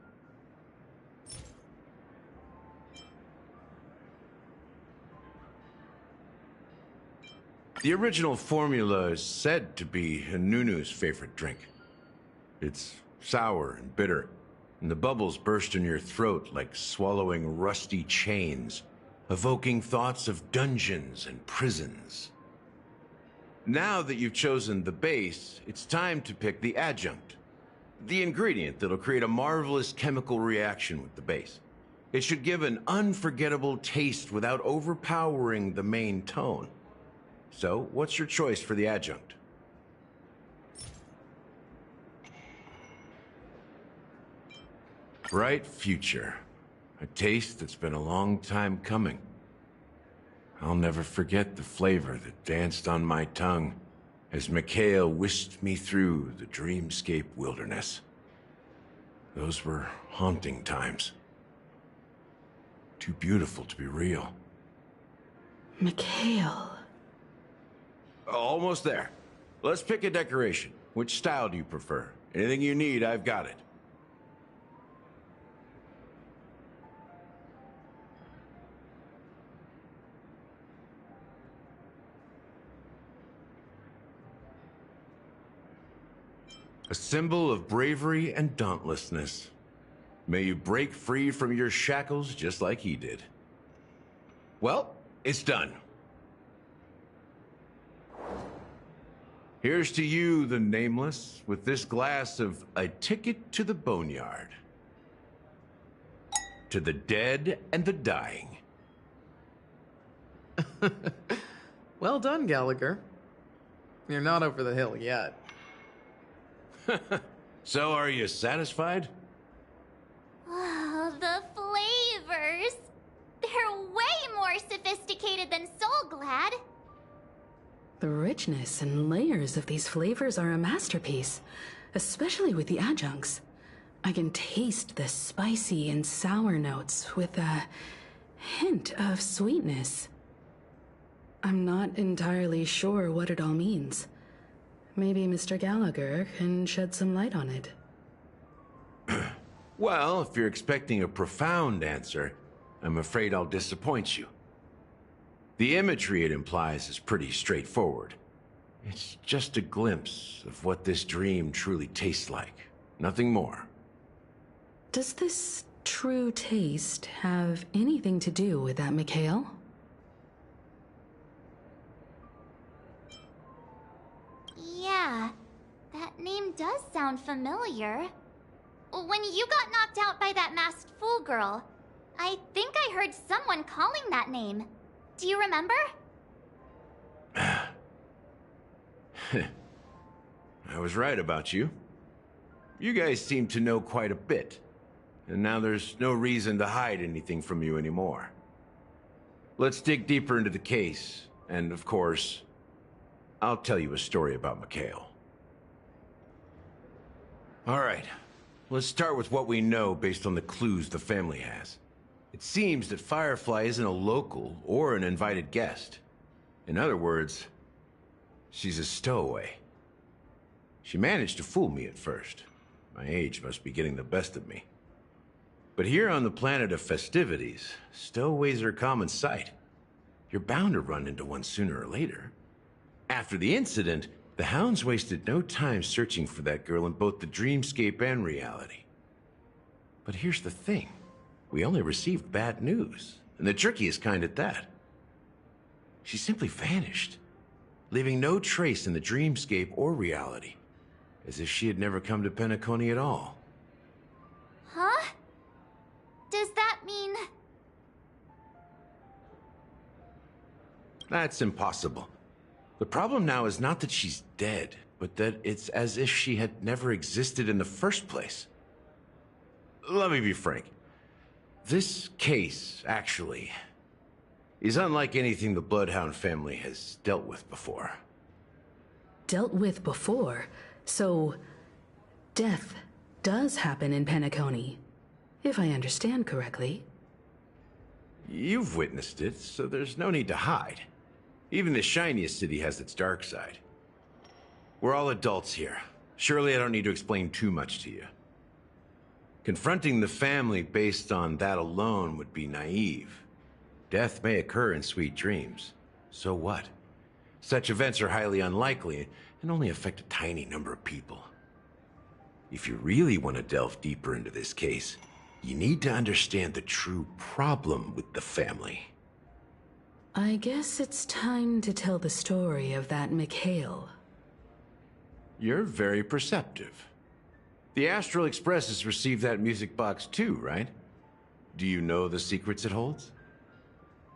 The original formula is said to be Nunu's favorite drink. It's sour and bitter, and the bubbles burst in your throat like swallowing rusty chains, evoking thoughts of dungeons and prisons. Now that you've chosen the base, it's time to pick the adjunct, the ingredient that'll create a marvelous chemical reaction with the base. It should give an unforgettable taste without overpowering the main tone. So, what's your choice for the adjunct? Bright future. A taste that's been a long time coming. I'll never forget the flavor that danced on my tongue as Mikhail whisked me through the dreamscape wilderness. Those were haunting times. Too beautiful to be real. Mikhail. Almost there. Let's pick a decoration. Which style do you prefer? Anything you need, I've got it. A symbol of bravery and dauntlessness. May you break free from your shackles just like he did. Well, it's done. Here's to you, the Nameless, with this glass of a ticket to the boneyard. To the dead and the dying. Well done, Gallagher. You're not over the hill yet. So, are you satisfied? Oh, the flavors. They're way more sophisticated than Soulglad. The richness and layers of these flavors are a masterpiece, especially with the adjuncts. I can taste the spicy and sour notes with a hint of sweetness. I'm not entirely sure what it all means. Maybe Mr. Gallagher can shed some light on it. Well, if you're expecting a profound answer, I'm afraid I'll disappoint you. The imagery it implies is pretty straightforward. It's just a glimpse of what this dream truly tastes like. Nothing more. Does this true taste have anything to do with that Mikhail? Yeah, that name does sound familiar. When you got knocked out by that masked fool girl, I think I heard someone calling that name. Do you remember? I was right about you. You guys seem to know quite a bit. And now there's no reason to hide anything from you anymore. let's dig deeper into the case. And of course, I'll tell you a story about Mikhail. All right, let's start with what we know based on the clues the family has. It seems that Firefly isn't a local or an invited guest. In other words, she's a stowaway. She managed to fool me at first. My age must be getting the best of me. But here on the planet of festivities, stowaways are a common sight. You're bound to run into one sooner or later. After the incident, the hounds wasted no time searching for that girl in both the dreamscape and reality. But here's the thing. We only received bad news, and the trickiest kind at that. She simply vanished, leaving no trace in the dreamscape or reality, as if she had never come to Penacony at all. Huh? Does that mean... That's impossible. The problem now is not that she's dead, but that it's as if she had never existed in the first place. Let me be frank. This case, actually, is unlike anything the Bloodhound family has dealt with before. Dealt with before? So, death does happen in Penacony, if I understand correctly. You've witnessed it, so there's no need to hide. Even the shiniest city has its dark side. We're all adults here. Surely I don't need to explain too much to you. Confronting the family based on that alone would be naive. Death may occur in sweet dreams. So what? Such events are highly unlikely and only affect a tiny number of people. If you really want to delve deeper into this case, you need to understand the true problem with the family. I guess it's time to tell the story of that Mikhail. You're very perceptive. The Astral Express has received that music box too, right? Do you know the secrets it holds?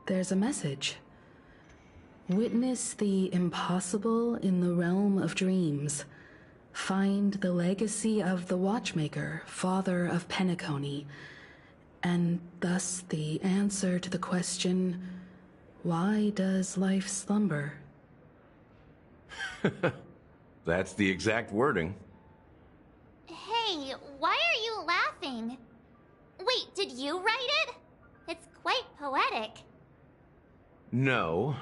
There's a message. Witness the impossible in the realm of dreams. Find the legacy of the Watchmaker, father of Penacony, and thus the answer to the question, why does life slumber? That's the exact wording. Hey, why are you laughing? Wait, did you write it? It's quite poetic. No,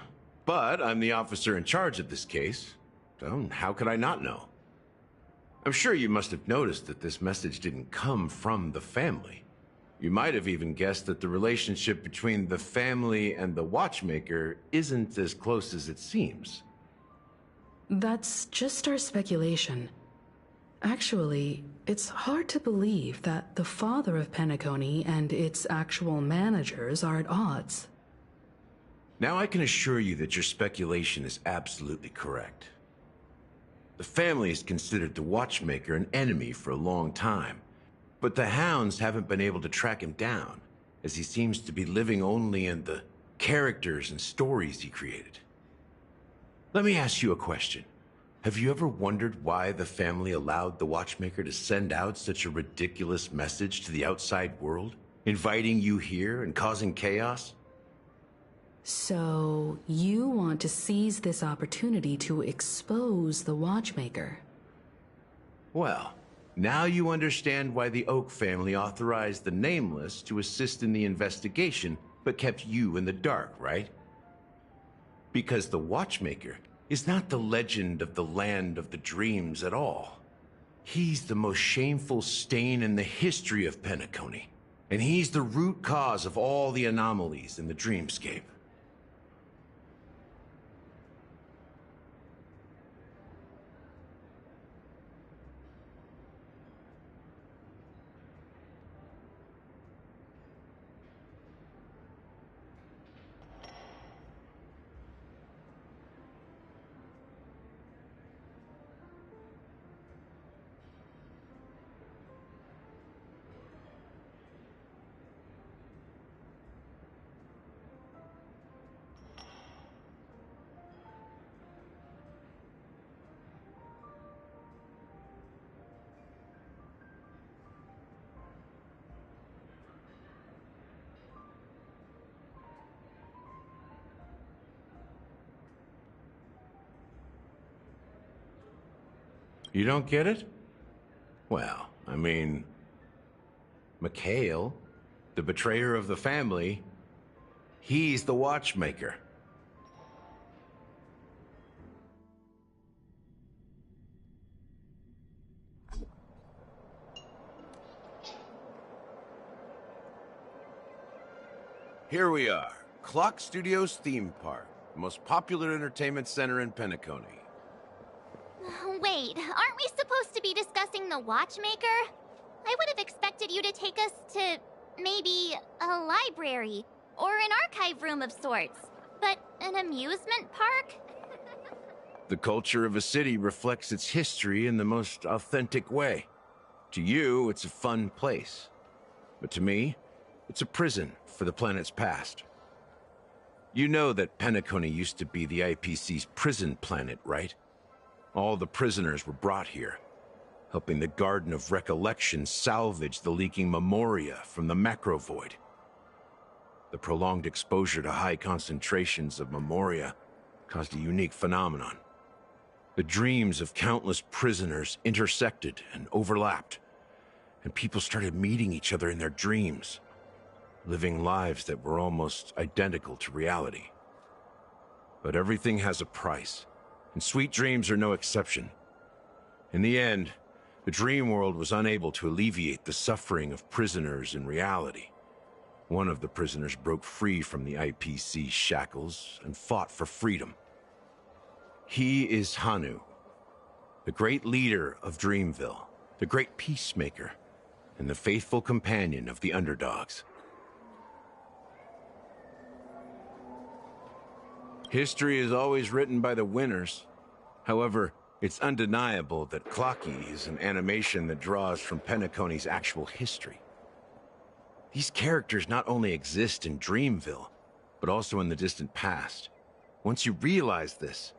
but I'm the officer in charge of this case, so how could I not know? I'm sure you must have noticed that this message didn't come from the family. You might have even guessed that the relationship between the family and the Watchmaker isn't as close as it seems. That's just our speculation. Actually, it's hard to believe that the father of Penacony and its actual managers are at odds. Now I can assure you that your speculation is absolutely correct. The family has considered the Watchmaker an enemy for a long time, but the hounds haven't been able to track him down, as he seems to be living only in the characters and stories he created. Let me ask you a question. Have you ever wondered why the family allowed the Watchmaker to send out such a ridiculous message to the outside world, inviting you here and causing chaos? So, you want to seize this opportunity to expose the Watchmaker? Well, now you understand why the Oak family authorized the Nameless to assist in the investigation, but kept you in the dark, right? Because the Watchmaker is not the legend of the land of the dreams at all. He's the most shameful stain in the history of Penacony, and he's the root cause of all the anomalies in the dreamscape. You don't get it? Well, I mean, Mikhail, the betrayer of the family, he's the watchmaker. Here we are, Clock Studios theme park, the most popular entertainment center in Penacony. Wait, aren't we supposed to be discussing the watchmaker? I would have expected you to take us to maybe a library or an archive room of sorts. But an amusement park? The culture of a city reflects its history in the most authentic way. To you, it's a fun place. But to me, it's a prison for the planet's past. You know that Penacony used to be the IPC's prison planet, right? All the prisoners were brought here, helping the Garden of Recollection salvage the leaking memoria from the macro void. The prolonged exposure to high concentrations of memoria caused a unique phenomenon. The dreams of countless prisoners intersected and overlapped, and people started meeting each other in their dreams, living lives that were almost identical to reality. But everything has a price, and sweet dreams are no exception. In the end, the dream world was unable to alleviate the suffering of prisoners in reality. One of the prisoners broke free from the IPC shackles and fought for freedom. He is Hanu, the great leader of Dreamville, the great peacemaker, and the faithful companion of the underdogs. History is always written by the winners. However, it's undeniable that Clocky is an animation that draws from Penacony's actual history. These characters not only exist in Dreamville, but also in the distant past. Once you realize this,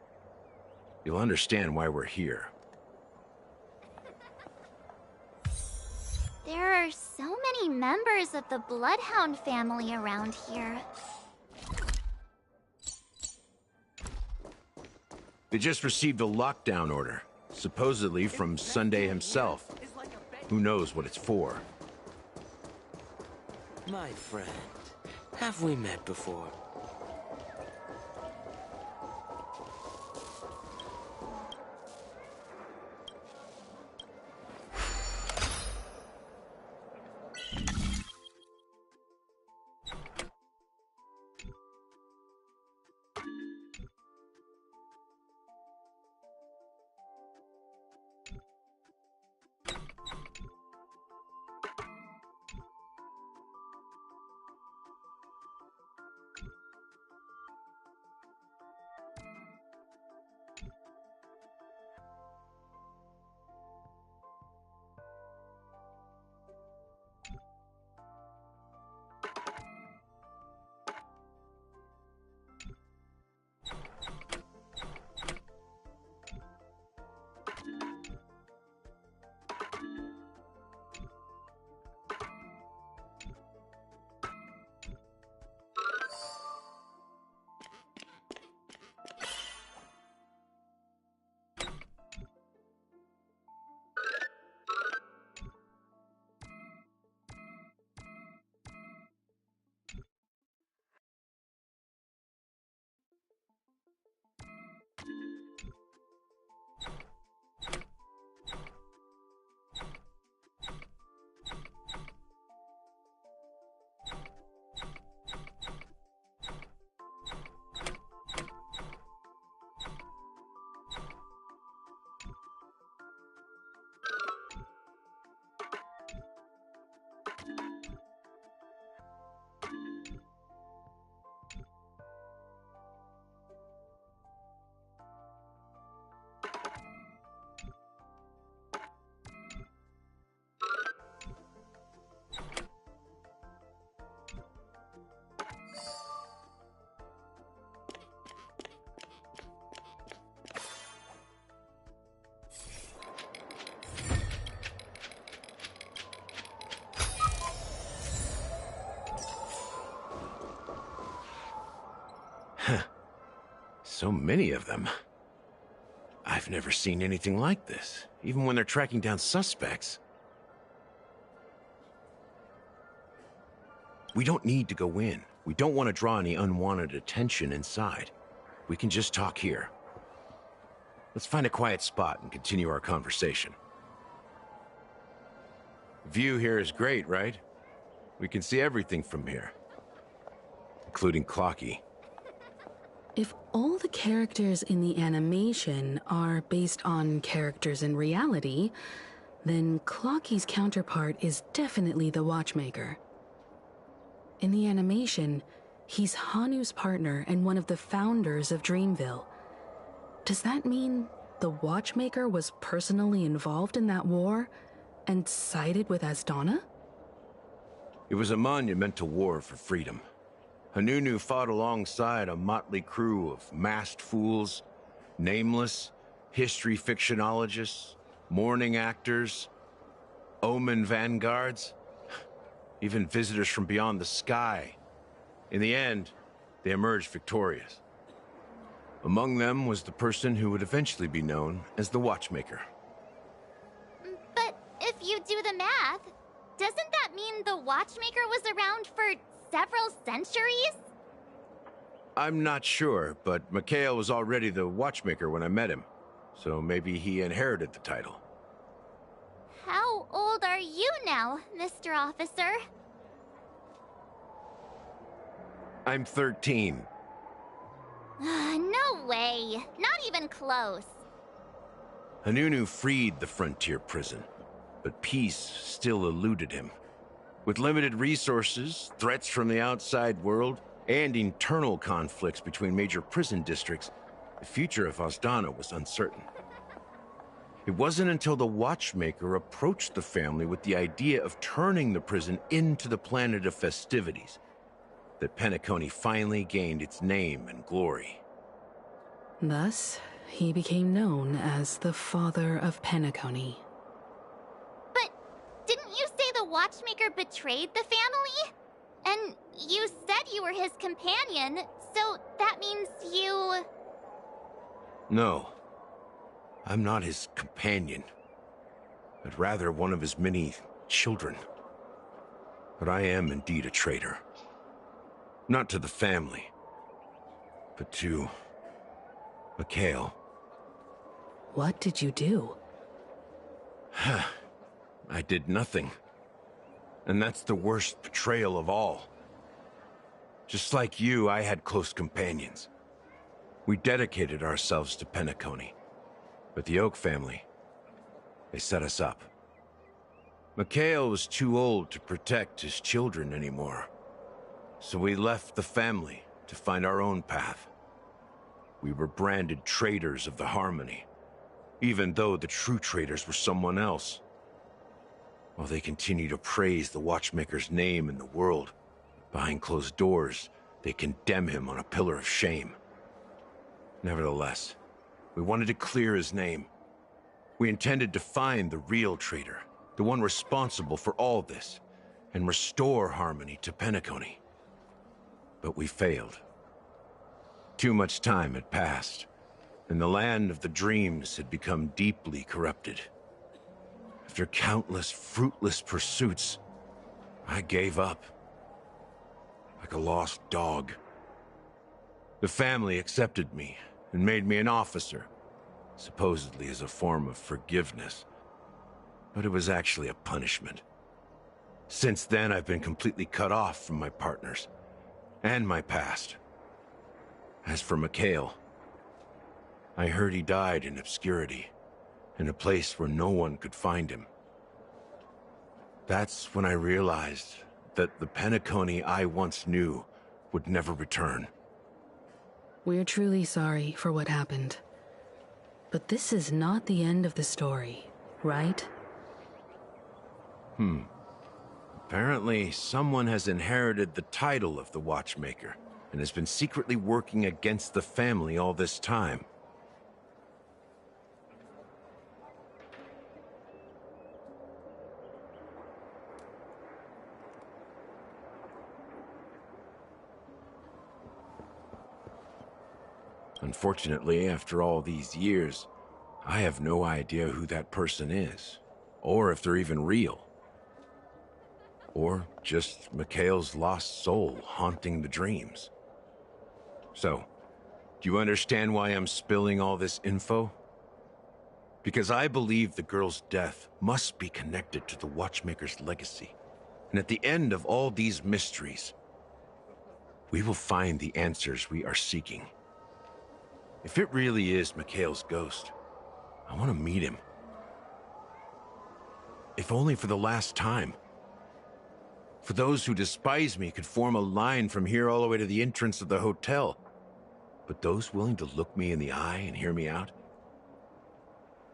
you'll understand why we're here. There are so many members of the Bloodhound family around here. They just received a lockdown order, supposedly from Sunday himself. Who knows what it's for? My friend, have we met before? So many of them. I've I've never seen anything like this, even when they're tracking down suspects. We don't need to go in. We don't want to draw any unwanted attention inside. We can just talk here. Let's find a quiet spot and continue our conversation. View here is great, right? We can see everything from here, including Clocky. If all the characters in the animation are based on characters in reality, then Clocky's counterpart is definitely the Watchmaker. In the animation, he's Hanu's partner and one of the founders of Dreamville. Does that mean the Watchmaker was personally involved in that war and sided with Asdana? It was a monumental war for freedom. Hanunu fought alongside a motley crew of masked fools, nameless, history fictionologists, mourning actors, omen vanguards, even visitors from beyond the sky. In the end, they emerged victorious. Among them was the person who would eventually be known as the Watchmaker. But if you do the math, doesn't that mean the Watchmaker was around for several centuries? I'm not sure, but Mikhail was already the Watchmaker when I met him, so maybe he inherited the title. How old are you now, Mr. Officer? I'm 13. No way. Not even close. Hanunu freed the frontier prison, but peace still eluded him. With limited resources, threats from the outside world, and internal conflicts between major prison districts, the future of Asdana was uncertain. It wasn't until the Watchmaker approached the family with the idea of turning the prison into the planet of festivities that Penacony finally gained its name and glory. Thus, he became known as the Father of Penacony. But didn't you say the Watchmaker betrayed the family? And you said you were his companion, so that means you... No, I'm not his companion, but rather one of his many children. But I am indeed a traitor. Not to the family, but to Mikhail. What did you do? I did nothing. And that's the worst betrayal of all. Just like you, I had close companions. We dedicated ourselves to Penacony. But the Oak family, they set us up. Mikhail was too old to protect his children anymore. So we left the family to find our own path. We were branded traitors of the Harmony, even though the true traitors were someone else. While they continue to praise the Watchmaker's name in the world, behind closed doors, they condemn him on a pillar of shame. Nevertheless, we wanted to clear his name. We intended to find the real traitor, the one responsible for all this, and restore harmony to Penacony. But we failed. Too much time had passed, and the land of the dreams had become deeply corrupted. After countless fruitless pursuits, I gave up. Like a lost dog. The family accepted me and made me an officer, supposedly as a form of forgiveness. But it was actually a punishment. Since then, I've been completely cut off from my partners and my past. As for Mikhail, I heard he died in obscurity, in a place where no one could find him. That's when I realized that the Penacony I once knew would never return. We're truly sorry for what happened. But this is not the end of the story, right? Apparently, someone has inherited the title of the Watchmaker and has been secretly working against the family all this time. Unfortunately, after all these years, I have no idea who that person is, or if they're even real. Or just Mikhail's lost soul haunting the dreams. So, do you understand why I'm spilling all this info? Because I believe the girl's death must be connected to the Watchmaker's legacy. And at the end of all these mysteries, we will find the answers we are seeking. If it really is Mikhail's ghost, I want to meet him. If only for the last time. For those who despise me could form a line from here all the way to the entrance of the hotel. But those willing to look me in the eye and hear me out?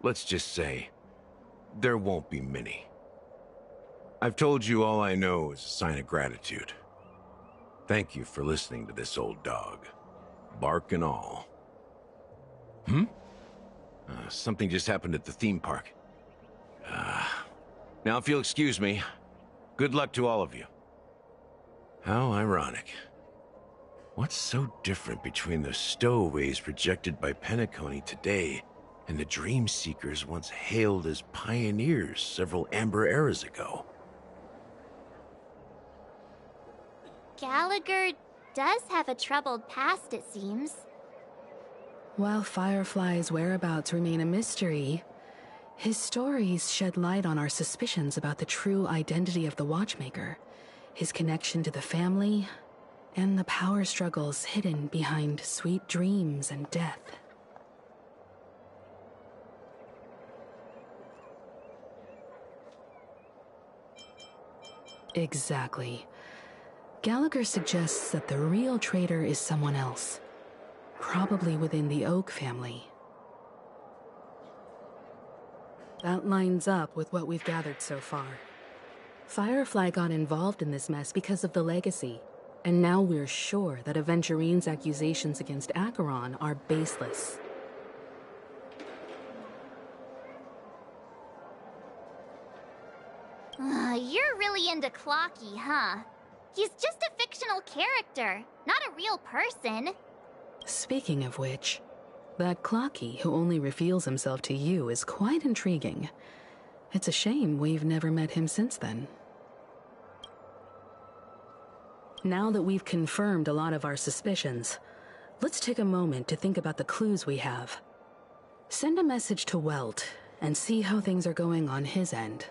Let's just say, there won't be many. I've told you all I know is a sign of gratitude. Thank you for listening to this old dog. Bark and all. Something just happened at the theme park. Now if you'll excuse me, good luck to all of you. How ironic. What's so different between the stowaways projected by Penacony today and the dream seekers once hailed as pioneers several Amber eras ago? Gallagher does have a troubled past, it seems. While Firefly's whereabouts remain a mystery, his stories shed light on our suspicions about the true identity of the Watchmaker, his connection to the family, and the power struggles hidden behind sweet dreams and death. Exactly. Gallagher suggests that the real traitor is someone else, probably within the Oak family. That lines up with what we've gathered so far. Firefly got involved in this mess because of the legacy, and now we're sure that Aventurine's accusations against Acheron are baseless. You're really into Clocky, huh? He's just a fictional character, not a real person. Speaking of which, that Clocky who only reveals himself to you is quite intriguing. It's a shame we've never met him since then. Now that we've confirmed a lot of our suspicions, let's take a moment to think about the clues we have. Send a message to Welt and see how things are going on his end.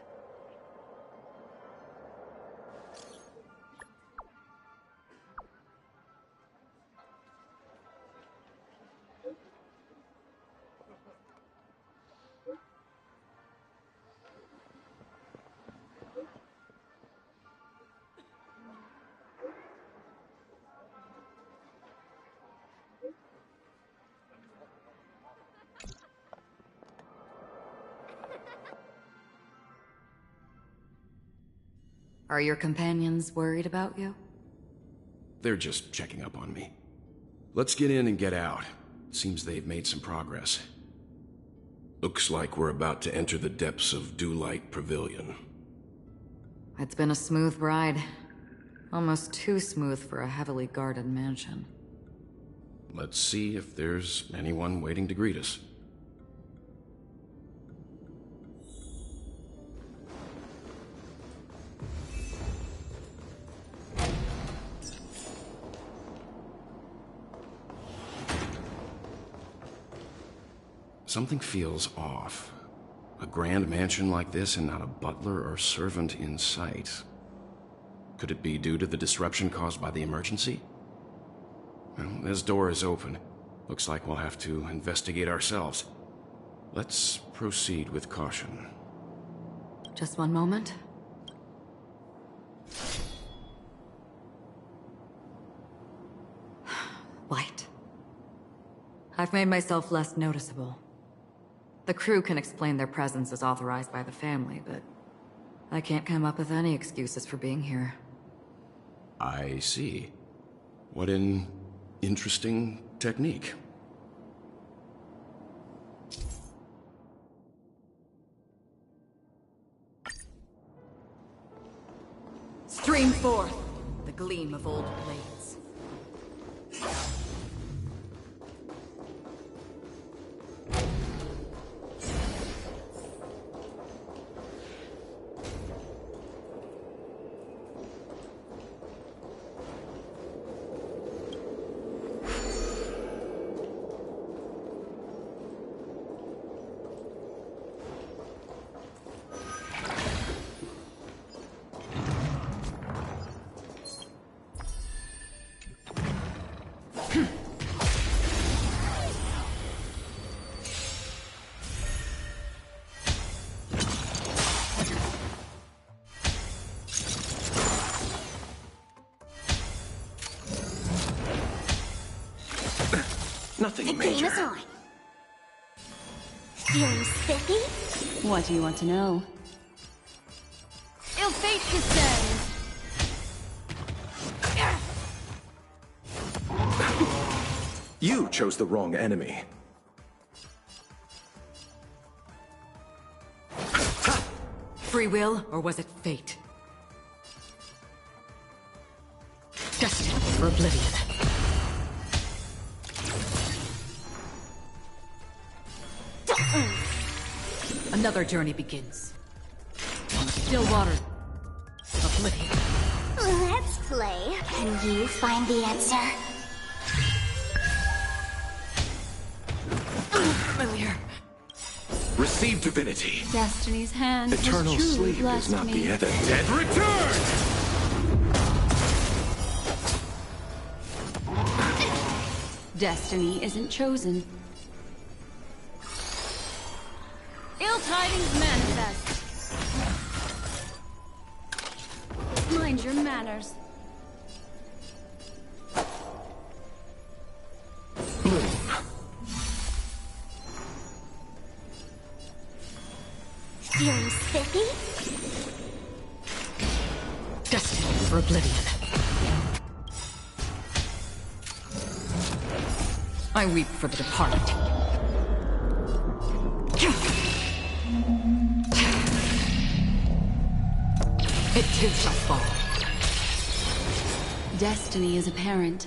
Are your companions worried about you? They're just checking up on me. Let's get in and get out. Seems they've made some progress. Looks like we're about to enter the depths of Dewlight Pavilion. It's been a smooth ride. Almost too smooth for a heavily guarded mansion. Let's see if there's anyone waiting to greet us. Something feels off. A grand mansion like this and not a butler or servant in sight. Could it be due to the disruption caused by the emergency? Well, this door is open. Looks like we'll have to investigate ourselves. Let's proceed with caution. Just one moment. Light. I've made myself less noticeable. The crew can explain their presence as authorized by the family, but I can't come up with any excuses for being here. I see. What an interesting technique. Stream forth the gleam of old blades. Nothing The major. game is on. Feeling spiffy? What do you want to know? Ill fate descends! You chose the wrong enemy. Free will, or was it fate? Destined for oblivion. Another journey begins. On the still water of oblivion. Let's play. Can you find the answer? Familiar. Receive divinity. Destiny's hand Eternal has truly sleep is blessed not me. the other. Dead return! Destiny isn't chosen. Ill tidings manifest. Mind your manners. Feeling spiffy? Destined for oblivion. I weep for the departed. It too shall fall. Destiny is apparent.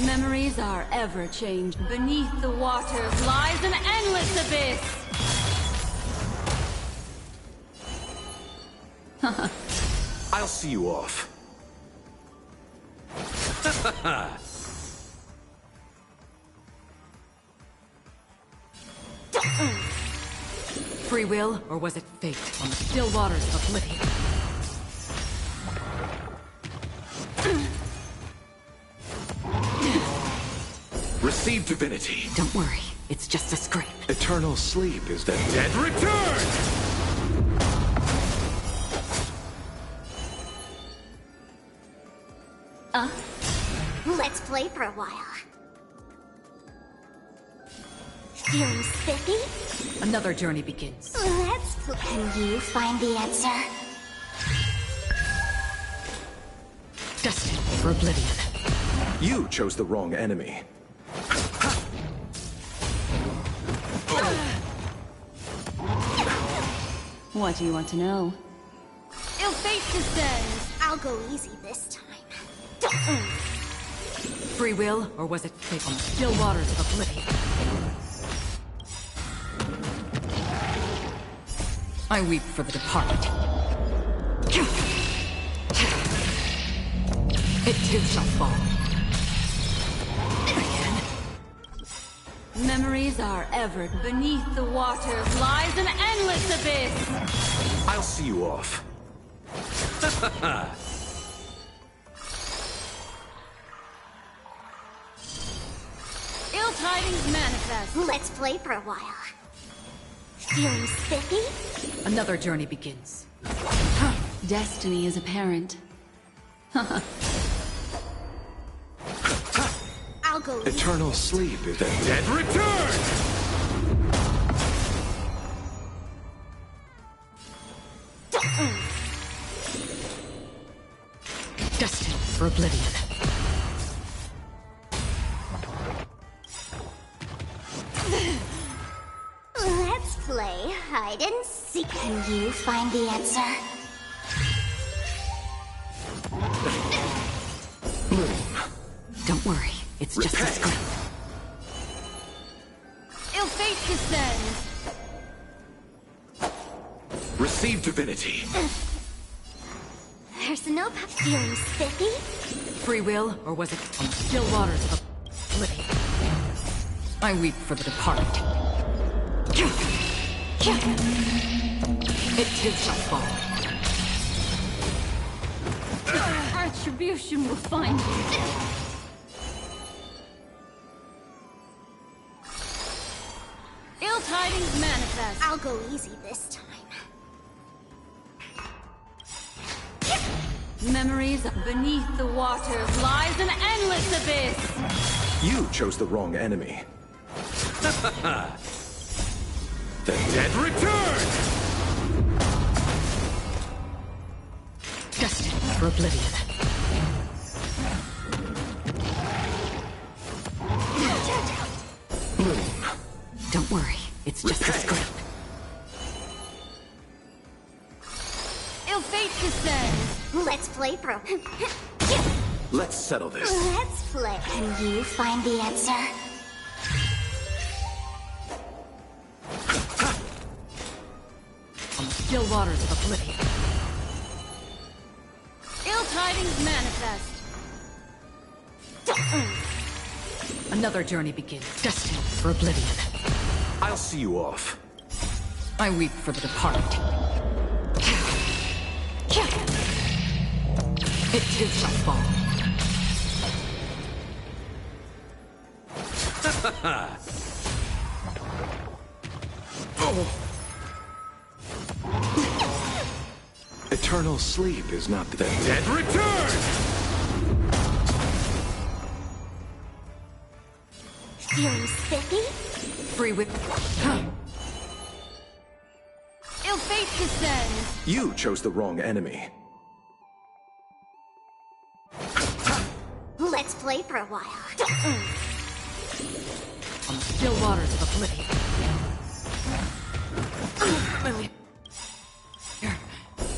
Memories are ever changed. Beneath the waters lies an endless abyss. I'll see you off. Free will, or was it fate? On the still waters of oblivion. Receive divinity. Don't worry, it's just a scrape. Eternal sleep is the dead return! Let's play for a while. Feeling spiffy? Another journey begins. Let's play. Can you find the answer? Destined for oblivion. You chose the wrong enemy. What do you want to know? Ill fate descends. I'll go easy this time. Free will, or was it fate? On the still waters of oblivion. I weep for the departed. It too shall fall. Memories are ever. Beneath the waters lies an endless abyss. I'll see you off. Ill tidings manifest. Let's play for a while. Feeling spiffy? Another journey begins. Destiny is apparent. I'll go. Eternal sleep is the dead return! Destined for oblivion. Let's play hide and seek. Can you find the answer? Don't worry, it's just a scrape. Ill fate descends. Receive divinity. There's no feeling spiffy? Free will, or was it on the still waters of oblivion? I weep for the departed. It too shall fall. Retribution will find you. Ill tidings manifest. I'll go easy this time. Memories beneath the waters lies an endless abyss. You chose the wrong enemy. The dead return! Destined for oblivion. Bloom. Don't worry, it's just a scrape. Ill fate descends. Let's play through. Let's settle this. Let's play. Can you find the answer? On the still waters of oblivion. Ill tidings manifest. Another journey begins, destined for oblivion. I'll see you off. I weep for the departed. It too shall fall. Eternal sleep is not the dead return! Feeling spiffy? Free whip. Ill fate descends. You chose the wrong enemy. Let's play for a while. On the still waters of oblivion.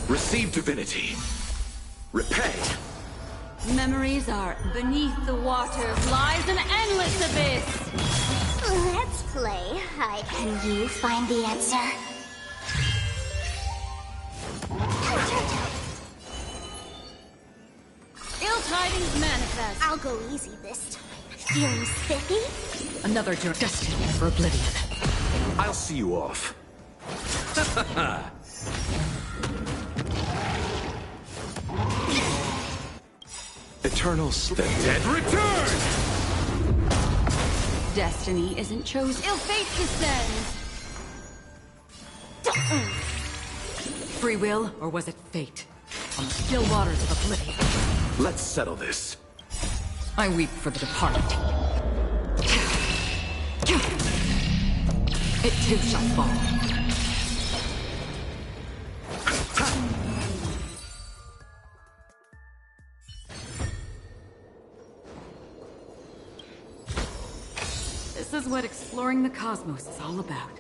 Receive divinity. Repay. Memories are beneath the water lies an endless abyss. Let's play. Can you find the answer? Ill tidings manifest. I'll go easy this time. Feeling spiffy? Another journey destined for oblivion. I'll see you off. Eternal sleep. The dead return! Destiny isn't chosen. Ill fate descends. Free will, or was it fate? On the still waters of oblivion. Let's settle this. I weep for the departed. It too shall fall. This is what exploring the cosmos is all about.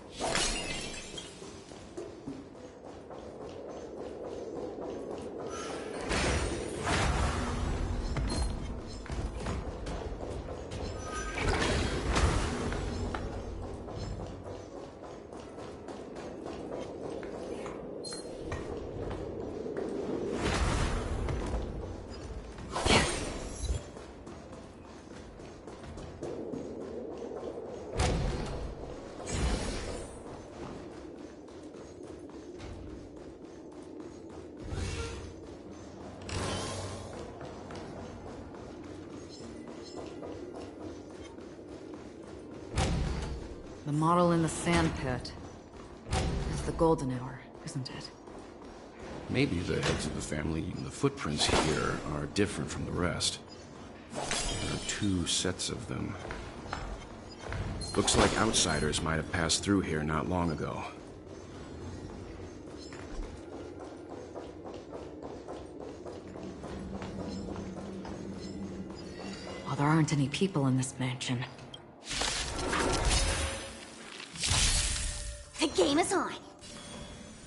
The model in the sand pit is the golden hour, isn't it? Maybe the heads of the family and the footprints here are different from the rest. There are two sets of them. Looks like outsiders might have passed through here not long ago. Well, there aren't any people in this mansion. The game is on.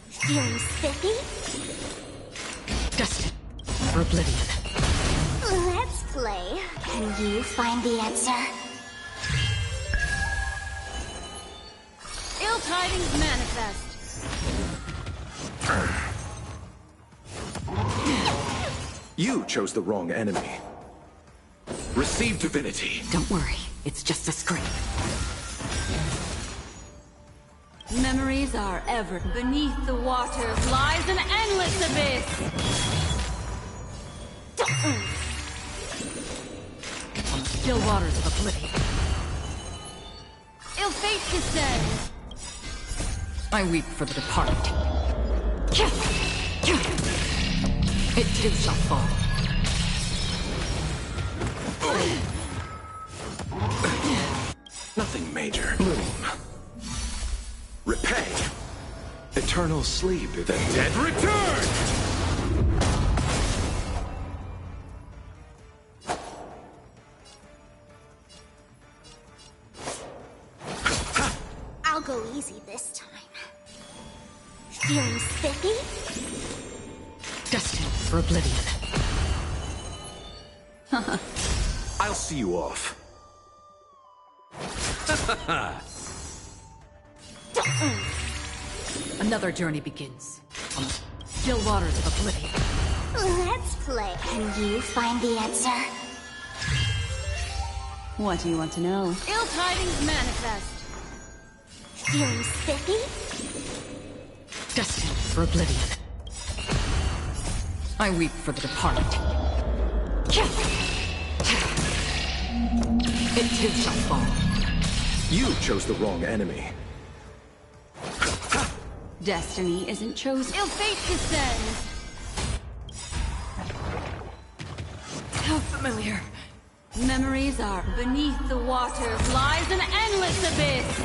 Feeling spiffy? Destined for oblivion. Let's play. Can you find the answer? Ill tidings manifest. You chose the wrong enemy. Receive divinity. Don't worry, it's just a scrape. Memories are ever beneath the water lies an endless abyss. On the still waters of oblivion. Ill fate descends. I weep for the departed. It too shall fall. Eternal sleep. The dead return! I'll go easy this time. Feeling spiffy? Destined for oblivion. I'll see you off. Another journey begins on the still waters of oblivion. Let's play. Can you find the answer? What do you want to know? Ill tidings manifest. Feeling spiffy? Destined for oblivion. I weep for the departed. It too shall fall. You chose the wrong enemy. Destiny isn't chosen. Ill fate descends. How familiar. Memories are beneath the water lies an endless abyss.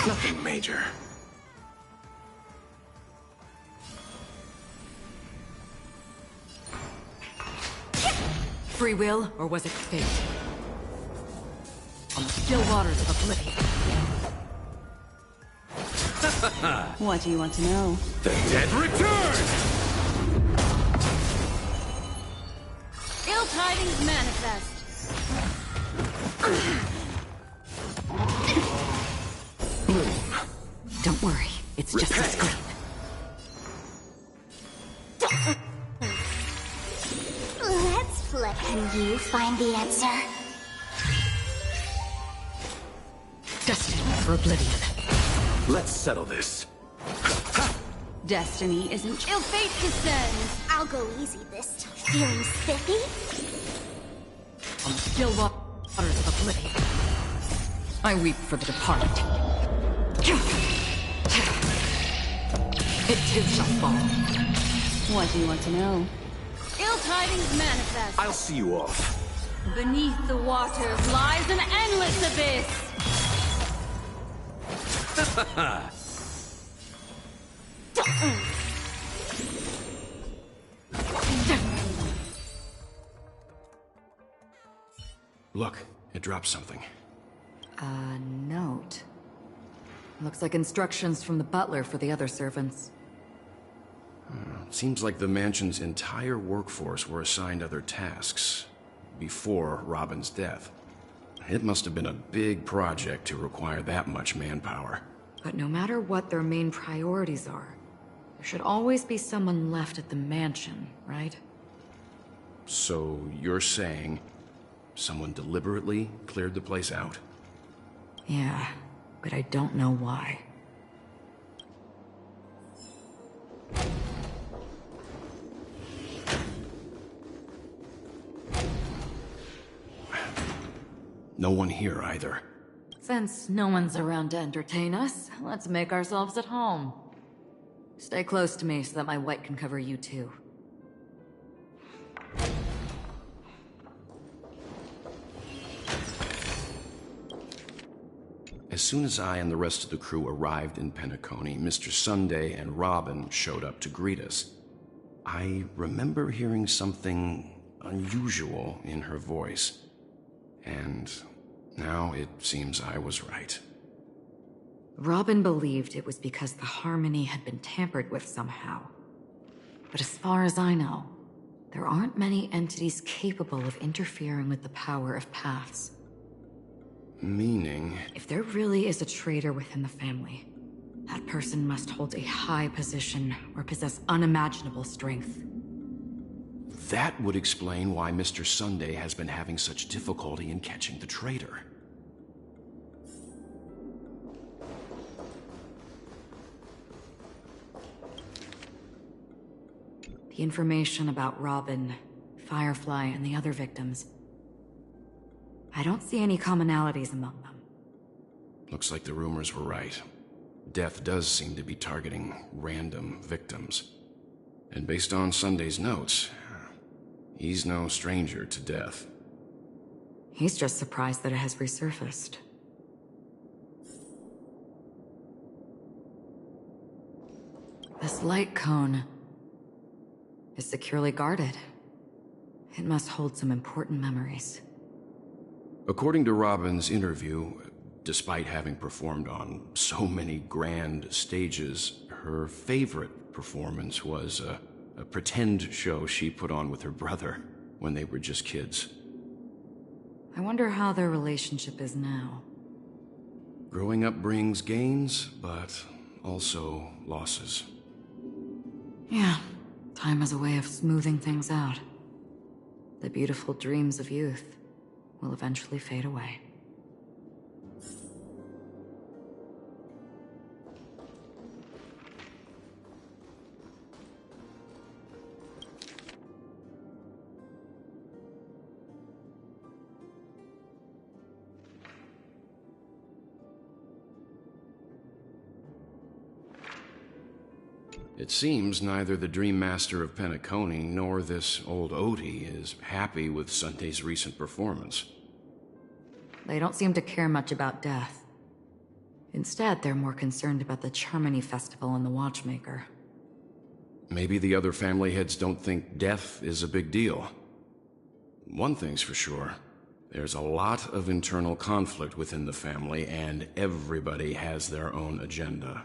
Nothing major. Free will, or was it fate? On the still waters of oblivion. What do you want to know? The dead return! Ill tidings manifest. Don't worry, it's just a screen. Let's play. Can you find the answer? Destined for oblivion. Let's settle this. Destiny isn't. Ill fate descends. I'll go easy this time. Feeling spiffy? On the still waters of oblivion. I weep for the departed. It too shall fall. What do you want to know? Ill tidings manifest. I'll see you off. Beneath the water lies an endless abyss. Look, it dropped something. A note. Looks like instructions from the butler for the other servants. Seems like the mansion's entire workforce were assigned other tasks before Robin's death. It must have been a big project to require that much manpower. But no matter what their main priorities are, there should always be someone left at the mansion, right? So you're saying someone deliberately cleared the place out? Yeah, but I don't know why. No one here either. Since no one's around to entertain us, let's make ourselves at home. Stay close to me so that my white can cover you too. As soon as I and the rest of the crew arrived in Penacony, Mr. Sunday and Robin showed up to greet us. I remember hearing something unusual in her voice. And now it seems I was right. Robin believed it was because the harmony had been tampered with somehow. But as far as I know, there aren't many entities capable of interfering with the power of paths. Meaning? If there really is a traitor within the family, that person must hold a high position or possess unimaginable strength. That would explain why Mr. Sunday has been having such difficulty in catching the traitor. The information about Robin, Firefly, and the other victims, I don't see any commonalities among them. Looks like the rumors were right. Death does seem to be targeting random victims. And based on Sunday's notes, he's no stranger to death. He's just surprised that it has resurfaced. This light cone is securely guarded. It must hold some important memories. According to Robin's interview, despite having performed on so many grand stages, her favorite performance was a pretend show she put on with her brother when they were just kids. I wonder how their relationship is now. Growing up brings gains, but also losses. Yeah, time has a way of smoothing things out. The beautiful dreams of youth will eventually fade away. It seems neither the Dream Master of Penacony nor this old Odie is happy with Sunday's recent performance. They don't seem to care much about death. Instead, they're more concerned about the Charmony Festival and the Watchmaker. Maybe the other family heads don't think death is a big deal. One thing's for sure. There's a lot of internal conflict within the family, and everybody has their own agenda.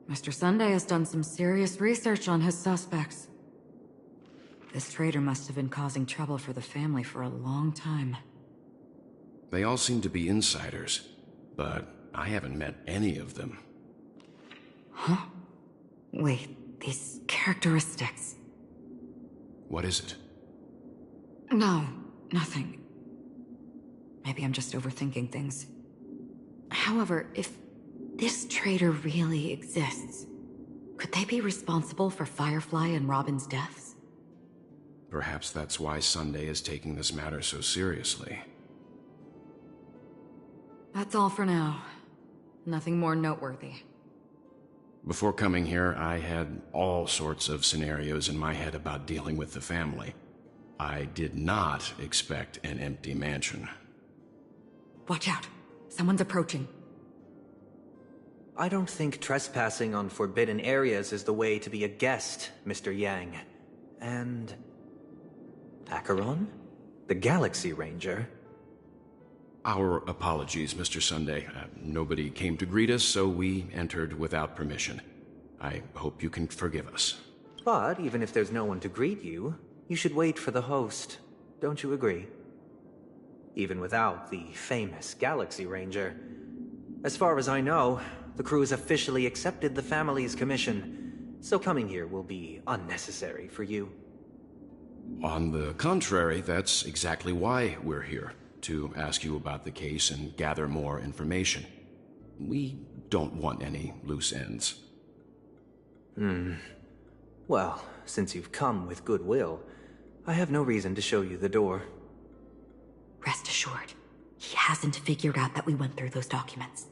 Mr. Sunday has done some serious research on his suspects. This traitor must have been causing trouble for the family for a long time. They all seem to be insiders, but I haven't met any of them. Huh? Wait, these characteristics... What is it? No, nothing. Maybe I'm just overthinking things. However, if this traitor really exists, could they be responsible for Firefly and Robin's deaths? Perhaps that's why Sunday is taking this matter so seriously. That's all for now. Nothing more noteworthy. Before coming here, I had all sorts of scenarios in my head about dealing with the family. I did not expect an empty mansion. Watch out. Someone's approaching. I don't think trespassing on forbidden areas is the way to be a guest, Mr. Yang. And... Acheron? The Galaxy Ranger? Our apologies, Mr. Sunday. Nobody came to greet us, so we entered without permission. I hope you can forgive us. But even if there's no one to greet you, you should wait for the host. Don't you agree? Even without the famous Galaxy Ranger. As far as I know, the crew has officially accepted the family's commission, so coming here will be unnecessary for you. On the contrary, that's exactly why we're here, to ask you about the case and gather more information. We don't want any loose ends. Well, since you've come with goodwill, I have no reason to show you the door. Rest assured, he hasn't figured out that we went through those documents.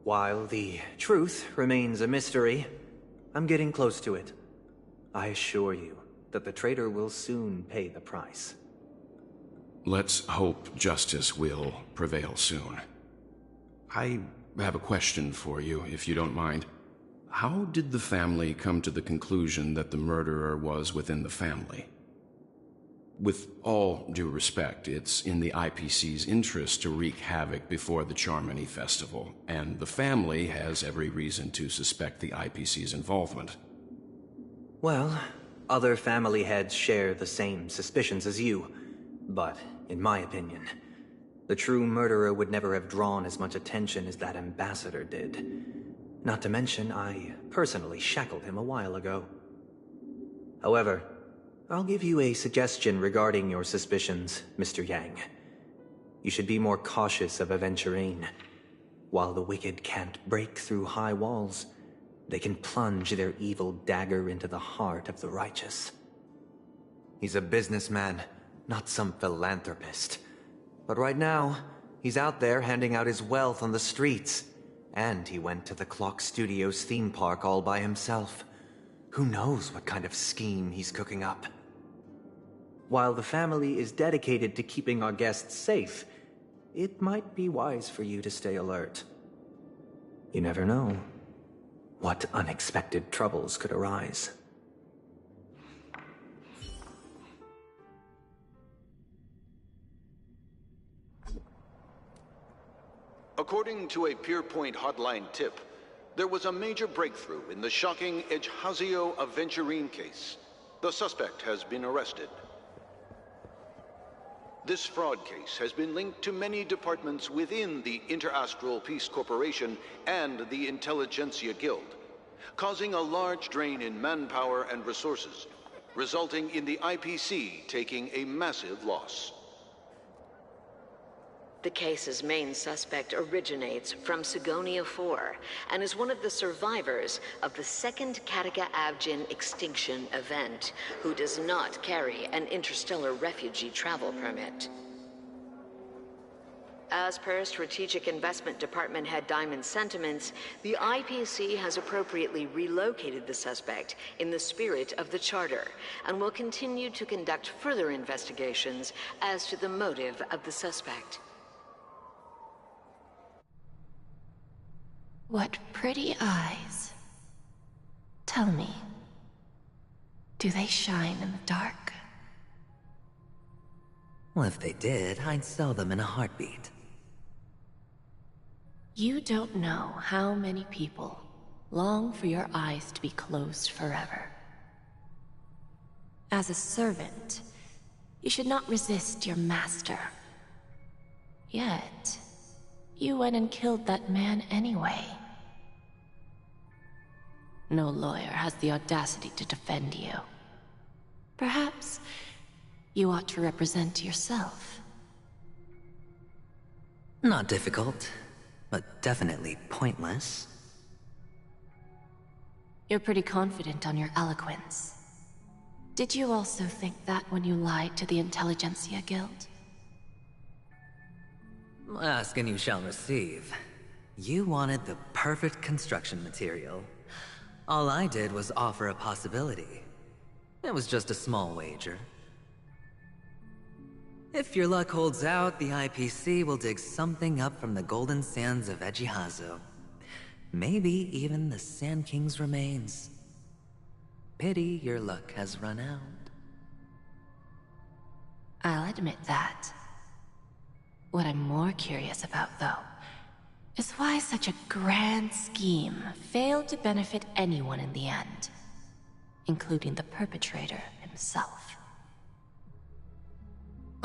While the truth remains a mystery, I'm getting close to it. I assure you that the traitor will soon pay the price. Let's hope justice will prevail soon. I have a question for you, if you don't mind. How did the family come to the conclusion that the murderer was within the family? With all due respect, it's in the IPC's interest to wreak havoc before the Charmony Festival, and the family has every reason to suspect the IPC's involvement. Well, other family heads share the same suspicions as you, but in my opinion, The true murderer would never have drawn as much attention as that ambassador did. Not to mention, I personally shackled him a while ago. However, I'll give you a suggestion regarding your suspicions, Mr. Yang. You should be more cautious of Aventurine. While the wicked can't break through high walls, they can plunge their evil dagger into the heart of the righteous. He's a businessman, not some philanthropist. But right now, he's out there handing out his wealth on the streets. And he went to the Clock Studios theme park all by himself. Who knows what kind of scheme he's cooking up? While the family is dedicated to keeping our guests safe, it might be wise for you to stay alert. You never know what unexpected troubles could arise. According to a Pierpoint hotline tip, there was a major breakthrough in the shocking Ejhazio Aventurine case. The suspect has been arrested. This fraud case has been linked to many departments within the Interastral Peace Corporation and the Intelligentsia Guild, causing a large drain in manpower and resources, resulting in the IPC taking a massive loss. The case's main suspect originates from Sigonia 4 and is one of the survivors of the second Kataka Abjin extinction event, who does not carry an interstellar refugee travel permit. As per Strategic Investment Department Head Diamond's sentiments, the IPC has appropriately relocated the suspect in the spirit of the Charter and will continue to conduct further investigations as to the motive of the suspect. What pretty eyes. Tell me, do they shine in the dark? Well, if they did, I'd sell them in a heartbeat. You don't know how many people long for your eyes to be closed forever. As a servant, you should not resist your master. Yet, you went and killed that man anyway. No lawyer has the audacity to defend you. Perhaps you ought to represent yourself. Not difficult, but definitely pointless. You're pretty confident on your eloquence. Did you also think that when you lied to the Intelligentsia Guild? Ask and you shall receive. You wanted the perfect construction material. All I did was offer a possibility. It was just a small wager. If your luck holds out, the IPC will dig something up from the golden sands of Ejhazio. Maybe even the Sand King's remains. Pity your luck has run out. I'll admit that. What I'm more curious about, though, is why such a grand scheme failed to benefit anyone in the end, including the perpetrator himself.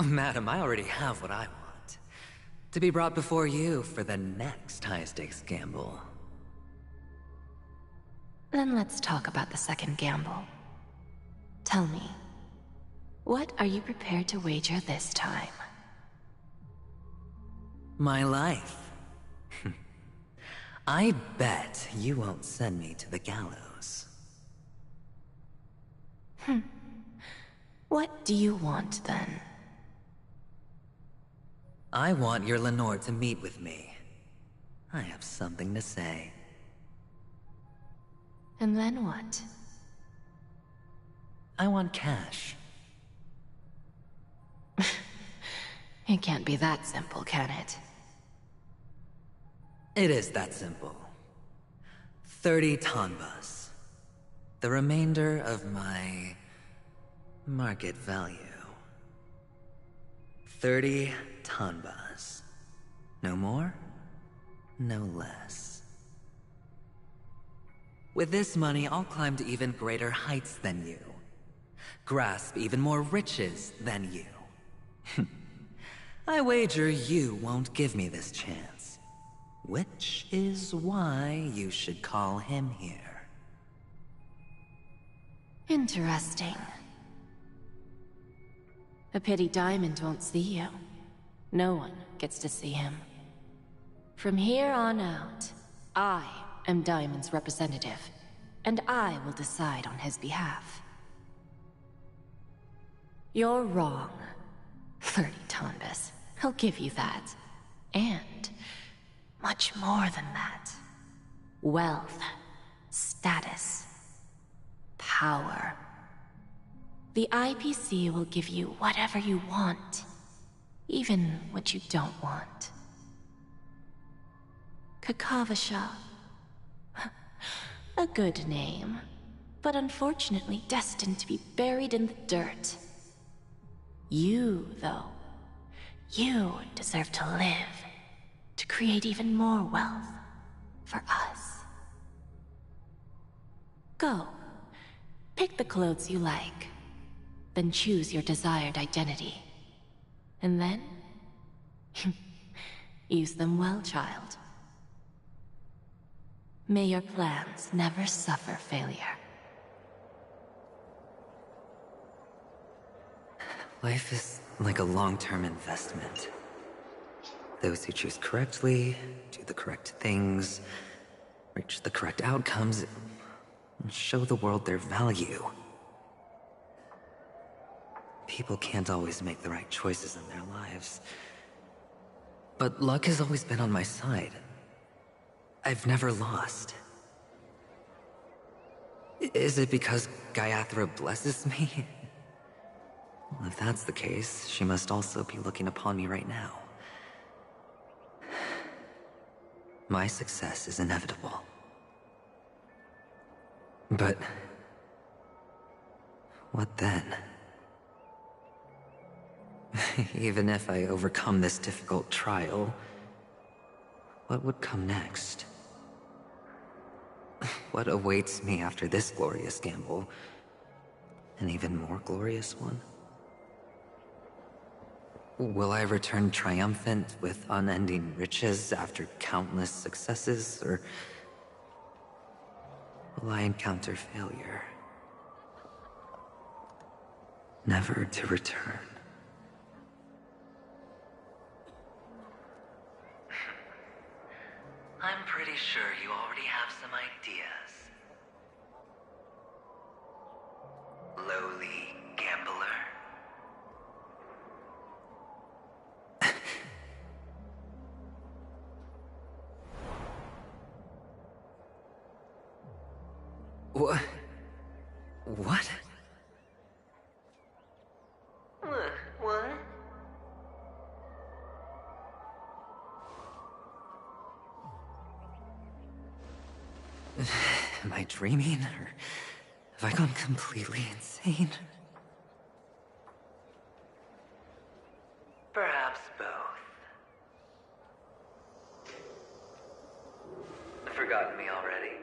Madam, I already have what I want. To be brought before you for the next high-stakes gamble. Then let's talk about the second gamble. Tell me, what are you prepared to wager this time? My life. I bet you won't send me to the gallows. What do you want, then? I want your Lenore to meet with me. I have something to say. And then what? I want cash. It can't be that simple, can it? It is that simple. 30 tanbas. The remainder of my market value. 30 tanbas. No more, no less. With this money, I'll climb to even greater heights than you. Grasp even more riches than you. I wager you won't give me this chance. Which is why you should call him here. Interesting. A pity Diamond won't see you. No one gets to see him. From here on out, I am Diamond's representative, and I will decide on his behalf. You're wrong. 30 Tonbas. I'll give you that. And much more than that. Wealth, status, power. The IPC will give you whatever you want, even what you don't want. Kakavasha. A good name, but unfortunately destined to be buried in the dirt. You, though, you deserve to live, to create even more wealth for us. Go. Pick the clothes you like, then choose your desired identity. And then, use them well, child. May your plans never suffer failure. Life is like a long-term investment. Those who choose correctly, do the correct things, reach the correct outcomes, and show the world their value. People can't always make the right choices in their lives. But luck has always been on my side. I've never lost. Is it because Gayathra blesses me? Well, if that's the case, she must also be looking upon me right now. My success is inevitable. But what then? Even if I overcome this difficult trial, what would come next? What awaits me after this glorious gamble? An even more glorious one? Will I return triumphant with unending riches after countless successes, or will I encounter failure? Never to return. I'm pretty sure you already have some ideas. Lowly gambler. What? What? What? Am I dreaming, or have I gone completely insane? Perhaps both. Forgotten me already?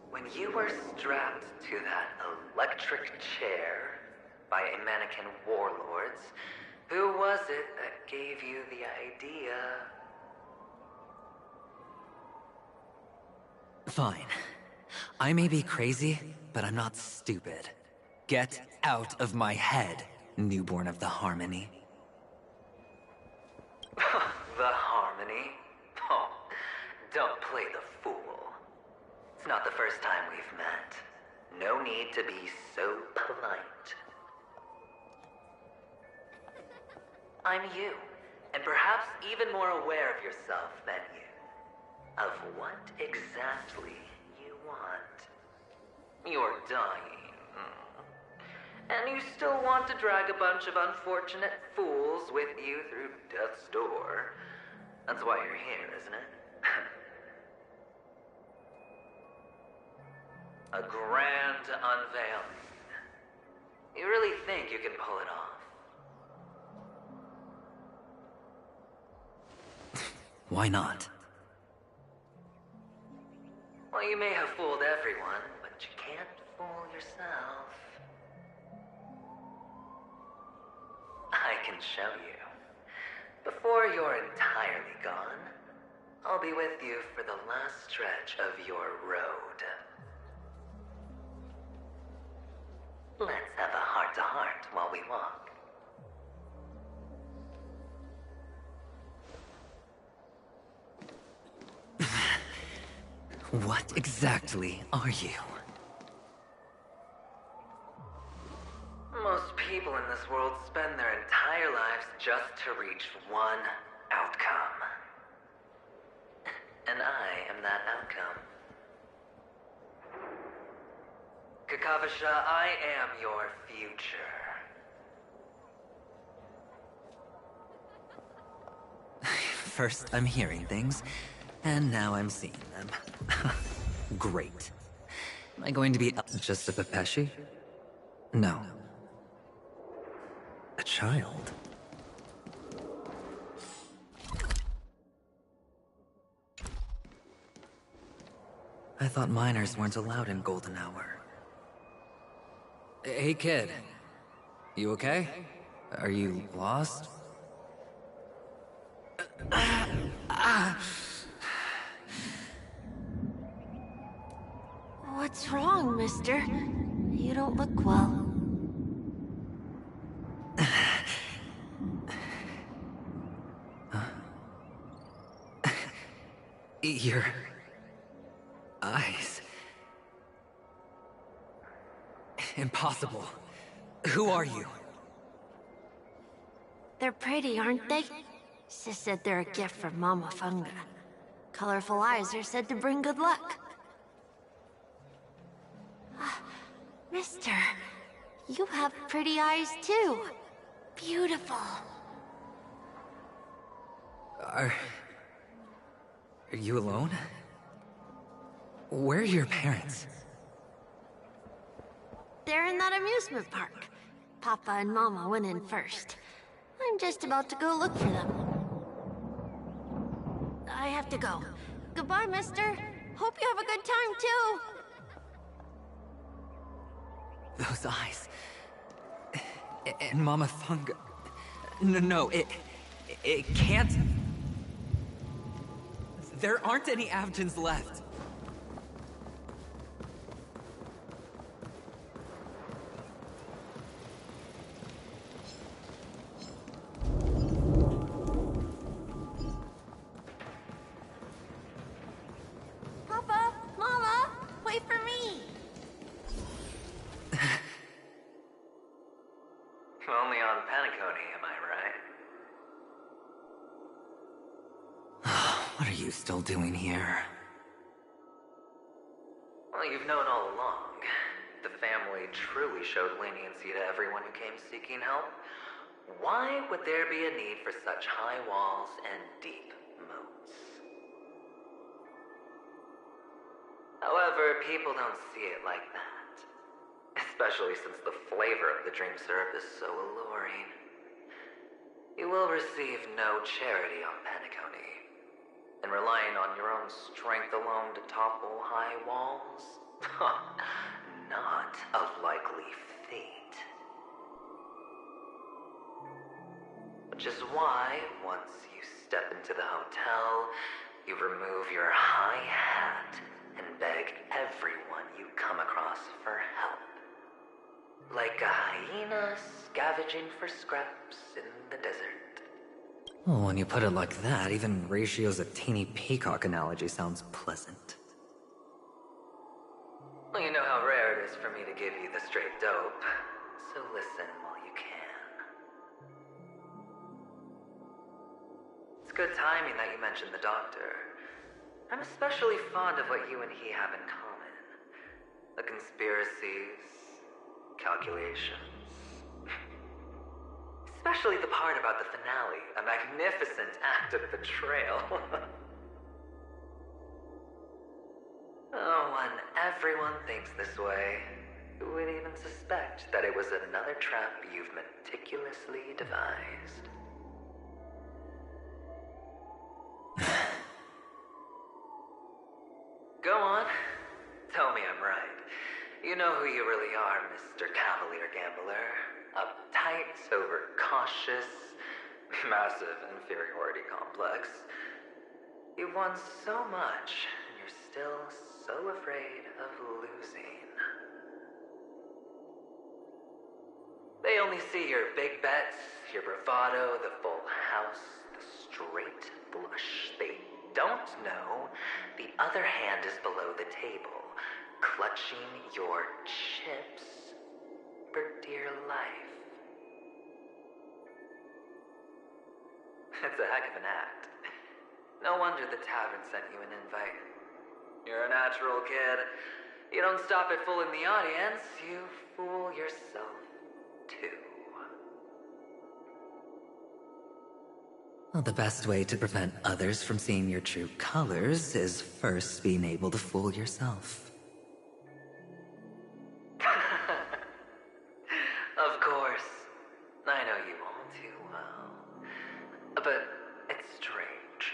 When you were strapped to that electric chair by a mannequin warlords, who was it that gave you the idea? Fine. I may be crazy, but I'm not stupid. Get out of my head, newborn of the Harmony. The Harmony? Oh, don't play the fool. It's not the first time we've met. No need to be so polite. I'm you, and perhaps even more aware of yourself than you. Of what exactly you want. You're dying. And you still want to drag a bunch of unfortunate fools with you through death's door. That's why you're here, isn't it? A grand unveiling. You really think you can pull it off? Why not? Well, you may have fooled everyone, but you can't fool yourself. I can show you. Before you're entirely gone, I'll be with you for the last stretch of your road. Let's have a heart-to-heart while we walk. What exactly are you? Most people in this world spend their entire lives just to reach one outcome. And I am that outcome. Kakavasha, I am your future. First, I'm hearing things, and now I'm seeing them. Great. Am I going to be just a Pepeshi? No. A child. I thought minors weren't allowed in Golden Hour. Hey, kid. You okay? Are you lost? What's wrong, mister? You don't look well. Your eyes. Impossible. Who are you? They're pretty, aren't they? Sis said they're a gift from Mama Funga. Colorful eyes are said to bring good luck. Mister, you have pretty eyes too. Beautiful. Are you alone? Where are your parents? They're in that amusement park. Papa and Mama went in first. I'm just about to go look for them. I have to go. Goodbye, mister. Hope you have a good time, too. Those eyes. And Mama Funga. No, it can't. There aren't any Avgens left. Papa, Mama, wait for me. Only on Penacony, am I right? What are you still doing here? Well, you've known all along. The family truly showed leniency to everyone who came seeking help. Why would there be a need for such high walls and deep moats? However, people don't see it like that. Especially since the flavor of the dream syrup is so alluring. You will receive no charity on Penacony. And relying on your own strength alone to topple high walls? Not a likely fate. Which is why, once you step into the hotel, you remove your high hat and beg everyone you come across for help. Like a hyena scavenging for scraps in the desert. Well, when you put it like that, even Ratio's a teeny peacock analogy sounds pleasant. Well, you know how rare it is for me to give you the straight dope, so listen while you can. It's good timing that you mentioned the doctor. I'm especially fond of what you and he have in common. The conspiracies, calculations. Especially the part about the finale, a magnificent act of betrayal. Oh, when everyone thinks this way, who would even suspect that it was another trap you've meticulously devised? Go on. Tell me I'm right. You know who you really are, Mr. Cavalier Gambler. Uptight, overcautious, massive inferiority complex. You've won so much, and you're still so afraid of losing. They only see your big bets, your bravado, the full house, the straight blush. They don't know the other hand is below the table, clutching your chips for dear life. It's a heck of an act. No wonder the tavern sent you an invite. You're a natural kid. You don't stop at fooling the audience, you fool yourself too. Well, the best way to prevent others from seeing your true colors is first being able to fool yourself. Of course. I know you all too well. But it's strange.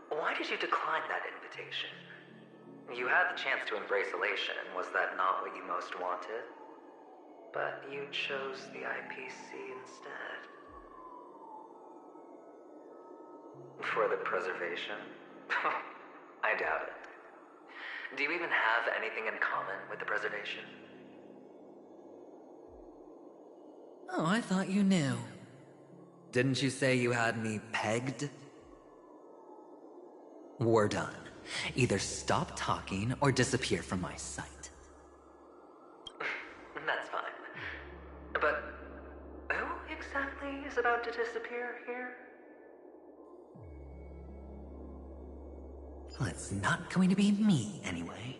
Why did you decline that invitation? You had the chance to embrace elation. Was that not what you most wanted? But you chose the IPC instead. For the preservation? I doubt it. Do you even have anything in common with the preservation? Oh, I thought you knew. Didn't you say you had me pegged? We're done. Either stop talking or disappear from my sight. That's fine. But who exactly is about to disappear here? Well, it's not going to be me, anyway.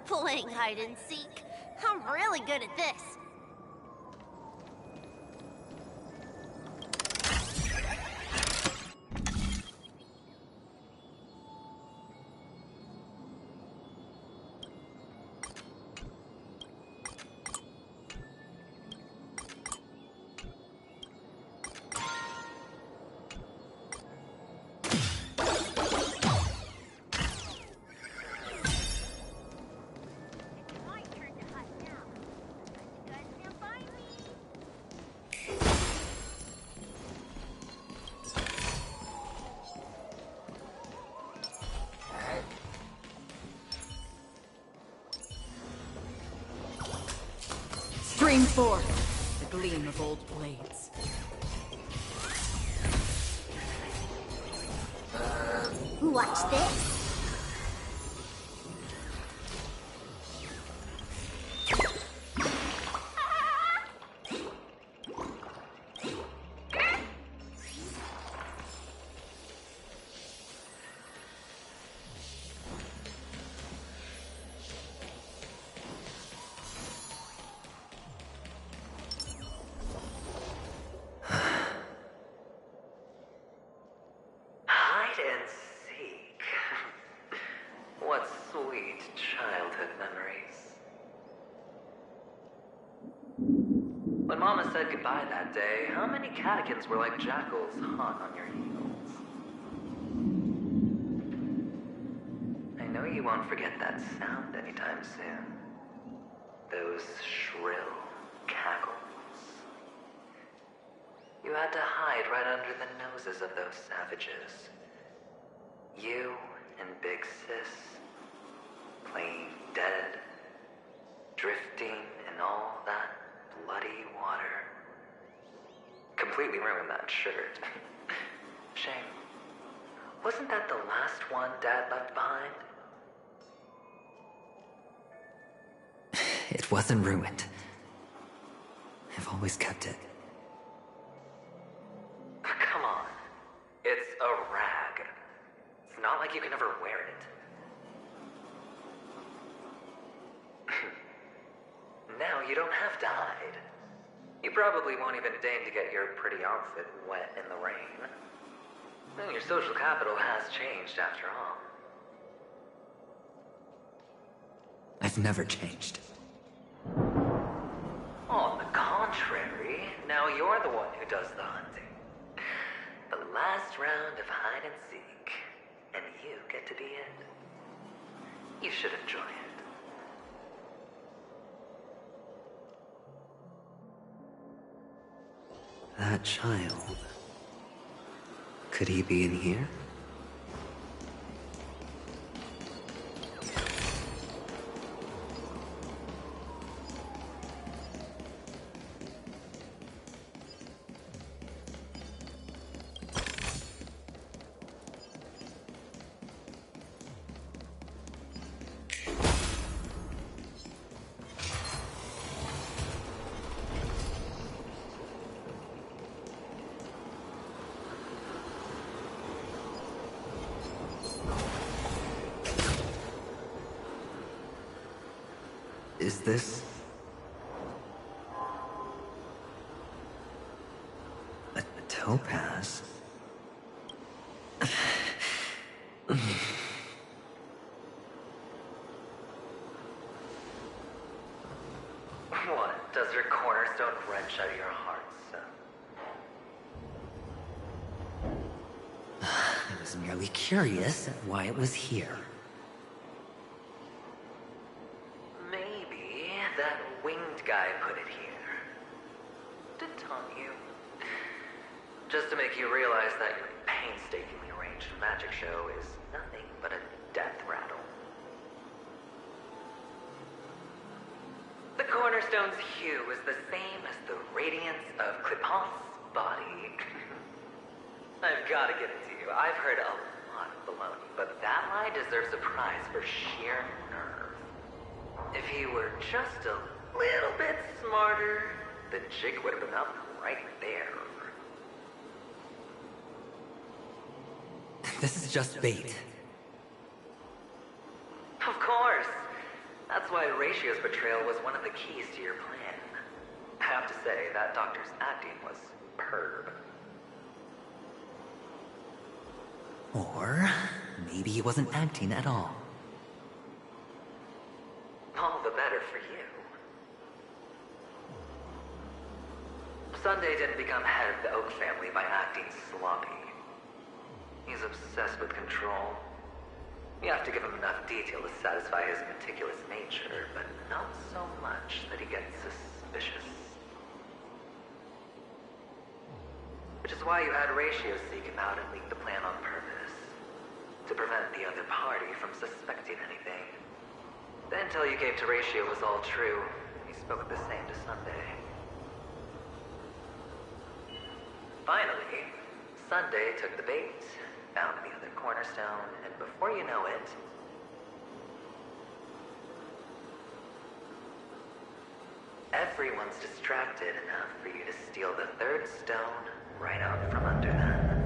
Playing hide and seek. I'm really good at this. Stream forth the gleam of old blades. Watch this. Hide and seek. What sweet childhood memories. When Mama said goodbye that day, how many catechins were like jackals hot on your heels? I know you won't forget that sound anytime soon. Those shrill cackles. You had to hide right under the noses of those savages. You and Big Sis, playing dead, drifting in all that bloody water. Completely ruined that shirt. Shame. Wasn't that the last one Dad left behind? It wasn't ruined. I've always kept it. Come on. It's a rag. It's not like you can ever wear it. Now you don't have to hide. You probably won't even deign to get your pretty outfit wet in the rain. Well, your social capital has changed after all. I've never changed. On the contrary, now you're the one who does the hunting. The last round of hide and seek, and you get to be it. You should enjoy it. That child. Could he be in here? Is this... a topaz? What? Does your cornerstone wrench out your heart, son? I was merely curious at why it was here. Maybe that winged guy put it here. To taunt you. Just to make you realize that your painstakingly arranged magic show is nothing but a death rattle. The cornerstone's hue is the same as the radiance of Clipot's body. I've got to give it to you. I've heard a lot of baloney, but that lie deserves a prize for sheer nerve. If he were just a little bit smarter, the jig would have been up right there. This is just bait. Of course. That's why Ratio's betrayal was one of the keys to your plan. I have to say, that doctor's acting was superb. Or maybe he wasn't acting at all. All the better for you. Sunday didn't become head of the Oak family by acting sloppy. He's obsessed with control. You have to give him enough detail to satisfy his meticulous nature, but not so much that he gets suspicious. Which is why you had Ratio seek him out and leak the plan on purpose. To prevent the other party from suspecting anything. The intel you gave to Ratio was all true. He spoke the same to Sunday. Finally, Sunday took the bait, found the other cornerstone, and before you know it... everyone's distracted enough for you to steal the third stone right out from under them.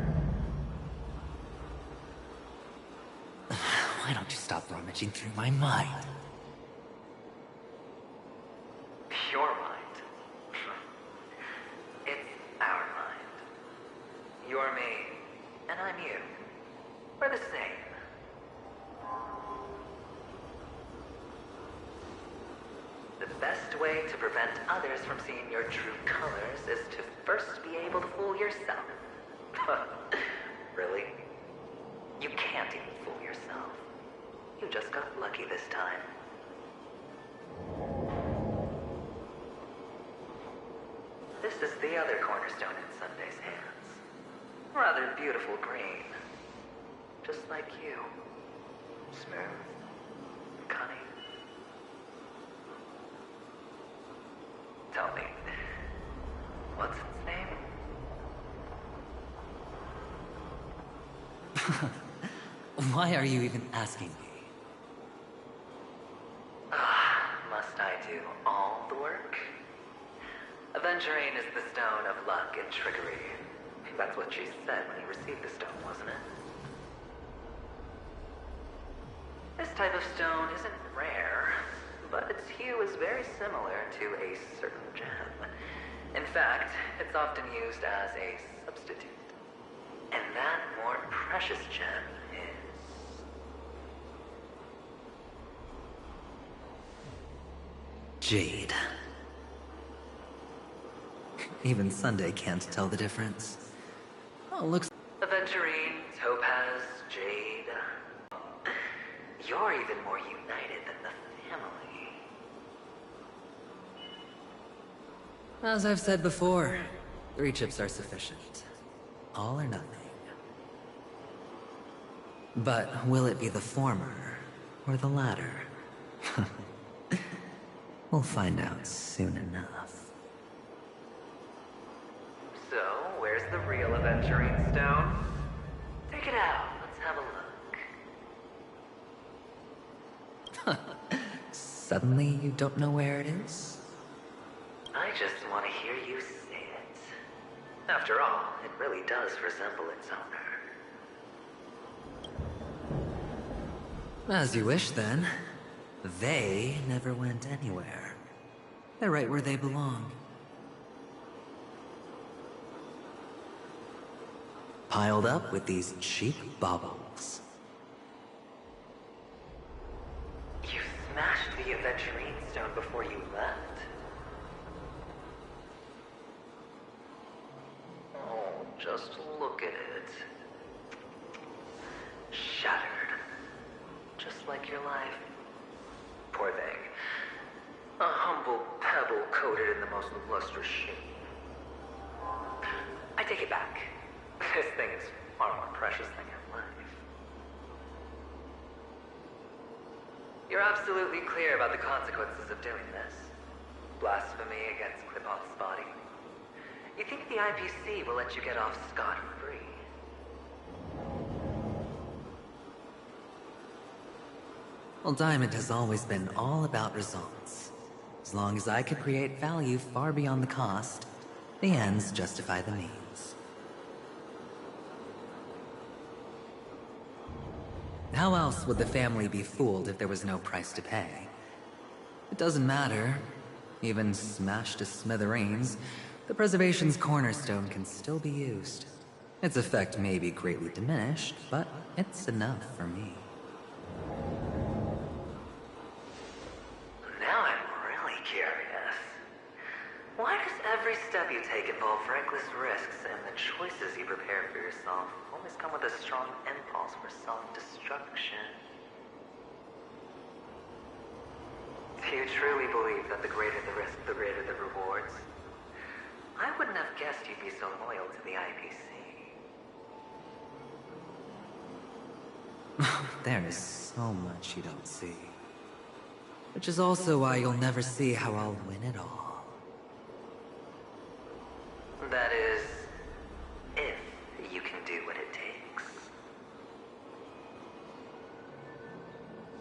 Why don't you stop rummaging through my mind? Your mind. It's our mind. You're me, and I'm you. We're the same. The best way to prevent others from seeing your true colors is to first be able to fool yourself. Really? You can't even fool yourself. You just got lucky this time. This is the other cornerstone in Sunday's hands. Rather beautiful green. Just like you. Smooth. Cunning. Tell me, what's its name? Why are you even asking me? Must I do all the work? Aventurine is the stone of luck and trickery. That's what she said when you received the stone, wasn't it? This type of stone isn't rare, but its hue is very similar to a certain gem. In fact, it's often used as a substitute. And that more precious gem is... Jade. Even Sunday can't tell the difference. Oh, looks... Aventurine, Topaz, Jade... You're even more united than the family. As I've said before, 3 chips are sufficient. All or nothing. But will it be the former or the latter? We'll find out soon enough. So, where's the real Aventurine stone? Take it out. Let's have a look. Suddenly you don't know where it is? I just want to hear you say it. After all, it really does resemble its owner. As you wish, then. They never went anywhere. They're right where they belong. Piled up with these cheap baubles. You smashed the Aventurine stone before you left. Oh, just look at it. Shattered. Just like your life. Poor thing. A humble pebble coated in the most lustrous sheen. I take it back. This thing is far more precious than your life. You're absolutely clear about the consequences of doing this. Blasphemy against Clipoth's body. You think the IPC will let you get off scot-free? Well, Diamond has always been all about results. As long as I could create value far beyond the cost, the ends justify the means. How else would the family be fooled if there was no price to pay? It doesn't matter. Even smashed to smithereens, the preservation's cornerstone can still be used. Its effect may be greatly diminished, but it's enough for me. Now I'm really curious. Why does every step you take involve reckless risks, and the choices you prepare for yourself always come with a strong impulse for self-destruction? Do you truly believe that the greater the risk, the greater the rewards? I wouldn't have guessed you'd be so loyal to the IPC. There is so much you don't see. Which is also why you'll never see how I'll win it all. That is, if you can do what it takes.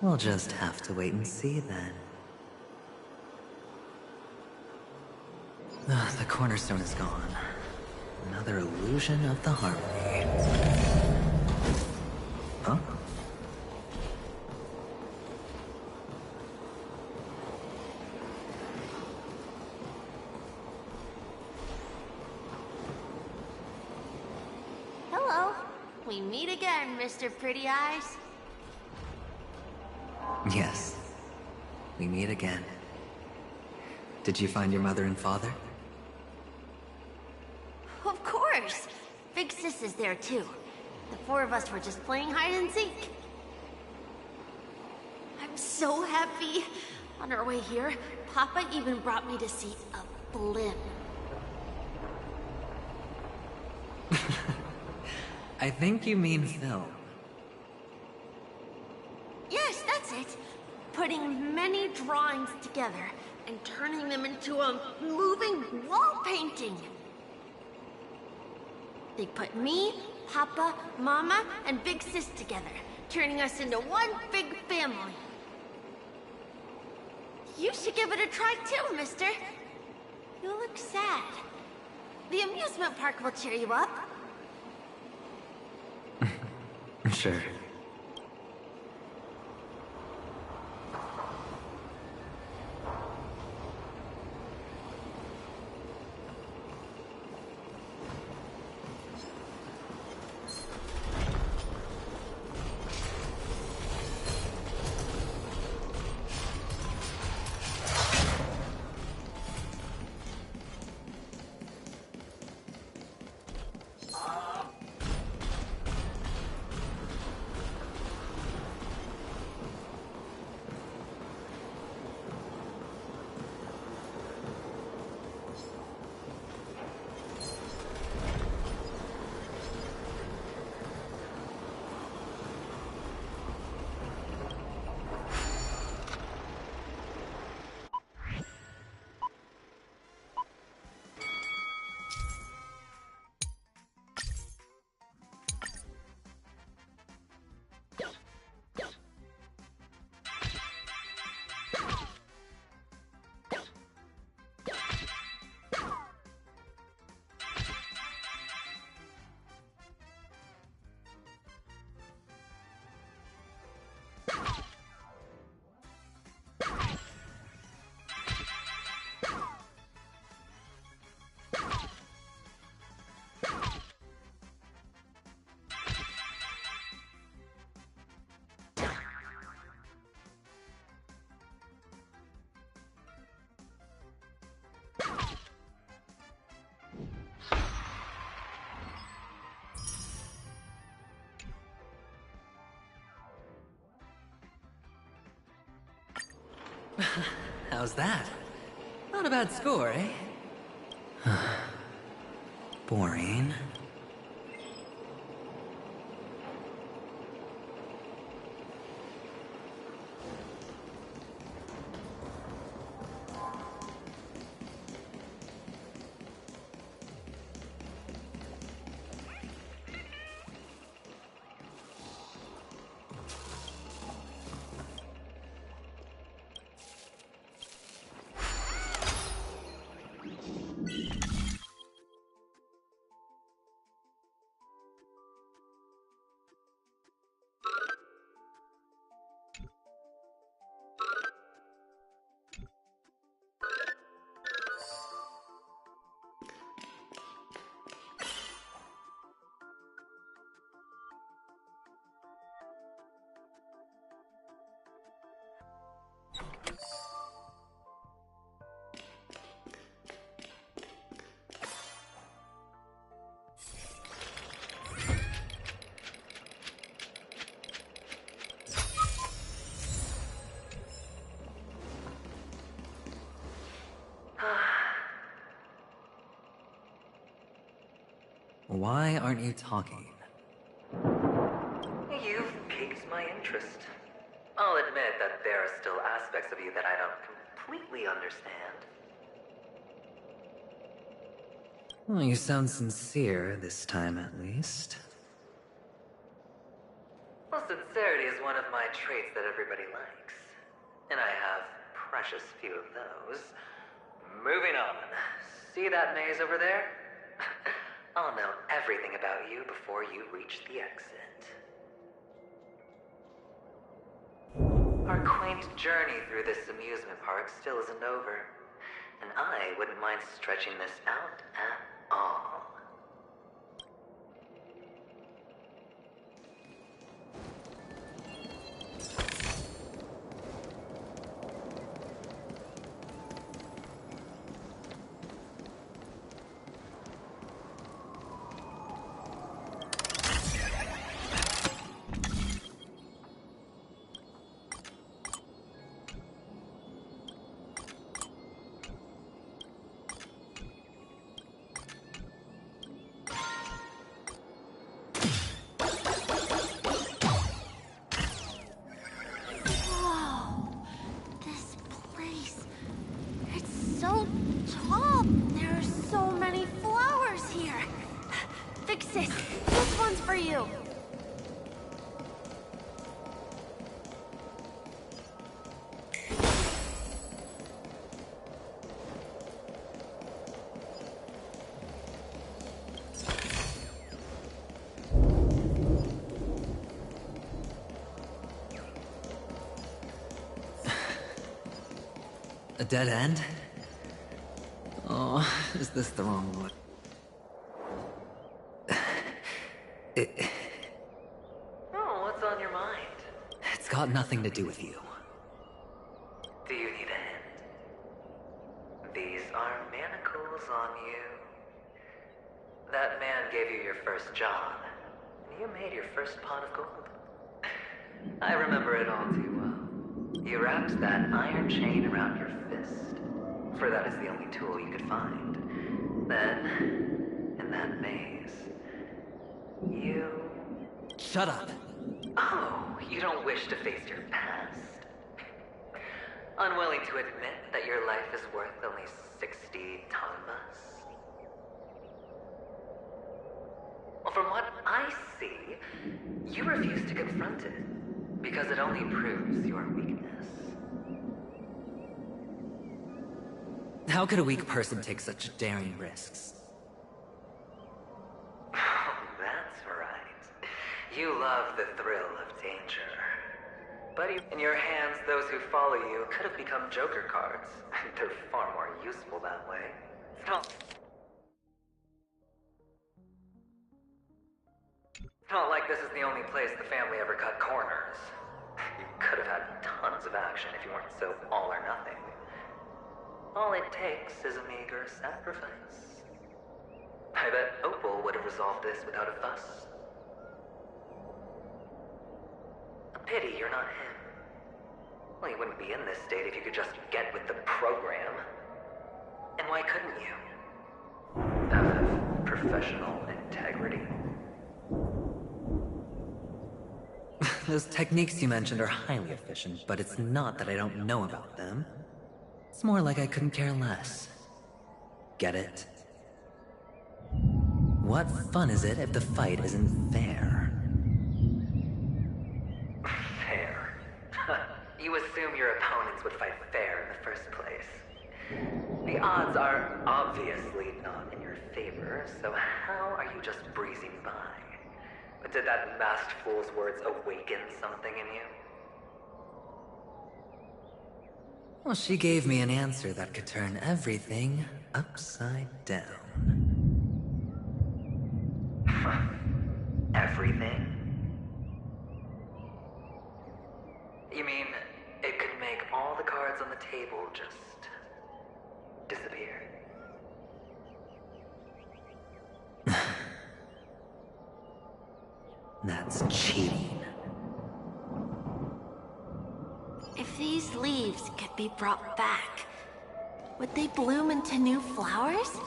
We'll just have to wait and see then. The cornerstone is gone. Another illusion of the harmony. Huh? Hello. We meet again, Mr. Pretty Eyes. Yes. We meet again. Did you find your mother and father? Of course. Big Sis is there too. The 4 of us were just playing hide and seek. I'm so happy. On our way here, Papa even brought me to see a blimp. I think you mean film. Yes, that's it. Putting many drawings together and turning them into a moving wall painting. They put me, Papa, Mama, and Big Sis together. turning us into one big family. You should give it a try too, mister. You look sad. The amusement park will cheer you up. Sure. How's that? Not a bad score, eh? Boring. Why aren't you talking? You've piqued my interest. I'll admit that there are still aspects of you that I don't completely understand. Well, you sound sincere this time, at least. Well, sincerity is one of my traits that everybody likes. And I have precious few of those. Moving on. See that maze over there? I'll know everything about you before you reach the exit. Our quaint journey through this amusement park still isn't over, and I wouldn't mind stretching this out at all. A dead end? Oh, is this the wrong one? Oh, what's on your mind? It's got nothing to do with you. Do you need a hint? These are manacles on you. That man gave you your first job, and you made your first pot of gold. I remember it all too well. You wrapped that iron chain around your fist, for that is the only tool you could find. Then, in that maze, you... Shut up! Oh, you don't wish to face your past? Unwilling to admit that your life is worth only 60 tonbas? Well, from what I see, you refuse to confront it, because it only proves your weakness. How could a weak person take such daring risks? Oh, that's right. You love the thrill of danger. But in your hands, those who follow you could have become Joker cards. They're far more useful that way. It's not like this is the only place the family ever cut corners. You could have had tons of action if you weren't so all or nothing. All it takes is a meager sacrifice. I bet Opal would have resolved this without a fuss. A pity you're not him. Well, you wouldn't be in this state if you could just get with the program. And why couldn't you? Out of professional integrity. Those techniques you mentioned are highly efficient, but it's not that I don't know about them. It's more like I couldn't care less. Get it? What fun is it if the fight isn't fair? Fair? You assume your opponents would fight fair in the first place. The odds are obviously not in your favor, so how are you just breezing by? But did that masked fool's words awaken something in you? Well, she gave me an answer that could turn everything upside down. Everything? You mean it could make all the cards on the table just disappear? That's cheating. If these leaves could be brought back, would they bloom into new flowers?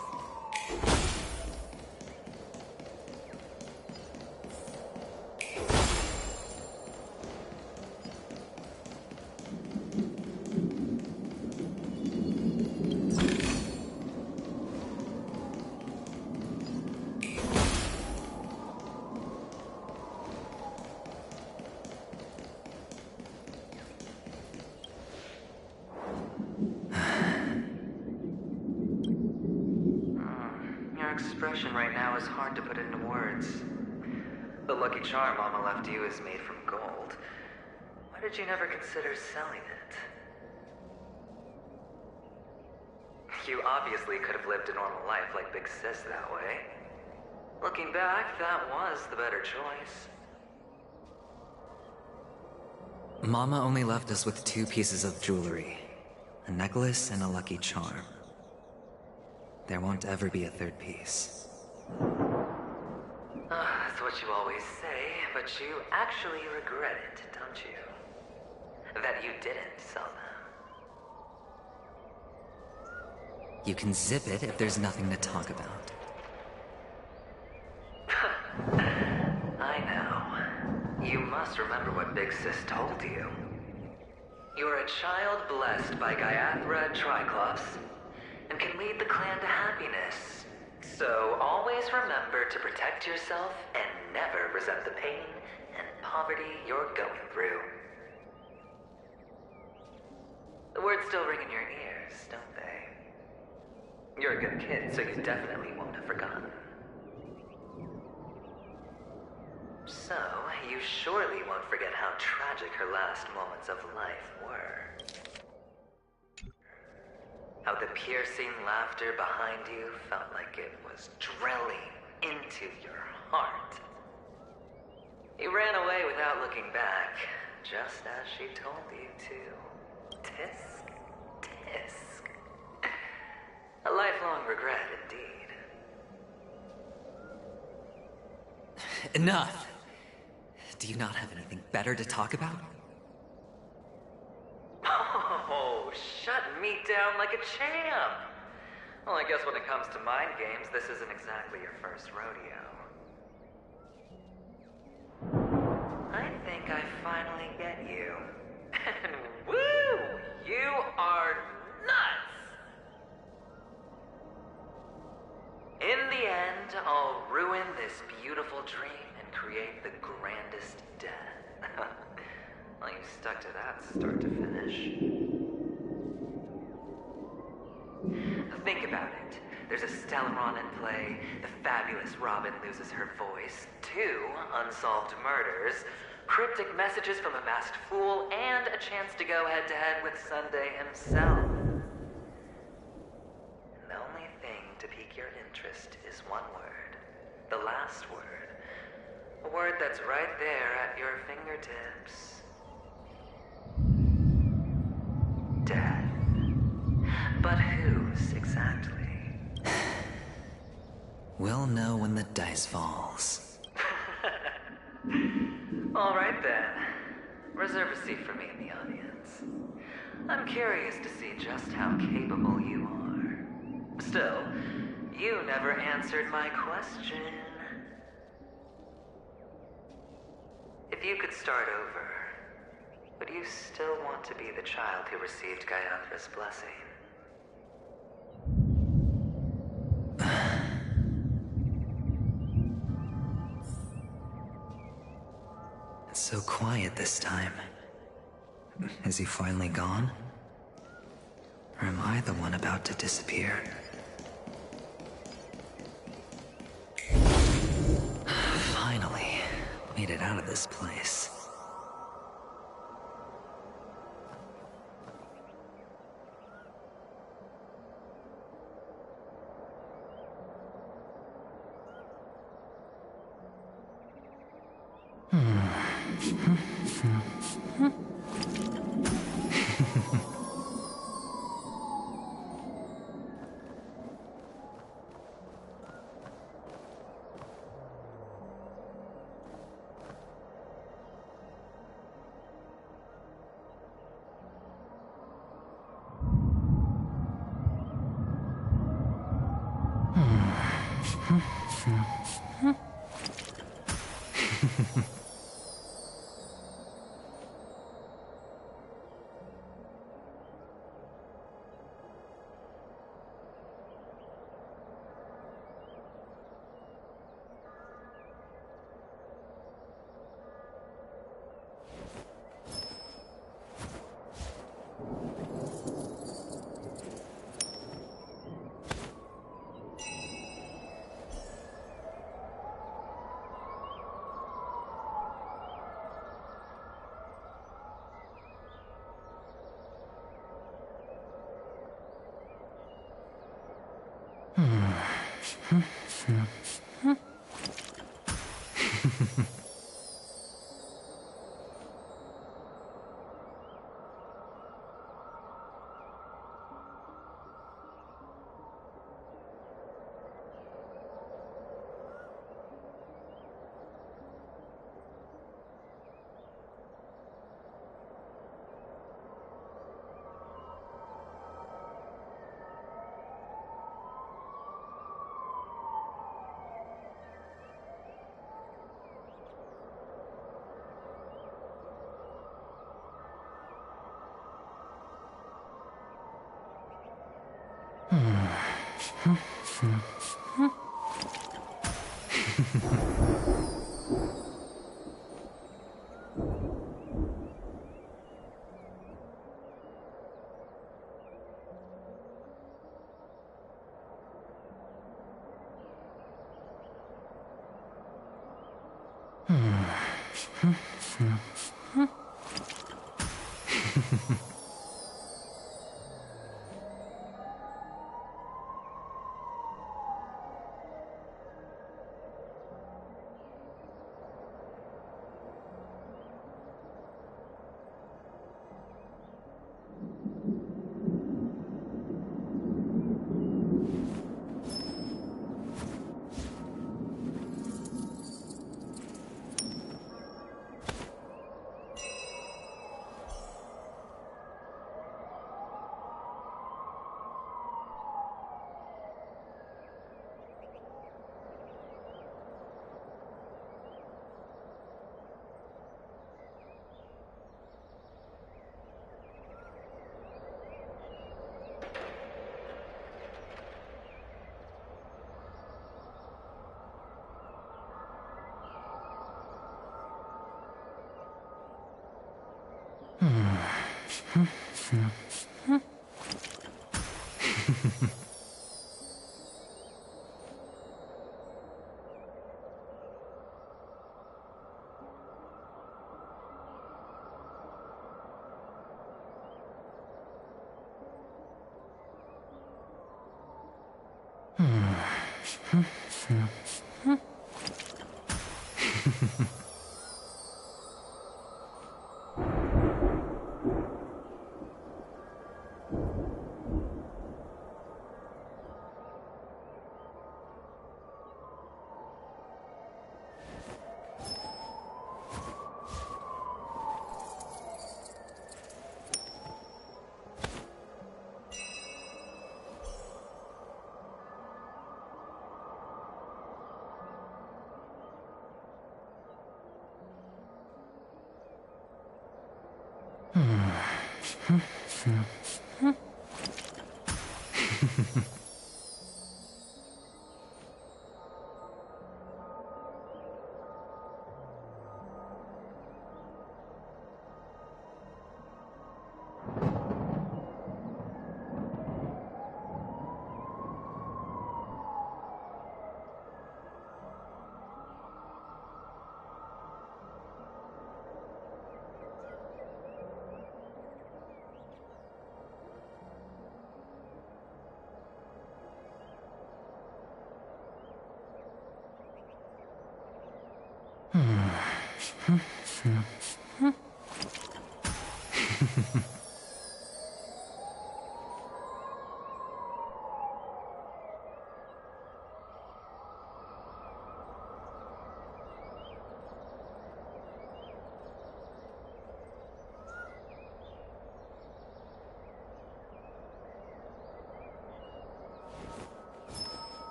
Expression right now is hard to put into words. The lucky charm Mama left you is made from gold. Why did you never consider selling it? You obviously could have lived a normal life like Big Sis that way. Looking back, that was the better choice. Mama only left us with 2 pieces of jewelry. A necklace and a lucky charm. There won't ever be a 3rd piece. That's what you always say, but you actually regret it, don't you? That you didn't sell them. You can zip it if there's nothing to talk about. I know. You must remember what Big Sis told you. You're a child blessed by Gaiathra Triclops, and can lead the clan to happiness. So always remember to protect yourself and never resent the pain and poverty you're going through. The words still ring in your ears, don't they? You're a good kid, so you definitely won't have forgotten. So, you surely won't forget how tragic her last moments of life were. How the piercing laughter behind you felt like it was drilling into your heart. You ran away without looking back, just as she told you to. Tisk, tisk. A lifelong regret indeed. Enough! Do you not have anything better to talk about? Oh, shut me down like a champ! Well, I guess when it comes to mind games, this isn't exactly your first rodeo. I think I finally get you. And woo! You are nuts! In the end, I'll ruin this beautiful dream and create the grandest death. Well, you stuck to that start to finish. Think about it. There's a Stellaron in play, the fabulous Robin loses her voice, 2 unsolved murders, cryptic messages from a masked fool, and a chance to go head-to-head with Sunday himself. And the only thing to pique your interest is one word. The last word. A word that's right there at your fingertips. Death. But whose exactly? We'll know when the dice falls. All right then. Reserve a seat for me in the audience. I'm curious to see just how capable you are. Still, you never answered my question. If you could start over, would you still want to be the child who received Gayandra's blessing? It's so quiet this time. Is he finally gone? Or am I the one about to disappear? Finally, made it out of this place.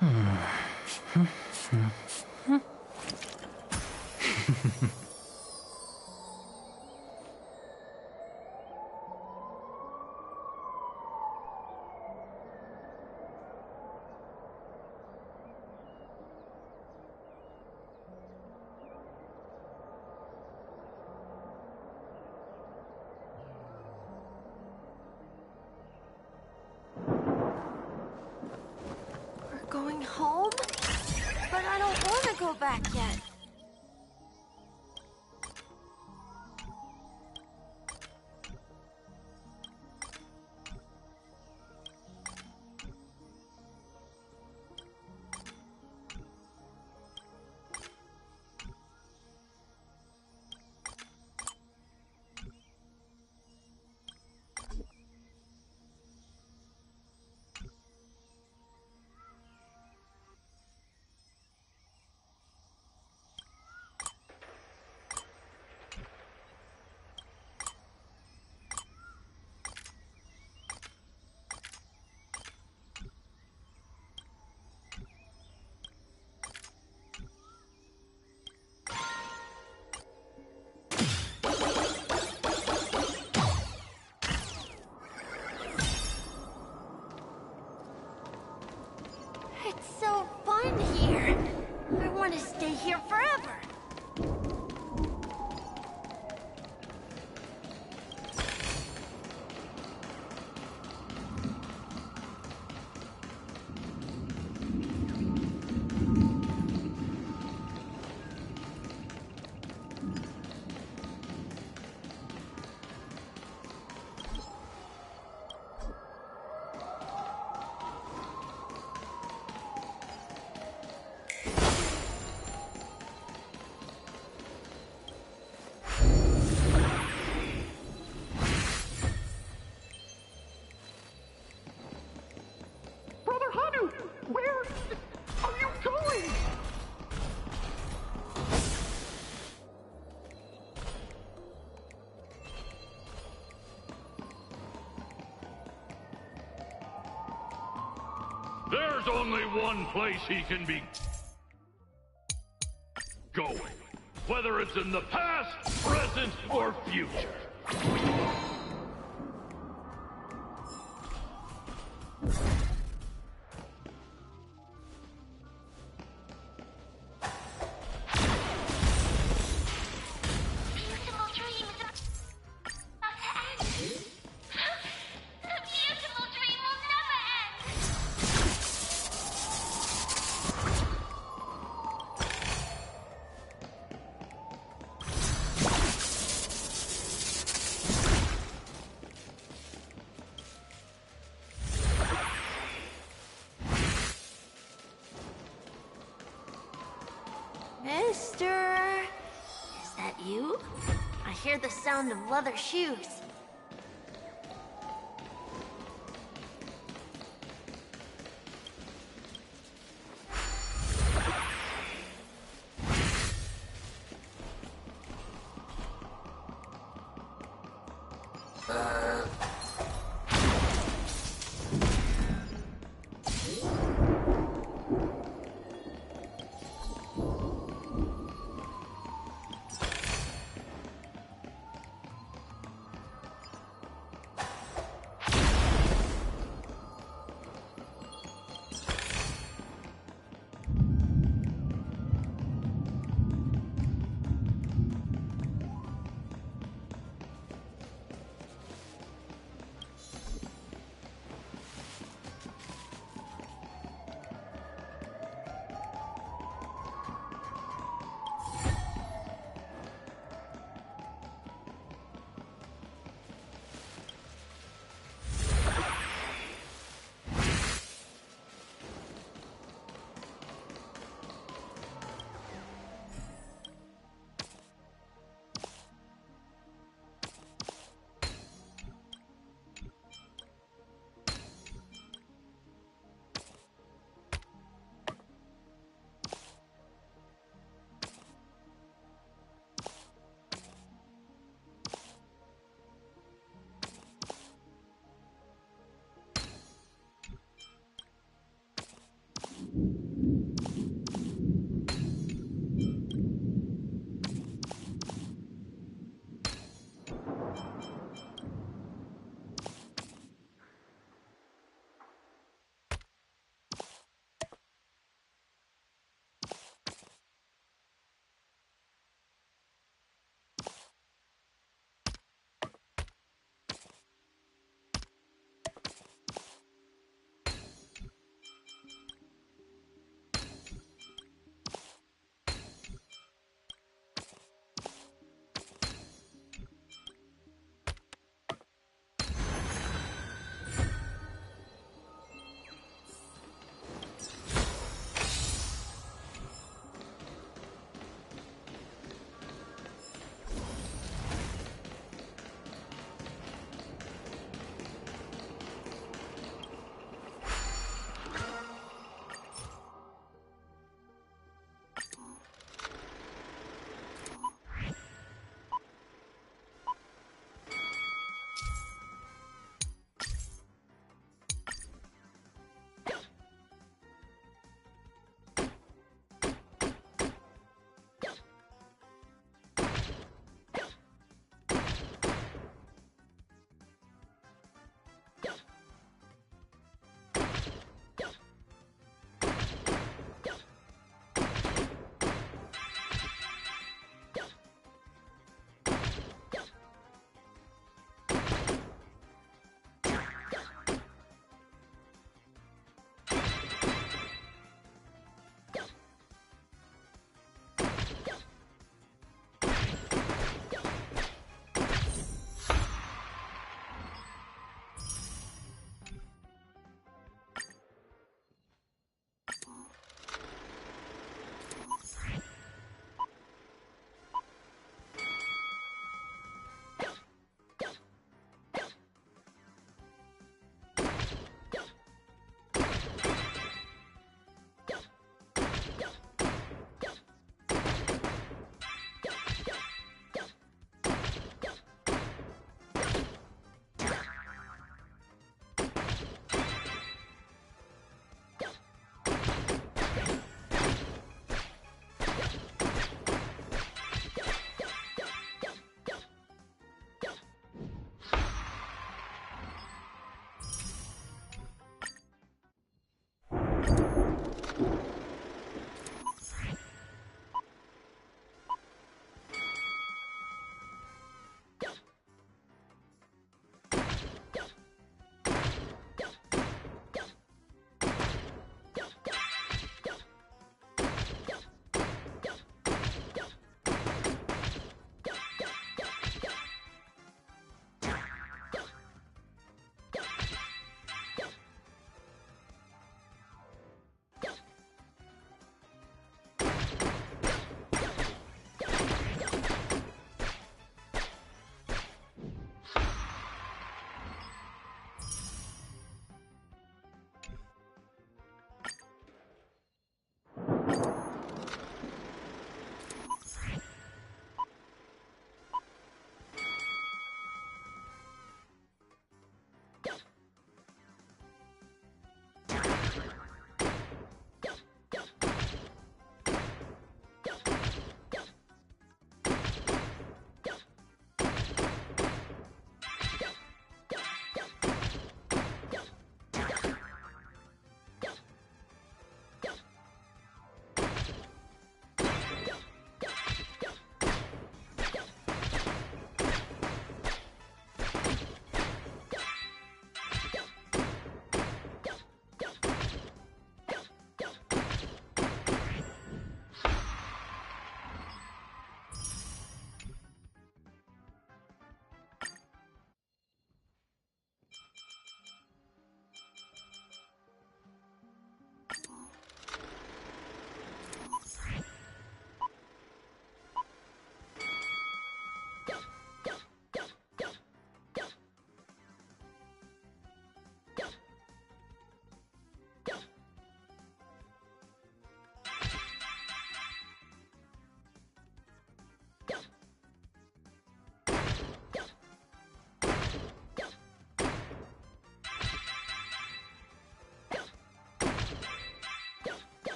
We're going home? But I don't want to go back yet. It's so fun here. I want to stay here forever. There's only one place he can be going, whether it's in the past, present, or future. Mister, is that you? I hear the sound of leather shoes.